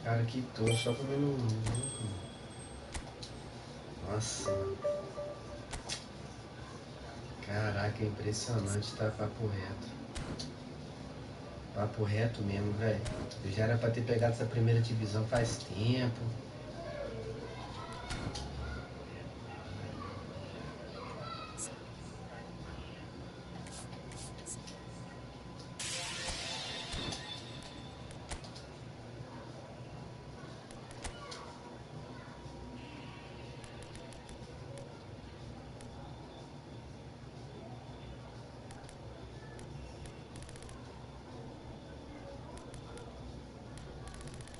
Cara, que tô só comendo um. Nossa, mano. Caraca, é impressionante, tá? Papo reto. Papo reto mesmo, velho. Eu já era pra ter pegado essa primeira divisão faz tempo.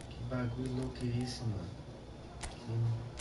Que bagulho louco é esse, mano? Que...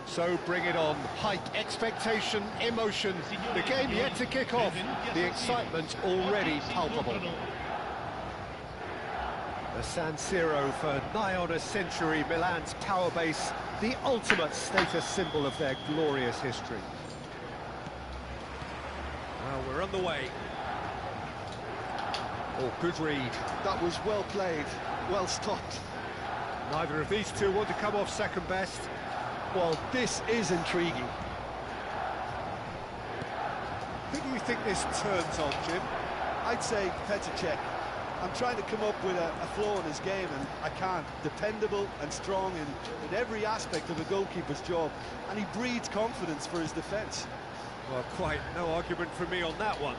So bring it on. Height, expectation, emotion. The game yet to kick off. The excitement already palpable. The San Siro for nigh on a century, Milan's power base, the ultimate status symbol of their glorious history. Well, we're on the way. Oh, good read. That was well played, well stopped. Neither of these two want to come off second best. Well, this is intriguing. Who do you think this turns on, Jim? I'd say Petr Cech. I'm trying to come up with a flaw in his game, and I can't. Dependable and strong in every aspect of a goalkeeper's job, and he breeds confidence for his defence. Well, quite no argument from me on that one.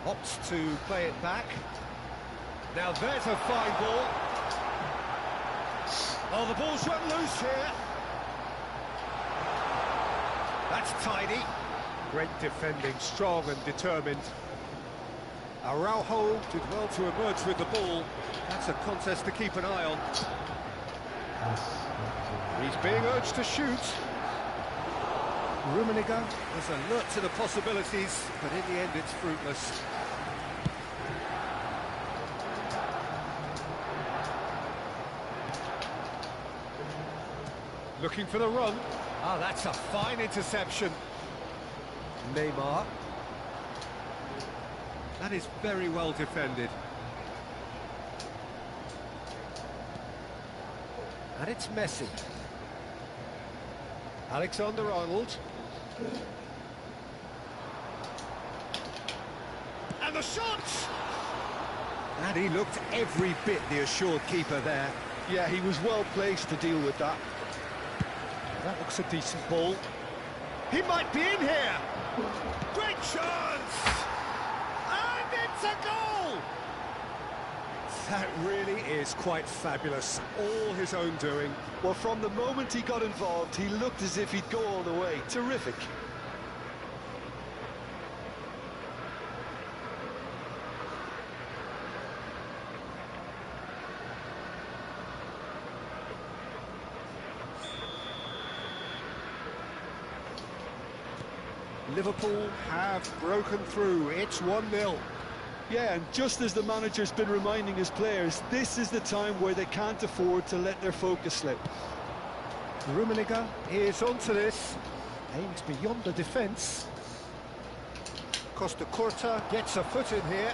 Opts to play it back. Now there's a fine ball. Oh, the ball's run loose here. That's tidy. Great defending, strong and determined. Araujo did well to emerge with the ball. That's a contest to keep an eye on. He's being urged to shoot. Rummenigge was alert to the possibilities, but in the end it's fruitless. Looking for the run. Ah, that's a fine interception. Neymar. That is very well defended. And it's Messi. Alexander-Arnold. And the shot! And he looked every bit the assured keeper there. Yeah, he was well placed to deal with that. That looks a decent ball. He might be in here! Great chance! And it's a goal! That really is quite fabulous. All his own doing. Well, from the moment he got involved, he looked as if he'd go all the way. Terrific. Liverpool have broken through. It's 1-0. Yeah, and just as the manager's been reminding his players, this is the time where they can't afford to let their focus slip. Rummenigge is onto this. Aims beyond the defence. Costa Curta gets a foot in here.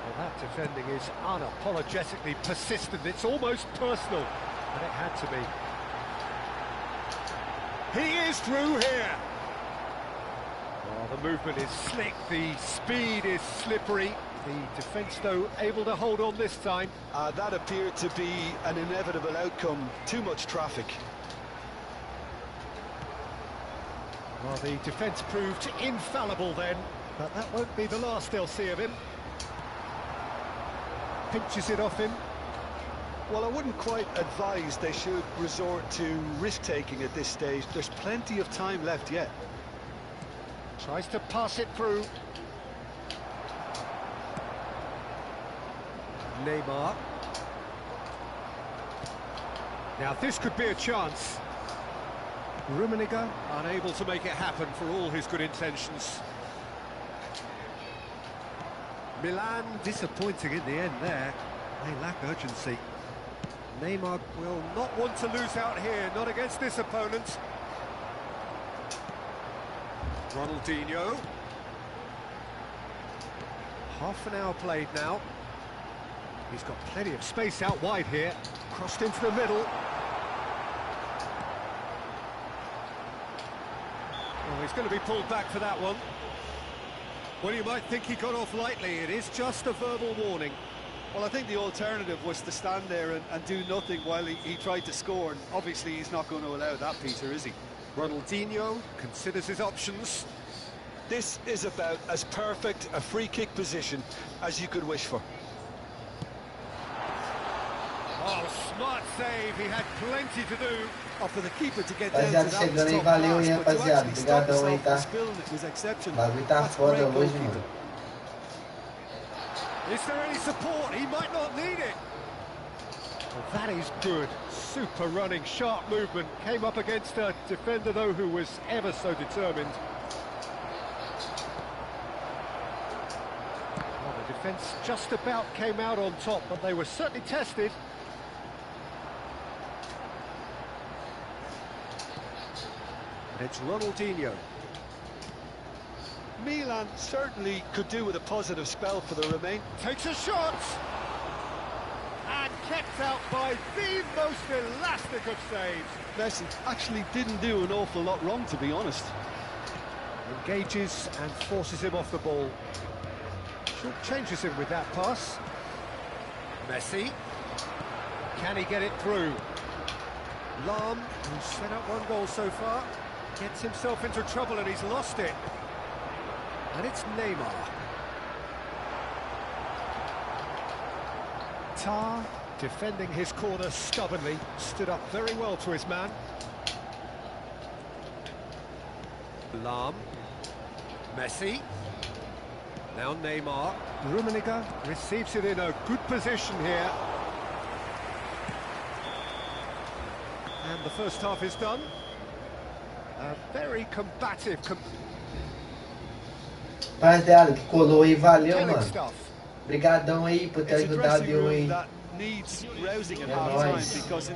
Well, that defending is unapologetically persistent. It's almost personal, and it had to be. He is through here. Oh, the movement is slick, the speed is slippery. The defence, though, able to hold on this time. That appeared to be an inevitable outcome. Too much traffic. Well, the defence proved infallible then, but that won't be the last they'll see of him. Pinches it off him. Well, I wouldn't quite advise they should resort to risk-taking at this stage. There's plenty of time left yet. Tries to pass it through. Neymar. Now this could be a chance. Rummenigge unable to make it happen for all his good intentions. Milan disappointing in the end there. They lack urgency. Neymar will not want to lose out here, not against this opponent. Ronaldinho. Half an hour played now. He's got plenty of space out wide here. Crossed into the middle. Oh, he's going to be pulled back for that one. Well, you might think he got off lightly. It is just a verbal warning. Well, I think the alternative was to stand there and do nothing while he tried to score. And obviously, he's not going to allow that, Peter, is he? Ronaldinho considers his options. This is about as perfect a free kick position as you could wish for. Oh, smart save. He had plenty to do. Oh, for the keeper to get down to Rapaziada, that was chegando aí, top valeu, hein, class, but to rapaziada. actually stop Obrigadão aí, himself tá? from spilling it was exceptional. O bagulho tá That's foda great hoje, goalkeeping. mano. Is there any support? He might not need it. Well, that is good. Super running, sharp movement. Came up against a defender, though, who was ever so determined. Well, the defence just about came out on top, but they were certainly tested. And it's Ronaldinho. Milan certainly could do with a positive spell for the remain. Takes a shot. And kept out by the most elastic of saves. Messi actually didn't do an awful lot wrong, to be honest. Engages and forces him off the ball. Short changes him with that pass. Messi. Can he get it through? Lam, who's set up one goal so far, gets himself into trouble and he's lost it. And it's Neymar. Tar, defending his corner stubbornly, stood up very well to his man. Lam. Messi. Now Neymar. Rummenigge receives it in a good position here. And the first half is done. A very combative... Rapaziada, que colou aí, valeu, telling mano. stuff. Obrigadão aí por ter It's a ajudado dressing eu room aí. that needs rousing at É half-time nóis. because